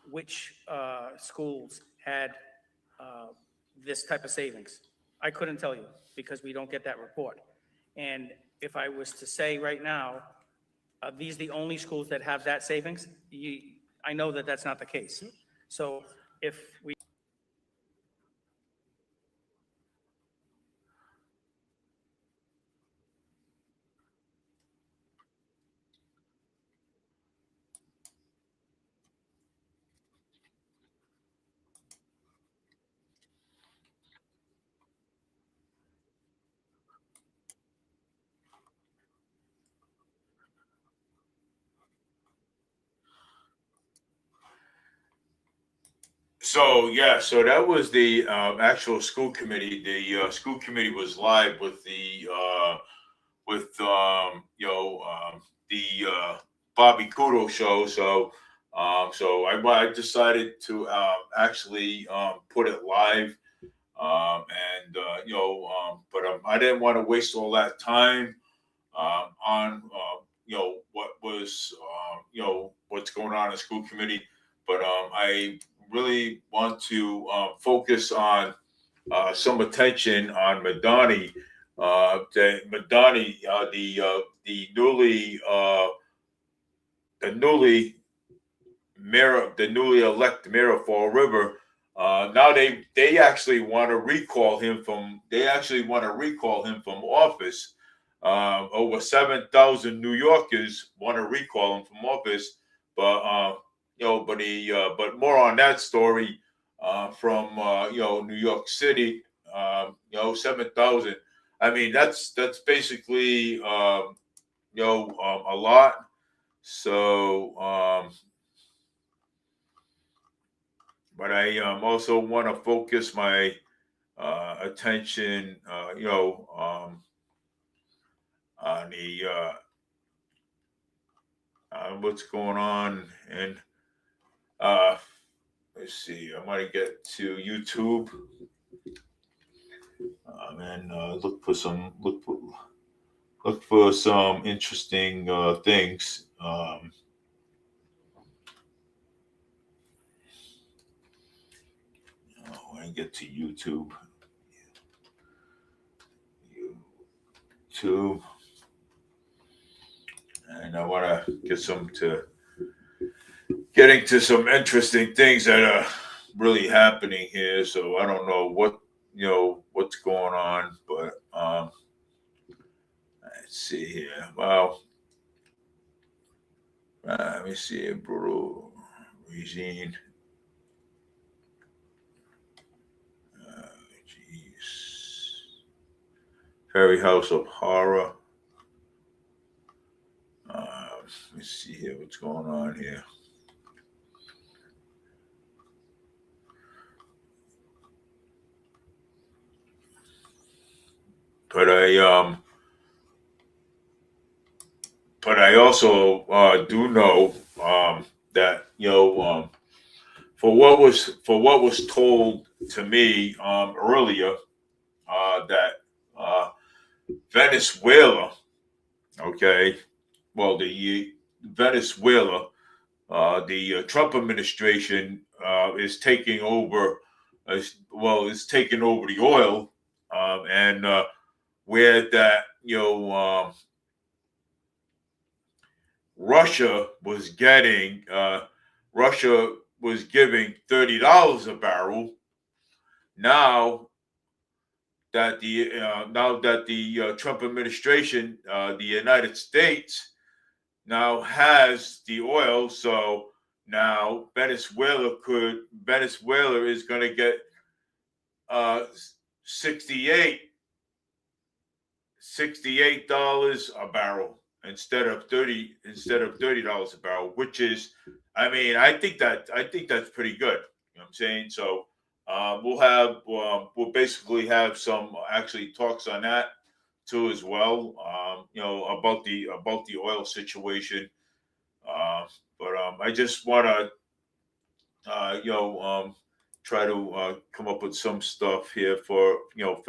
Speaker 5: which schools had this type of savings, I couldn't tell you because we don't get that report. And if I was to say right now, are these the only schools that have that savings? I know that that's not the case. So if we
Speaker 1: So so that was the actual school committee. The school committee was live with the Bobby Kudo show. So I decided to actually put it live, but I didn't want to waste all that time on what was what's going on in the school committee. But I really want to focus on some attention on Madani. The newly elected mayor of Fall River. Now they actually want to recall him from office. Over 7,000 New Yorkers want to recall him from office, but but more on that story from New York City. 7,000. I mean, that's basically a lot. So, but I also want to focus my attention, on the what's going on, and let's see. I might get to YouTube and look for some interesting things. When I get to YouTube, and I want to getting to some interesting things that are really happening here. So I don't know what's going on, but let's see here. Well, let me see. Brutal regime. Fairy House of Horror. Let's see here what's going on here. But I also do know that for what was told to me earlier, that Venezuela, the Trump administration is taking over, is taking over the oil, and where that Russia was giving $30 a barrel. Now that the Trump administration, the United States, now has the oil, so now Venezuela is going to get $68 a barrel instead of $30 a barrel, which is, I mean, I think that's pretty good. You know what I'm saying? So we'll basically have some actually talks on that too as well. About the oil situation. But I just want to try to come up with some stuff here for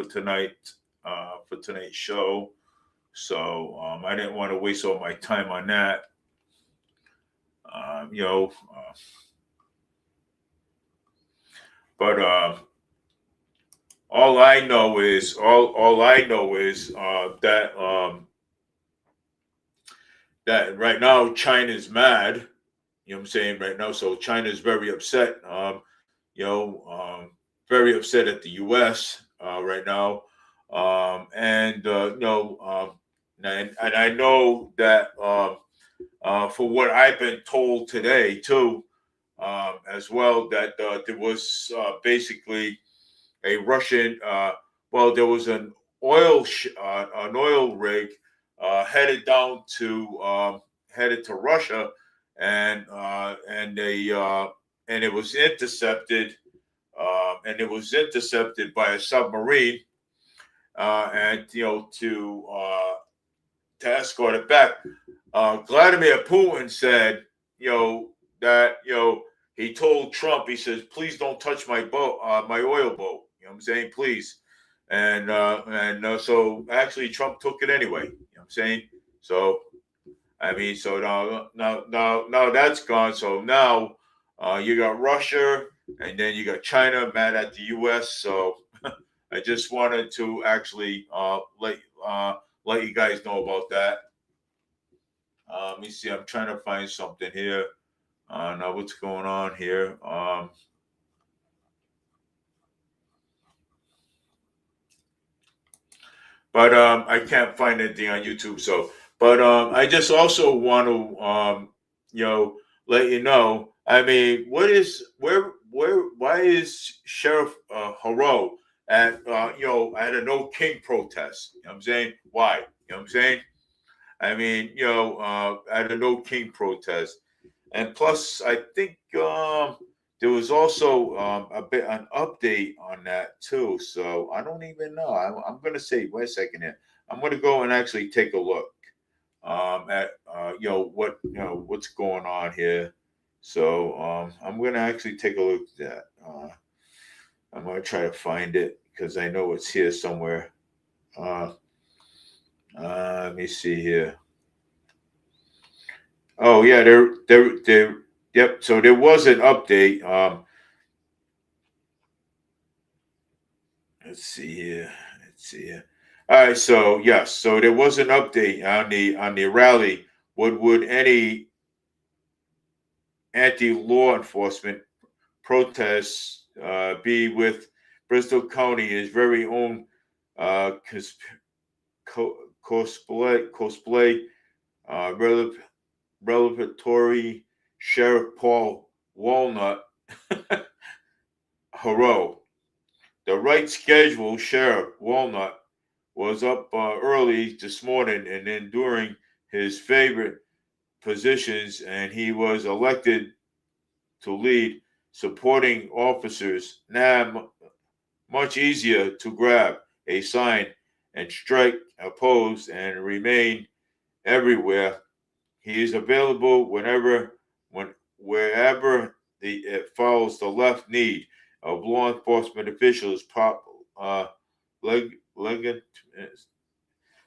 Speaker 1: tonight's show. So I didn't want to waste all my time on that. But all I know is that right now China's mad. You know what I'm saying right now. So China's very upset. Very upset at the U.S. Right now. And I know that for what I've been told today too, as well, that there was basically a Russian. There was an oil rig headed to Russia, and it was intercepted. And it was intercepted by a submarine, and to escort it back. Vladimir Putin said, that he told Trump, he says, please don't touch my boat, my oil boat. You know what I'm saying, please. And so actually Trump took it anyway. You know what I'm saying. So I mean, so now that's gone. So now you got Russia. And then you got China mad at the U.S. So I just wanted to actually let you guys know about that. Let me see. I'm trying to find something here. Now what's going on here? But I can't find anything on YouTube. So, but I just also want to let you know. I mean, why is Sheriff Haro at a No King protest? You know what I'm saying? Why? You know what I'm saying? I mean, at a No King protest. And plus, I think there was also an update on that too. So I don't even know. I'm going to say, wait a second here. I'm going to go and actually take a look at what's going on here. So I'm going to actually take a look at that. I'm going to try to find it because I know it's here somewhere. Let me see here. Oh yeah, yep. So there was an update. Let's see here. All right. So yes. So there was an update on the rally. Would any anti-law enforcement protests be with Bristol County, his very own cosplay revelatory Sheriff Paul Walnut Haro. The right schedule Sheriff Walnut was up early this morning and then during his favorite positions, and he was elected to lead supporting officers. Now, much easier to grab a sign and strike a pose and remain everywhere. He is available wherever it follows the left need of law enforcement officials. I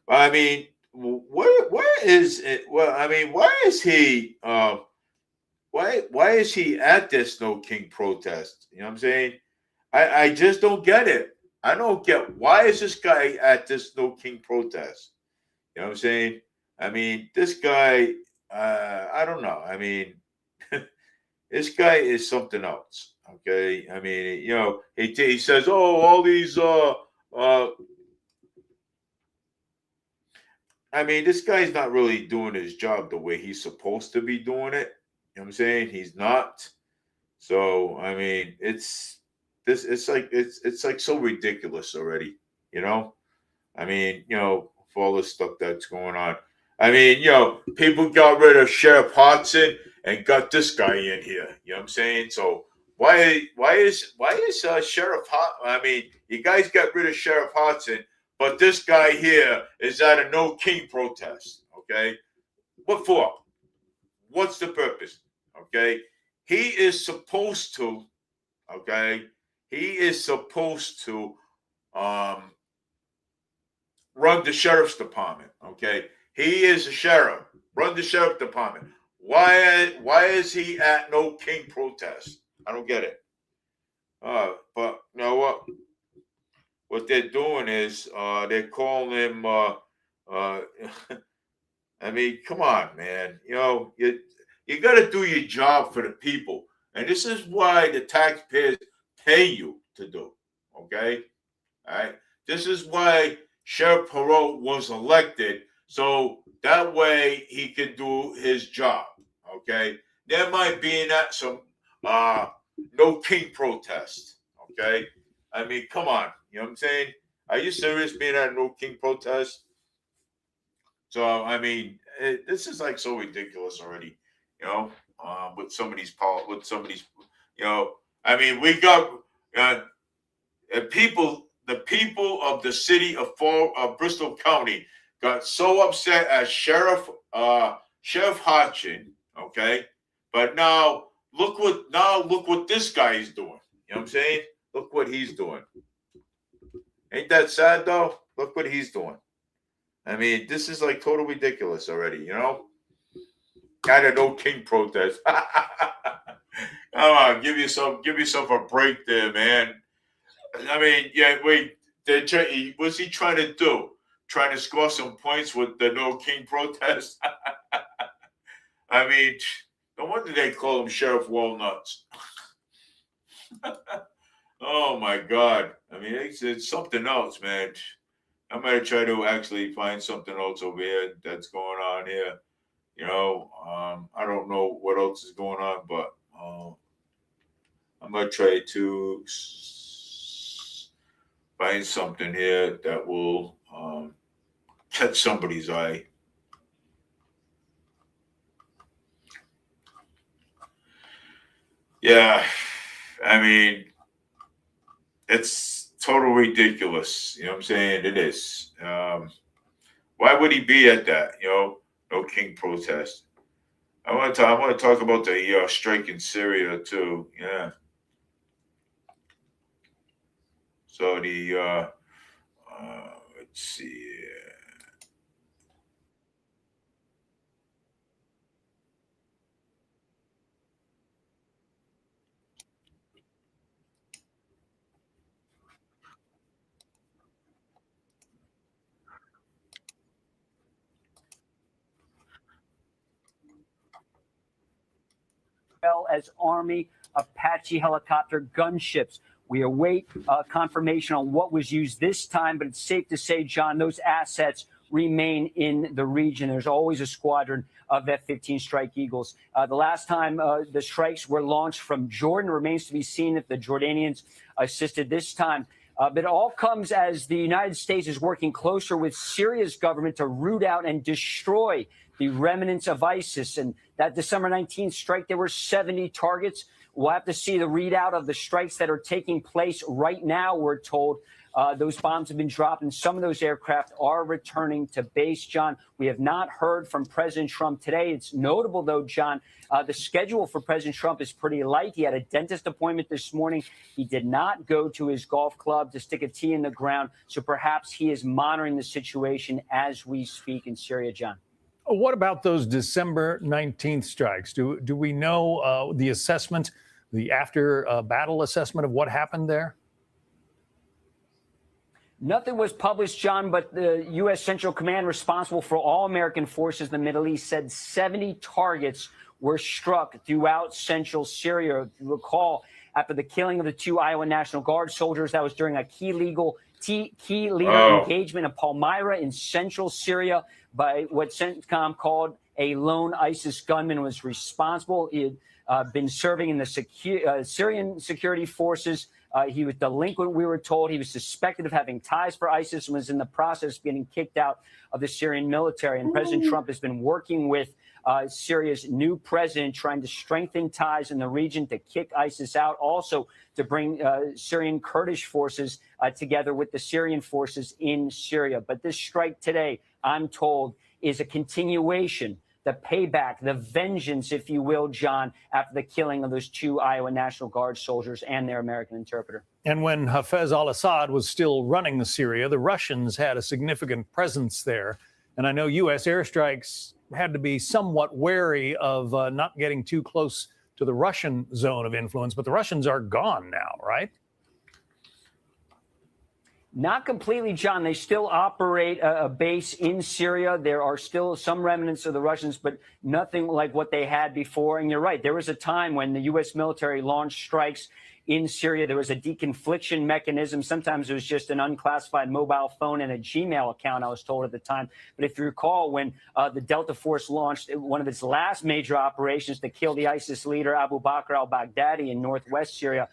Speaker 1: mean, where is it? Well, I mean, why is he at this No King protest? You know what I'm saying? I just don't get it. I don't get why is this guy at this No King protest? You know what I'm saying? I mean, this guy, I don't know. I mean, this guy is something else. Okay. I mean, he says, oh, all these, I mean, this guy's not really doing his job the way he's supposed to be doing it. You know what I'm saying? He's not. So, I mean, it's like so ridiculous already, I mean, for all the stuff that's going on. I mean, people got rid of Sheriff Hodson and got this guy in here. You know what I'm saying? So why is Sheriff Hart? I mean, you guys got rid of Sheriff Hodson, but this guy here is at a No King protest. Okay, what for? What's the purpose? Okay, he is supposed to. Okay, he is supposed to run the sheriff's department. Okay, he is a sheriff. Run the sheriff department. Why is he at No King protest? I don't get it. But you know what? What they're doing is they're calling him. I mean, come on, man. You know, you got to do your job for the people, and this is why the taxpayers pay you to do. Okay, all right. This is why Sheriff Perot was elected, so that way he can do his job. Okay, there might be not some No King protest. Okay, I mean, come on, you know what I'm saying? Are you serious being at a No King protest? So I mean, this is like so ridiculous already. You know, with some of these, you know, I mean, we got people. The people of the city of Bristol County got so upset at Sheriff Hodgson. Okay, but now look what this guy is doing. You know what I'm saying? Look what he's doing. Ain't that sad though? Look what he's doing. I mean, this is like total ridiculous already. You know, kind of No King protest. Come on, give yourself a break there, man. I mean, yeah, wait. What's he trying to do? Trying to score some points with the No King protest? I mean, no wonder they call him Sheriff Walnuts. Oh my God! I mean, it's something else, man. I'm gonna try to actually find something else over here that's going on here. You know, I don't know what else is going on, but I'm gonna try to find something here that will catch somebody's eye. Yeah, I mean, it's total ridiculous. You know what I'm saying? It is. Why would he be at that? You know, No King protest. I want to talk about the strike in Syria too. Yeah. So the let's see.
Speaker 21: Well as Army Apache helicopter gunships. We await confirmation on what was used this time, but it's safe to say, John, those assets remain in the region. There's always a squadron of F-15 Strike Eagles. The last time the strikes were launched from Jordan, remains to be seen if the Jordanians assisted this time. But it all comes as the United States is working closer with Syria's government to root out and destroy the remnants of ISIS. And that December 19th strike, there were 70 targets. We'll have to see the readout of the strikes that are taking place right now. We're told those bombs have been dropped and some of those aircraft are returning to base, John. We have not heard from President Trump today. It's notable, though, John, the schedule for President Trump is pretty light. He had a dentist appointment this morning. He did not go to his golf club to stick a tee in the ground. So perhaps he is monitoring the situation as we speak in Syria, John.
Speaker 22: What about those December 19th strikes? Do we know the assessment, the after battle assessment of what happened there?
Speaker 21: Nothing was published, John, but the U.S. Central Command responsible for all American forces in the Middle East said 70 targets were struck throughout central Syria. If you recall, after the killing of the 2 Iowa National Guard soldiers, that was during a key leader engagement in Palmyra in central Syria by what CENTCOM called a lone ISIS gunman was responsible. He had been serving in the Syrian security forces. He was delinquent, we were told. He was suspected of having ties for ISIS and was in the process of getting kicked out of the Syrian military. And President Trump has been working with Syria's new president trying to strengthen ties in the region to kick ISIS out, also to bring Syrian Kurdish forces together with the Syrian forces in Syria. But this strike today, I'm told, is a continuation, the payback, the vengeance, if you will, John, after the killing of those 2 Iowa National Guard soldiers and their American interpreter.
Speaker 22: And when Hafez al-Assad was still running Syria, the Russians had a significant presence there. And I know U.S. airstrikes had to be somewhat wary of not getting too close to the Russian zone of influence, but the Russians are gone now, right?
Speaker 21: Not completely, John. They still operate a base in Syria. There are still some remnants of the Russians, but nothing like what they had before. And you're right. There was a time when the U.S. military launched strikes in Syria. There was a deconfliction mechanism. Sometimes it was just an unclassified mobile phone and a Gmail account, I was told at the time. But if you recall, when the Delta Force launched one of its last major operations to kill the ISIS leader Abu Bakr al-Baghdadi in northwest Syria,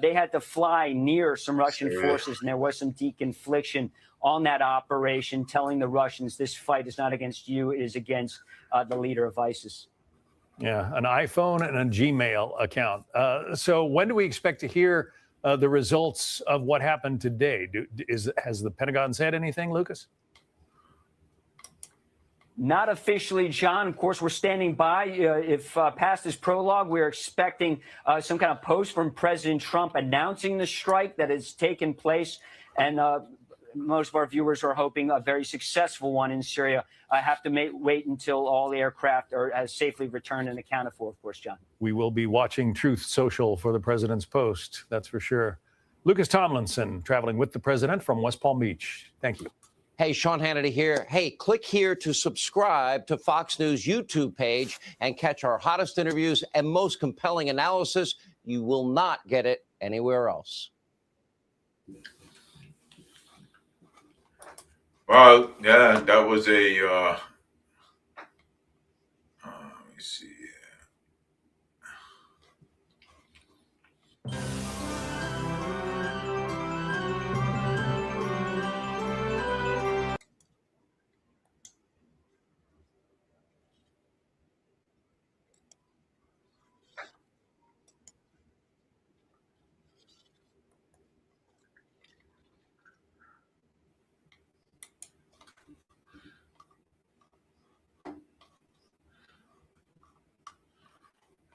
Speaker 21: they had to fly near some Russian forces, and there was some deconfliction on that operation, telling the Russians this fight is not against you, it is against the leader of ISIS.
Speaker 22: Yeah, an iPhone and a Gmail account. So when do we expect to hear the results of what happened today? Has the Pentagon said anything, Lucas?
Speaker 21: Not officially, John. Of course, we're standing by. If past this prologue, we're expecting some kind of post from President Trump announcing the strike that has taken place. And most of our viewers are hoping a very successful one in Syria. I have to wait until all the aircraft are safely returned and accounted for, of course, John.
Speaker 22: We will be watching Truth Social for the president's post, that's for sure. Lucas Tomlinson, traveling with the president from West Palm Beach. Thank you.
Speaker 3: Hey, Sean Hannity here. Hey, click here to subscribe to Fox News YouTube page and catch our hottest interviews and most compelling analysis. You will not get it anywhere else.
Speaker 1: Well, yeah, that was a, let me see.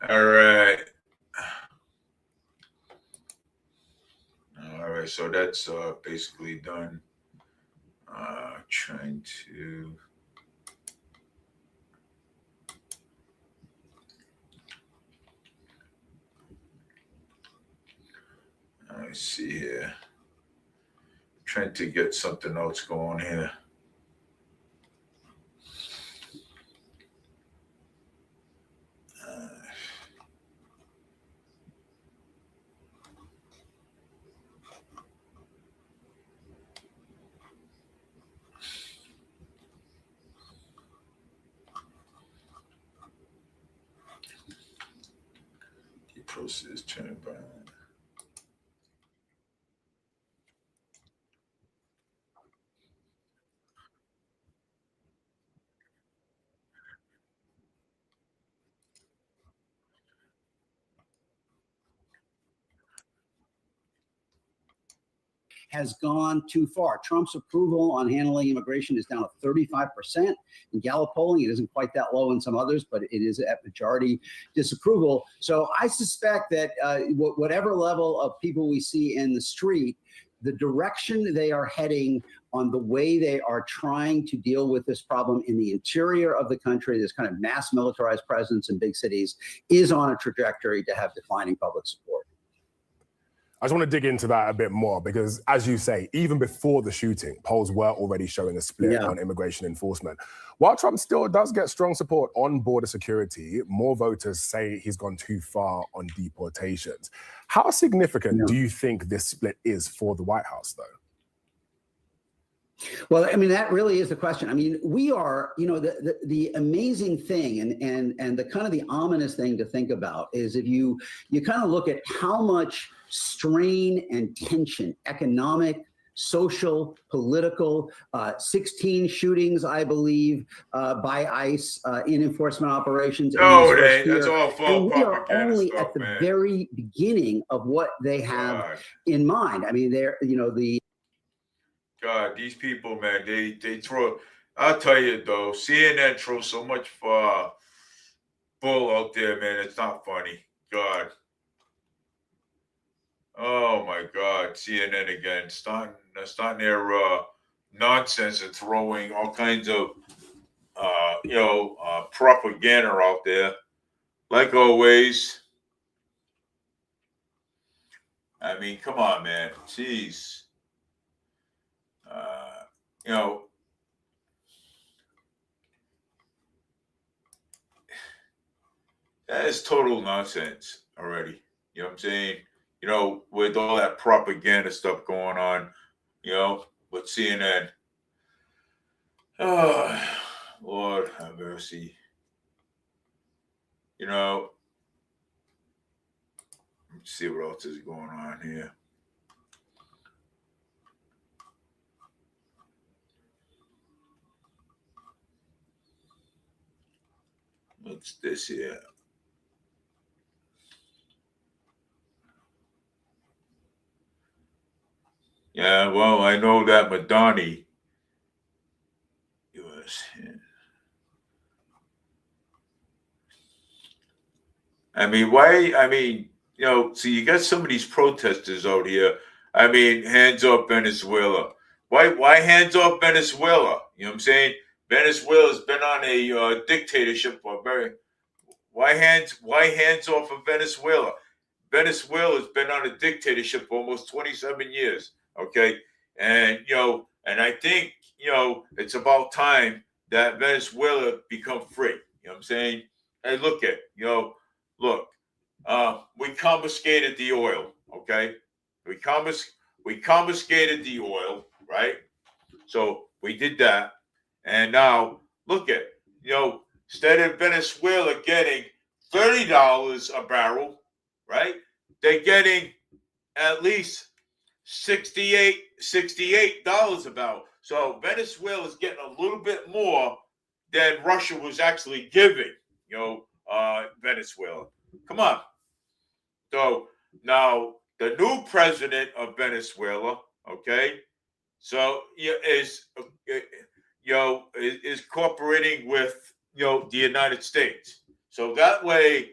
Speaker 1: All right. All right, so that's basically done. Trying to... Let's see here. Trying to get something else going here. The process turned by.
Speaker 12: Has gone too far. Trump's approval on handling immigration is down to 35%. In Gallup polling, it isn't quite that low in some others, but it is at majority disapproval. So I suspect that whatever level of people we see in the street, the direction they are heading on the way they are trying to deal with this problem in the interior of the country, this kind of mass militarized presence in big cities, is on a trajectory to have declining public support.
Speaker 23: I just want to dig into that a bit more because, as you say, even before the shooting, polls were already showing a split on immigration enforcement. While Trump still does get strong support on border security, more voters say he's gone too far on deportations. How significant do you think this split is for the White House, though?
Speaker 12: Well, I mean, that really is the question. I mean, we are, you know, the amazing thing and the kind of the ominous thing to think about is if you kind of look at how much strain and tension, economic social, political, 16 shootings, I believe, by ICE in enforcement operations. in
Speaker 1: No,
Speaker 12: this
Speaker 1: it
Speaker 12: first
Speaker 1: ain't. That's
Speaker 12: year.
Speaker 1: all false
Speaker 12: And we are
Speaker 1: propaganda
Speaker 12: only
Speaker 1: stuff,
Speaker 12: at the
Speaker 1: man.
Speaker 12: very beginning of what they have in mind. I mean, they're,
Speaker 1: God, these people, man, they throw. I'll tell you though, CNN throws so much bull out there, man. It's not funny. God. Oh my God, CNN again, starting their nonsense and throwing all kinds of propaganda out there, like always. I mean, come on, man, jeez. That is total nonsense already. You know what I'm saying? With all that propaganda stuff going on, with CNN. Oh, Lord have mercy. Let's see what else is going on here. What's this here? Yeah, well, I know that Madani was. I mean, why? I mean, so you got some of these protesters out here. I mean, hands off Venezuela. Why hands off Venezuela? You know what I'm saying? Venezuela's been on a dictatorship for Why hands off of Venezuela? Venezuela's been on a dictatorship for almost 27 years. Okay. And, and I think, it's about time that Venezuela become free. You know what I'm saying? Hey, look, we confiscated the oil. Okay. We confiscated the oil, right? So we did that. And now look at, instead of Venezuela getting $30 a barrel, right? They're getting at least $68 a barrel. So Venezuela is getting a little bit more than Russia was actually giving, Venezuela. Come on. So now the new president of Venezuela, okay, so is cooperating with the United States. So that way,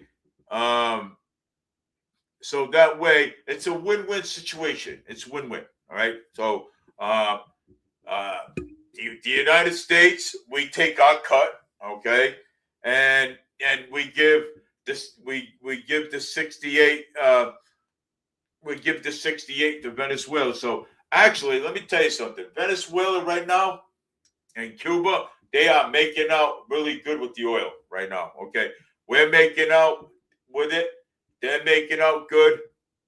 Speaker 1: it's a win-win situation. It's win-win. All right. So the United States, we take our cut, okay, and we give this we give the 68 to Venezuela. So actually, let me tell you something. Venezuela right now and Cuba, they are making out really good with the oil right now. Okay, we're making out with it. They're making out good,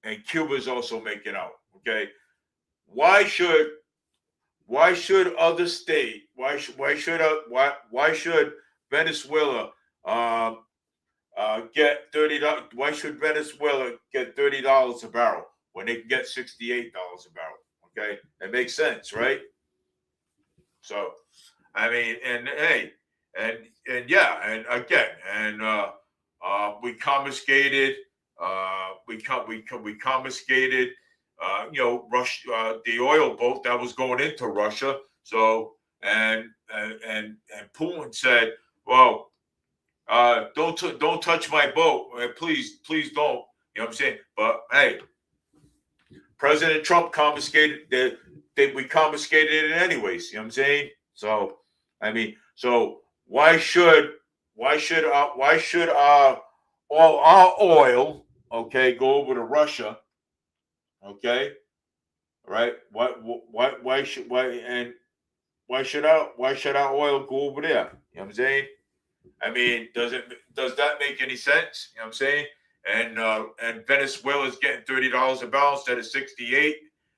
Speaker 1: and Cuba's also making out. Okay, why should other state? Why should Venezuela get $30? Why should Venezuela get $30 a barrel when they can get $68 a barrel? Okay, that makes sense, right? So, I mean, and hey, and yeah, and again, and we confiscated, we confiscated, Russia, the oil boat that was going into Russia. So, and Putin said, well, don't touch my boat, please don't. You know what I'm saying? But hey, President Trump confiscated we confiscated it anyways. You know what I'm saying? So, I mean, so why should all our oil, okay, go over to Russia? Okay, right? Why should our oil go over there? You know what I'm saying? I mean, does that make any sense? You know what I'm saying? And Venezuela's getting $30 a barrel instead of $68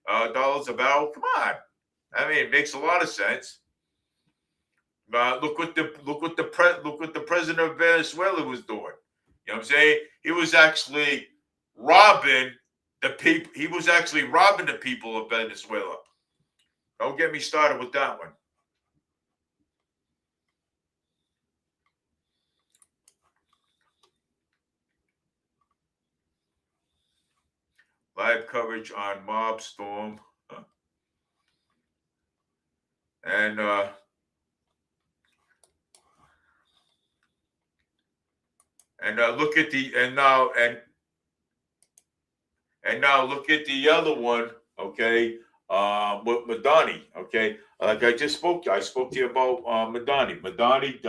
Speaker 1: a barrel. Come on, I mean, it makes a lot of sense. Look what the president of Venezuela was doing. You know what I'm saying? He was actually robbing the people. He was actually robbing the people of Venezuela. Don't get me started with that one. Live coverage on Mob Storm. And look at the now look at the other one, okay? With Madani, okay? Like I spoke to you about Madani. Madani,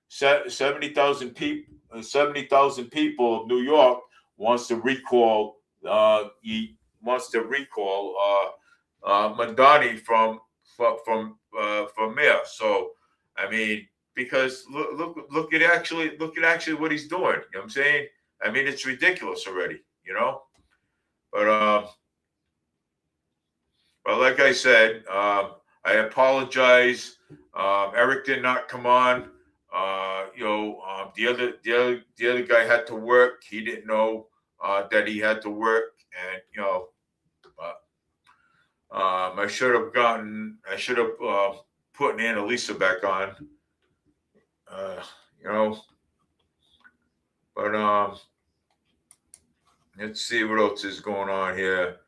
Speaker 1: 70,000 people of New York wants to recall. He wants to recall Madani from mayor. So, I mean, because look at actually what he's doing. You know what I'm saying? I mean, it's ridiculous already. You know, but like I said, I apologize. Eric did not come on. The other guy had to work. He didn't know that he had to work, and I should have put Annalisa back on. But let's see what else is going on here.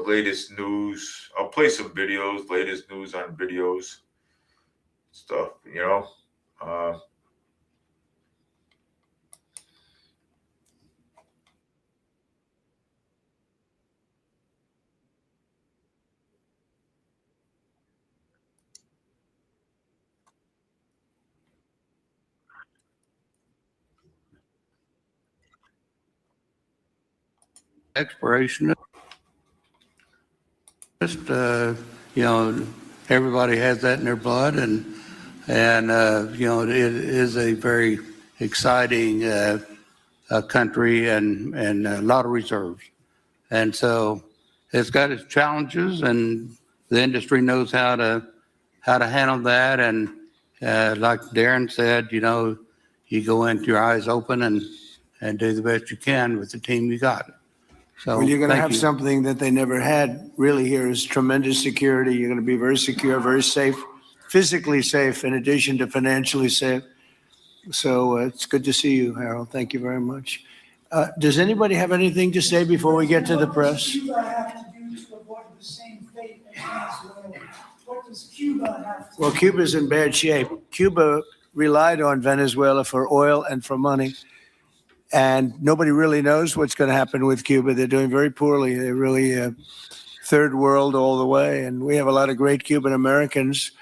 Speaker 1: Latest news. I'll play some videos. Latest news on videos. Stuff,
Speaker 2: Exploration. Everybody has that in their blood, and it is a very exciting country and a lot of reserves, and so it's got its challenges, and the industry knows how to handle that, and like Darren said, you go in with your eyes open and do the best you can with the team you got. So
Speaker 16: well, you're going to have
Speaker 2: you.
Speaker 16: something that they never had really here is tremendous security. You're going to be very secure, very safe, physically safe, in addition to financially safe. So it's good to see you, Harold. Thank you very much. Does anybody have anything to say before we get to the press?
Speaker 17: What does Cuba have to do to avoid the same fate as Venezuela? What does Cuba have to
Speaker 16: Well, Cuba's in bad shape. Cuba relied on Venezuela for oil and for money. And nobody really knows what's going to happen with Cuba. They're doing very poorly. They're really third world all the way. And we have a lot of great Cuban Americans.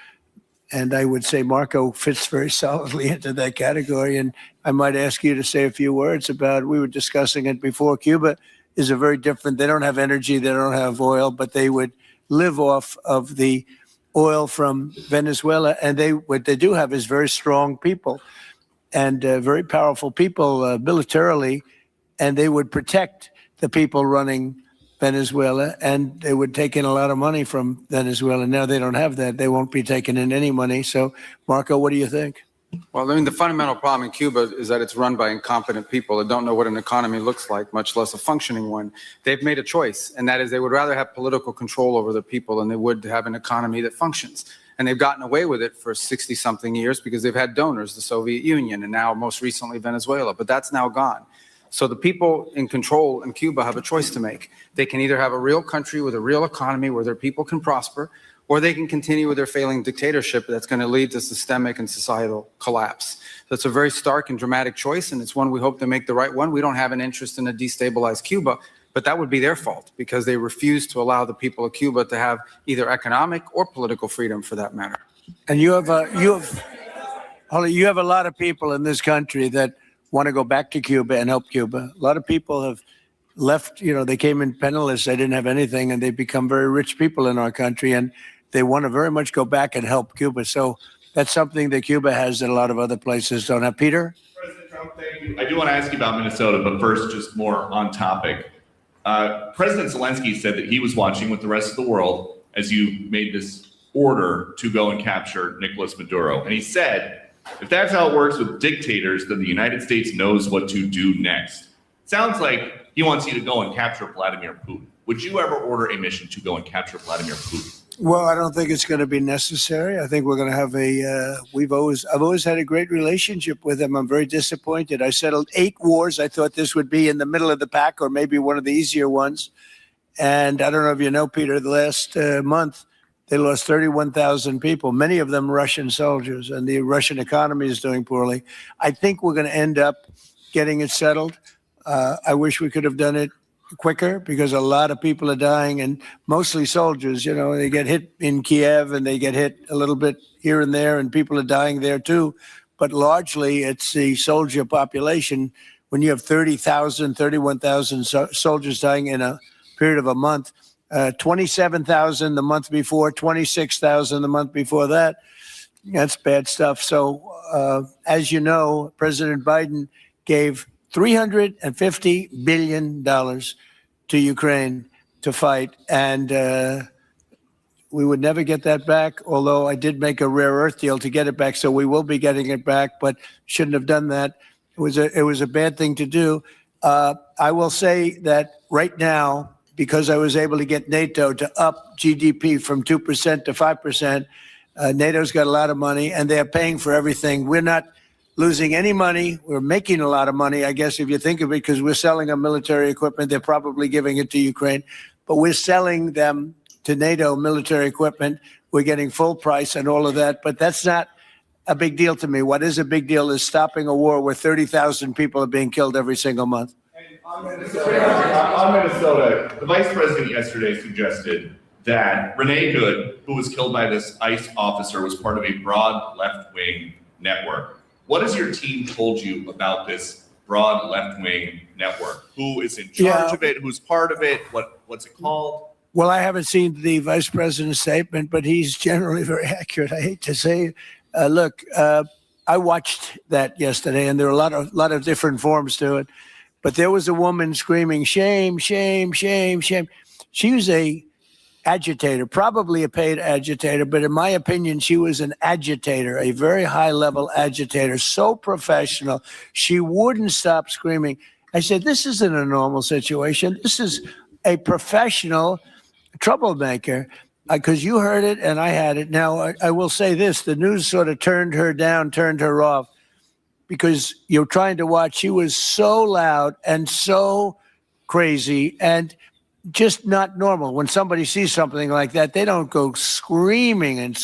Speaker 16: And I would say Marco fits very solidly into that category. And I might ask you to say a few words about, we were discussing it before, Cuba is a very different, they don't have energy, they don't have oil, but they would live off of the oil from Venezuela. And what they do have is very strong people. And very powerful people militarily, and they would protect the people running Venezuela, and they would take in a lot of money from Venezuela. Now they don't have that. They won't be taking in any money. So, Marco, what do you think?
Speaker 24: Well, I mean, the fundamental problem in Cuba is that it's run by incompetent people that don't know what an economy looks like, much less a functioning one. They've made a choice, and that is they would rather have political control over the people than they would have an economy that functions. And they've gotten away with it for 60-something years because they've had donors, the Soviet Union, and now most recently Venezuela. But that's now gone. So the people in control in Cuba have a choice to make. They can either have a real country with a real economy where their people can prosper, or they can continue with their failing dictatorship that's going to lead to systemic and societal collapse. That's a very stark and dramatic choice, and it's one we hope to make the right one. We don't have an interest in a destabilized Cuba, but that would be their fault because they refuse to allow the people of Cuba to have either economic or political freedom for that matter.
Speaker 16: And you have a lot of people in this country that want to go back to Cuba and help Cuba. A lot of people have left, they came in penniless, they didn't have anything, and they become very rich people in our country, and they want to very much go back and help Cuba. So that's something that Cuba has that a lot of other places don't have. Peter?
Speaker 25: President Trump, thank you. I do want to ask you about Minnesota, but first, just more on topic. President Zelensky said that he was watching with the rest of the world as you made this order to go and capture Nicolas Maduro. And he said, if that's how it works with dictators, then the United States knows what to do next. Sounds like he wants you to go and capture Vladimir Putin. Would you ever order a mission to go and capture Vladimir Putin?
Speaker 16: Well, I don't think it's going to be necessary. I think we're going to have I've always had a great relationship with him. I'm very disappointed. I settled 8 wars. I thought this would be in the middle of the pack or maybe one of the easier ones. And I don't know if you know, Peter, the last month, they lost 31,000 people, many of them Russian soldiers, and the Russian economy is doing poorly. I think we're going to end up getting it settled. I wish we could have done it quicker because a lot of people are dying, and mostly soldiers. You know, they get hit in Kiev and they get hit a little bit here and there, and people are dying there too. But largely, it's the soldier population. When you have 30,000, 31,000 soldiers dying in a period of a month, 27,000 the month before, 26,000 the month before that, that's bad stuff. So, as you know, President Biden gave $350 billion to Ukraine to fight. And we would never get that back, although I did make a rare earth deal to get it back. So we will be getting it back, but shouldn't have done that. It was a bad thing to do. I will say that right now, because I was able to get NATO to up GDP from 2% to 5%, NATO's got a lot of money, and they're paying for everything. We're not losing any money. We're making a lot of money, I guess, if you think of it, because we're selling them military equipment. They're probably giving it to Ukraine, but we're selling them to NATO military equipment. We're getting full price and all of that, but that's not a big deal to me. What is a big deal is stopping a war where 30,000 people are being killed every single month.
Speaker 25: On Minnesota, the vice president yesterday suggested that Renee Good, who was killed by this ICE officer, was part of a broad left-wing network. What has your team told you about this broad left-wing network? Who is in charge of it? Who's part of it? What's it called?
Speaker 16: Well, I haven't seen the vice president's statement, but he's generally very accurate. I hate to say, look, I watched that yesterday, and there are a lot of different forms to it. But there was a woman screaming, shame, shame, shame, shame. She was a agitator, probably a paid agitator, but in my opinion, she was an agitator, a very high-level agitator, so professional. She wouldn't stop screaming. I said, this isn't a normal situation. This is a professional troublemaker, because you heard it and I had it. Now, I will say this. The news sort of turned her down, turned her off, because you're trying to watch. She was so loud and so crazy and just not normal. When somebody sees something like that, they don't go screaming and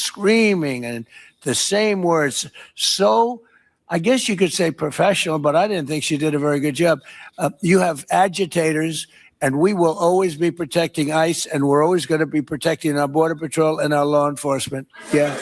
Speaker 16: the same words. So I guess you could say professional, but I didn't think she did a very good job. You have agitators, and we will always be protecting ICE, and we're always going to be protecting our Border Patrol and our law enforcement. Yeah.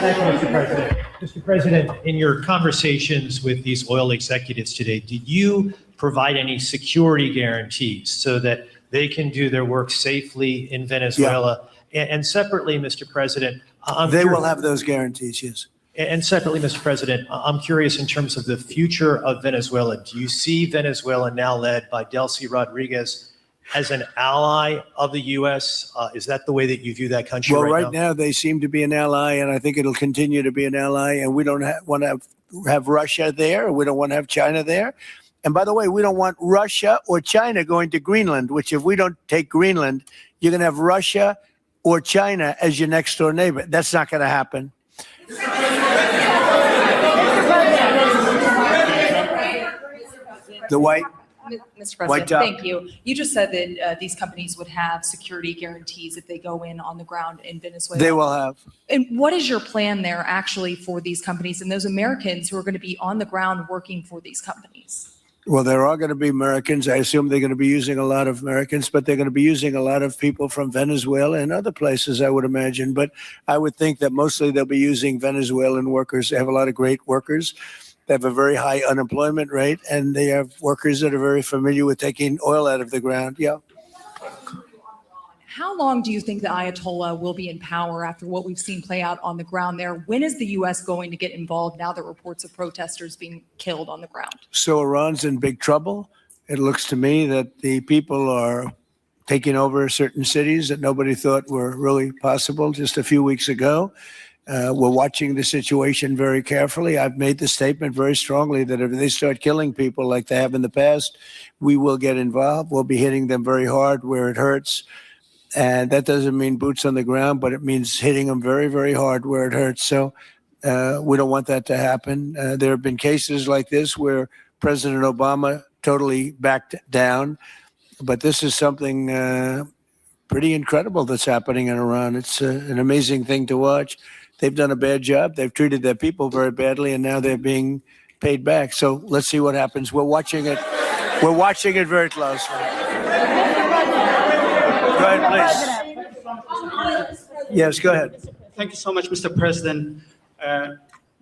Speaker 8: Thank you, Mr. President. Mr. President, in your conversations with these oil executives today, did you provide any security guarantees so that they can do their work safely in Venezuela? Yeah. And separately, Mr. President,
Speaker 16: they will have those guarantees, yes.
Speaker 8: And separately, Mr. President, I'm curious in terms of the future of Venezuela. Do you see Venezuela, now led by Delcy Rodriguez, as an ally of the U.S.? Is that the way that you view that country
Speaker 16: right now? They seem to be an ally, and I think it'll continue to be an ally. And we don't want to have Russia there. We don't want to have China there. And by the way, we don't want Russia or China going to Greenland, which if we don't take Greenland, you're going to have Russia or China as your next door neighbor. That's not going to happen. The white.
Speaker 10: Mr. President, thank you. You just said that these companies would have security guarantees if they go in on the ground in Venezuela.
Speaker 16: They will have.
Speaker 10: And what is your plan there actually for these companies and those Americans who are going to be on the ground working for these companies?
Speaker 16: Well, there are going to be Americans. I assume they're going to be using a lot of Americans, but they're going to be using a lot of people from Venezuela and other places, I would imagine. But I would think that mostly they'll be using Venezuelan workers. They have a lot of great workers. They have a very high unemployment rate, and they have workers that are very familiar with taking oil out of the ground. Yeah.
Speaker 10: How long do you think the Ayatollah will be in power after what we've seen play out on the ground there? When is the U.S. going to get involved now that reports of protesters being killed on the ground?
Speaker 16: So Iran's in big trouble. It looks to me that the people are taking over certain cities that nobody thought were really possible just a few weeks ago. We're watching the situation very carefully. I've made the statement very strongly that if they start killing people like they have in the past, we will get involved. We'll be hitting them very hard where it hurts. And that doesn't mean boots on the ground, but it means hitting them very, very hard where it hurts. So we don't want that to happen. There have been cases like this where President Obama totally backed down. But this is something pretty incredible that's happening in Iran. It's an amazing thing to watch. They've done a bad job. They've treated their people very badly, and now they're being paid back. So let's see what happens. We're watching it. We're watching it very closely. Go ahead, please. Yes, go ahead.
Speaker 5: Thank you so much, Mr. President.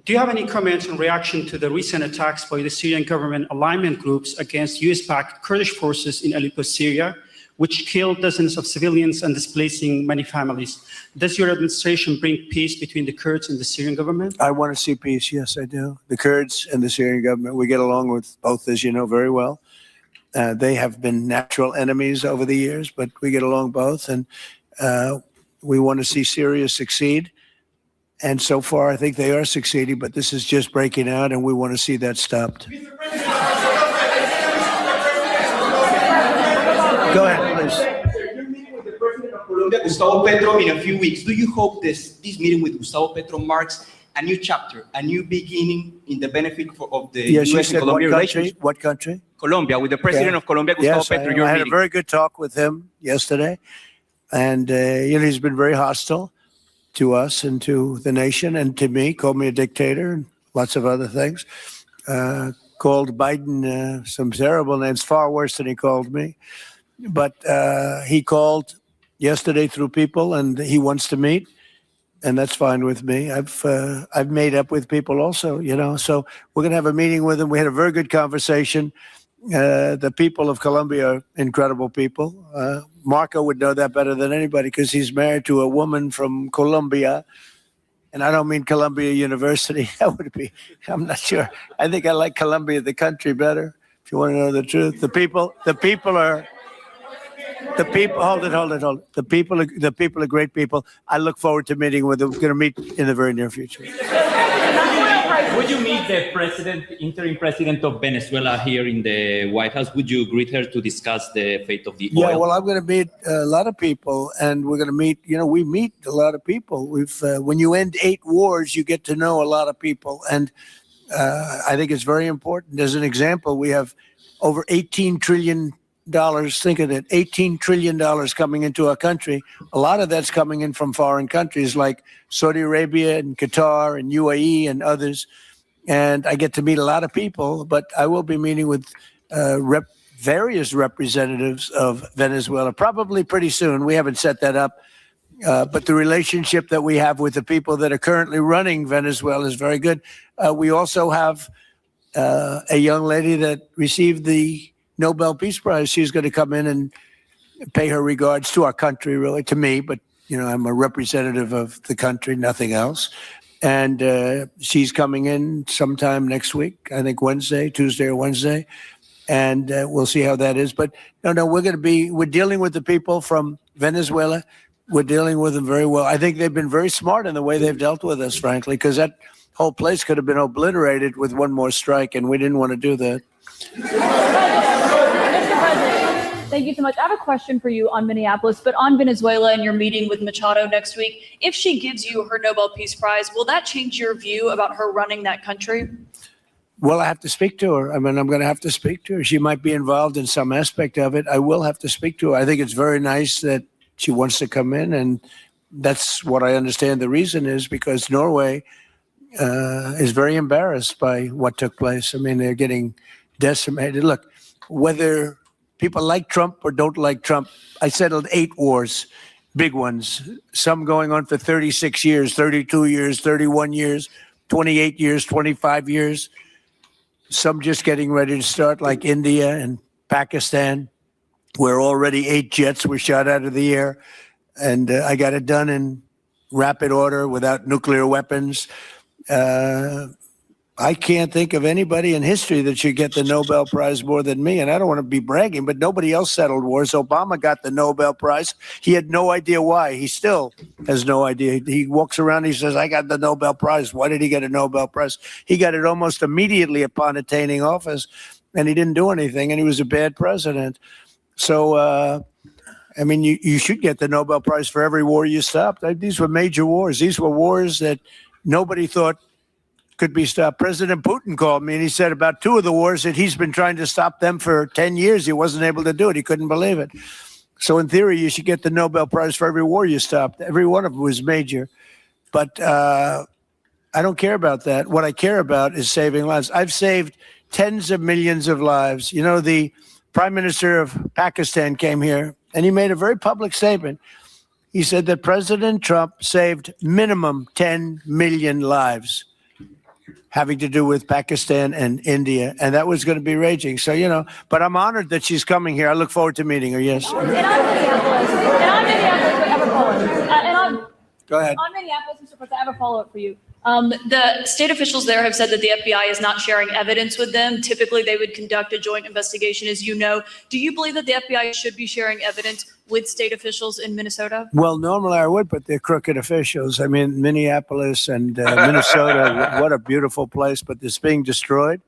Speaker 5: Do you have any comments in reaction to the recent attacks by the Syrian government alignment groups against US-backed Kurdish forces in Aleppo, Syria, which killed dozens of civilians and displacing many families? Does your administration bring peace between the Kurds and the Syrian government?
Speaker 16: I want to see peace. Yes, I do. The Kurds and the Syrian government, we get along with both, as you know very well. They have been natural enemies over the years, but we get along both. And we want to see Syria succeed. And so far, I think they are succeeding, but this is just breaking out, and we want to see that stopped. Go ahead, please.
Speaker 11: You're meeting with the president of Colombia, Gustavo Petro, in a few weeks. Do you hope this meeting with Gustavo Petro marks a new chapter, a new beginning in the benefit of the
Speaker 16: Yes, you
Speaker 11: U.S.
Speaker 16: said
Speaker 11: and Colombia
Speaker 16: what country?
Speaker 11: relations?
Speaker 16: What country?
Speaker 11: Colombia, with the president of Colombia, Gustavo
Speaker 16: Yes,
Speaker 11: Petro.
Speaker 16: I had a very good talk with him yesterday, and he's been very hostile to us and to the nation and to me. Called me a dictator and lots of other things. Called Biden some terrible names, far worse than he called me. But he called yesterday through people, and he wants to meet, and that's fine with me. I've made up with people also, you know. So we're going to have a meeting with him. We had a very good conversation. The people of Colombia are incredible people. Marco would know that better than anybody because he's married to a woman from Colombia. And I don't mean Columbia University. That would be, I'm not sure. I think I like Colombia, the country, better, if you want to know the truth. The people, hold it. The people are great people. I look forward to meeting with them. We're going to meet in the very near future.
Speaker 13: Would you meet the interim president of Venezuela here in the White House? Would you greet her to discuss the fate of the oil?
Speaker 16: Yeah, well, I'm going to meet a lot of people, and we're going to meet, we meet a lot of people. When you end 8 wars, you get to know a lot of people, and I think it's very important. As an example, we have over $18 trillion. Think of it, $18 trillion coming into our country. A lot of that's coming in from foreign countries like Saudi Arabia and Qatar and UAE and others. And I get to meet a lot of people, but I will be meeting with various representatives of Venezuela probably pretty soon. We haven't set that up. But the relationship that we have with the people that are currently running Venezuela is very good. We also have a young lady that received the Nobel Peace Prize. She's going to come in and pay her regards to our country, really, to me. But, I'm a representative of the country, nothing else. And she's coming in sometime next week, I think Tuesday or Wednesday. And we'll see how that is. But no, we're dealing with the people from Venezuela. We're dealing with them very well. I think they've been very smart in the way they've dealt with us, frankly, because that whole place could have been obliterated with one more strike, and we didn't want to do that.
Speaker 14: Thank you so much. I have a question for you on Minneapolis, but on Venezuela and your meeting with Machado next week. If she gives you her Nobel Peace Prize, will that change your view about her running that country?
Speaker 16: Well, I have to speak to her. I'm going to have to speak to her. She might be involved in some aspect of it. I will have to speak to her. I think it's very nice that she wants to come in, and that's what I understand the reason is, because Norway is very embarrassed by what took place. They're getting decimated. Look, whether people like Trump or don't like Trump, I settled 8 wars, big ones, some going on for 36 years, 32 years, 31 years, 28 years, 25 years, some just getting ready to start, like India and Pakistan, where already 8 jets were shot out of the air. And I got it done in rapid order without nuclear weapons. I can't think of anybody in history that should get the Nobel Prize more than me. And I don't want to be bragging, but nobody else settled wars. Obama got the Nobel Prize. He had no idea why. He still has no idea. He walks around, he says, I got the Nobel Prize. Why did he get a Nobel Prize? He got it almost immediately upon attaining office, and he didn't do anything, and he was a bad president. So, I mean, you should get the Nobel Prize for every war you stopped. These were major wars. These were wars that nobody thought could be stopped. President Putin called me and he said about 2 of the wars that he's been trying to stop them for 10 years. He wasn't able to do it. He couldn't believe it. So in theory, you should get the Nobel Prize for every war you stopped. Every one of them was major. But I don't care about that. What I care about is saving lives. I've saved tens of millions of lives. You know, the Prime Minister of Pakistan came here and he made a very public statement. He said that President Trump saved minimum 10 million lives having to do with Pakistan and India, and that was going to be raging. So, you know, but I'm honored that she's coming here. I look forward to meeting her, yes.
Speaker 14: And I'm Minneapolis,
Speaker 16: Go ahead.
Speaker 14: On Minneapolis, Mr. President, I have a follow-up for you. The state officials there have said that the FBI is not sharing evidence with them. Typically, they would conduct a joint investigation, as you know. Do you believe that the FBI should be sharing evidence with state officials in Minnesota?
Speaker 16: Well, normally I would, but they're crooked officials. I mean, Minneapolis and Minnesota, what a beautiful place, but it's being destroyed.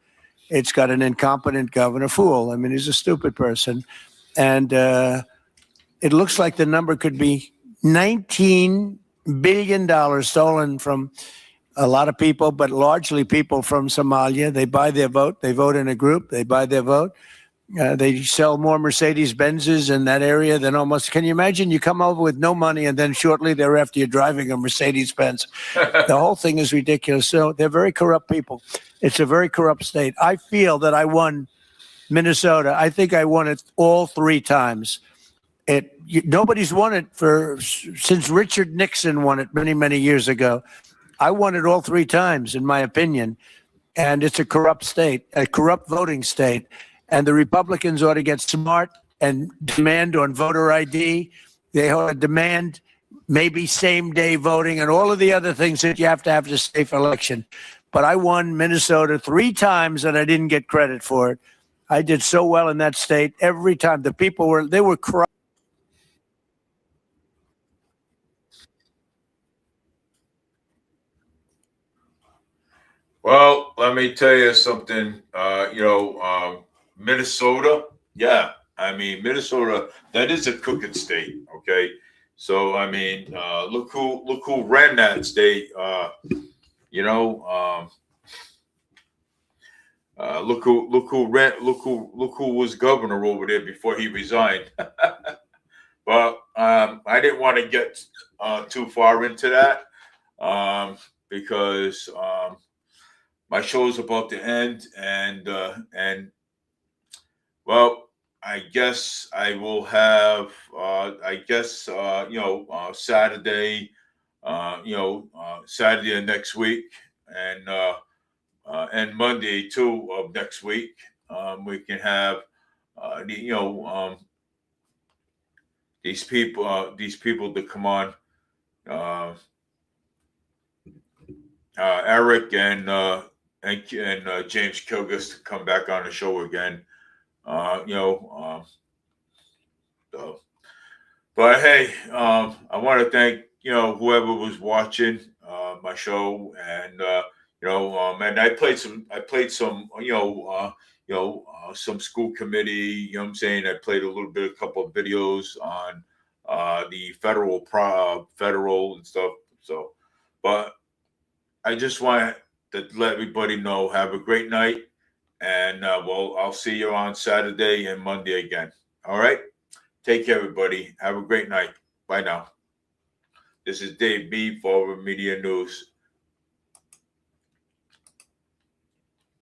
Speaker 16: It's got an incompetent governor, fool. I mean, he's a stupid person. And it looks like the number could be $19 billion stolen from a lot of people, but largely people from Somalia. They buy their vote. They vote in a group. They buy their vote. They sell more Mercedes-Benzes in that area than almost. Can you imagine? You come over with no money, and then shortly thereafter, you're driving a Mercedes-Benz. The whole thing is ridiculous. So they're very corrupt people. It's a very corrupt state. I feel that I won Minnesota. I think I won it all 3 times. Nobody's won it since Richard Nixon won it many, many years ago. I won it all 3 times, in my opinion. And it's a corrupt state, a corrupt voting state. And the Republicans ought to get smart and demand on voter ID. They ought to demand maybe same-day voting and all of the other things that you have to have a safe election. But I won Minnesota 3 times, and I didn't get credit for it. I did so well in that state every time. The people were crying.
Speaker 1: Well, let me tell you something. Minnesota, yeah. I mean, Minnesota, that is a crooked state. Okay, so I mean, look who ran that state. Look who was governor over there before he resigned. But I didn't want to get too far into that because my show's about to end, and well, I guess I will have Saturday, Saturday of next week, and Monday too of next week. We can have these people to come on, Eric and James Kilgus to come back on the show again. But hey, I want to thank whoever was watching my show, and and I played some some school committee. I'm saying I played a couple of videos on the federal and stuff. So, but I just want to let everybody know, have a great night. And I'll see you on Saturday and Monday again. All right? Take care, everybody. Have a great night. Bye now. This is Dave B. for Media News.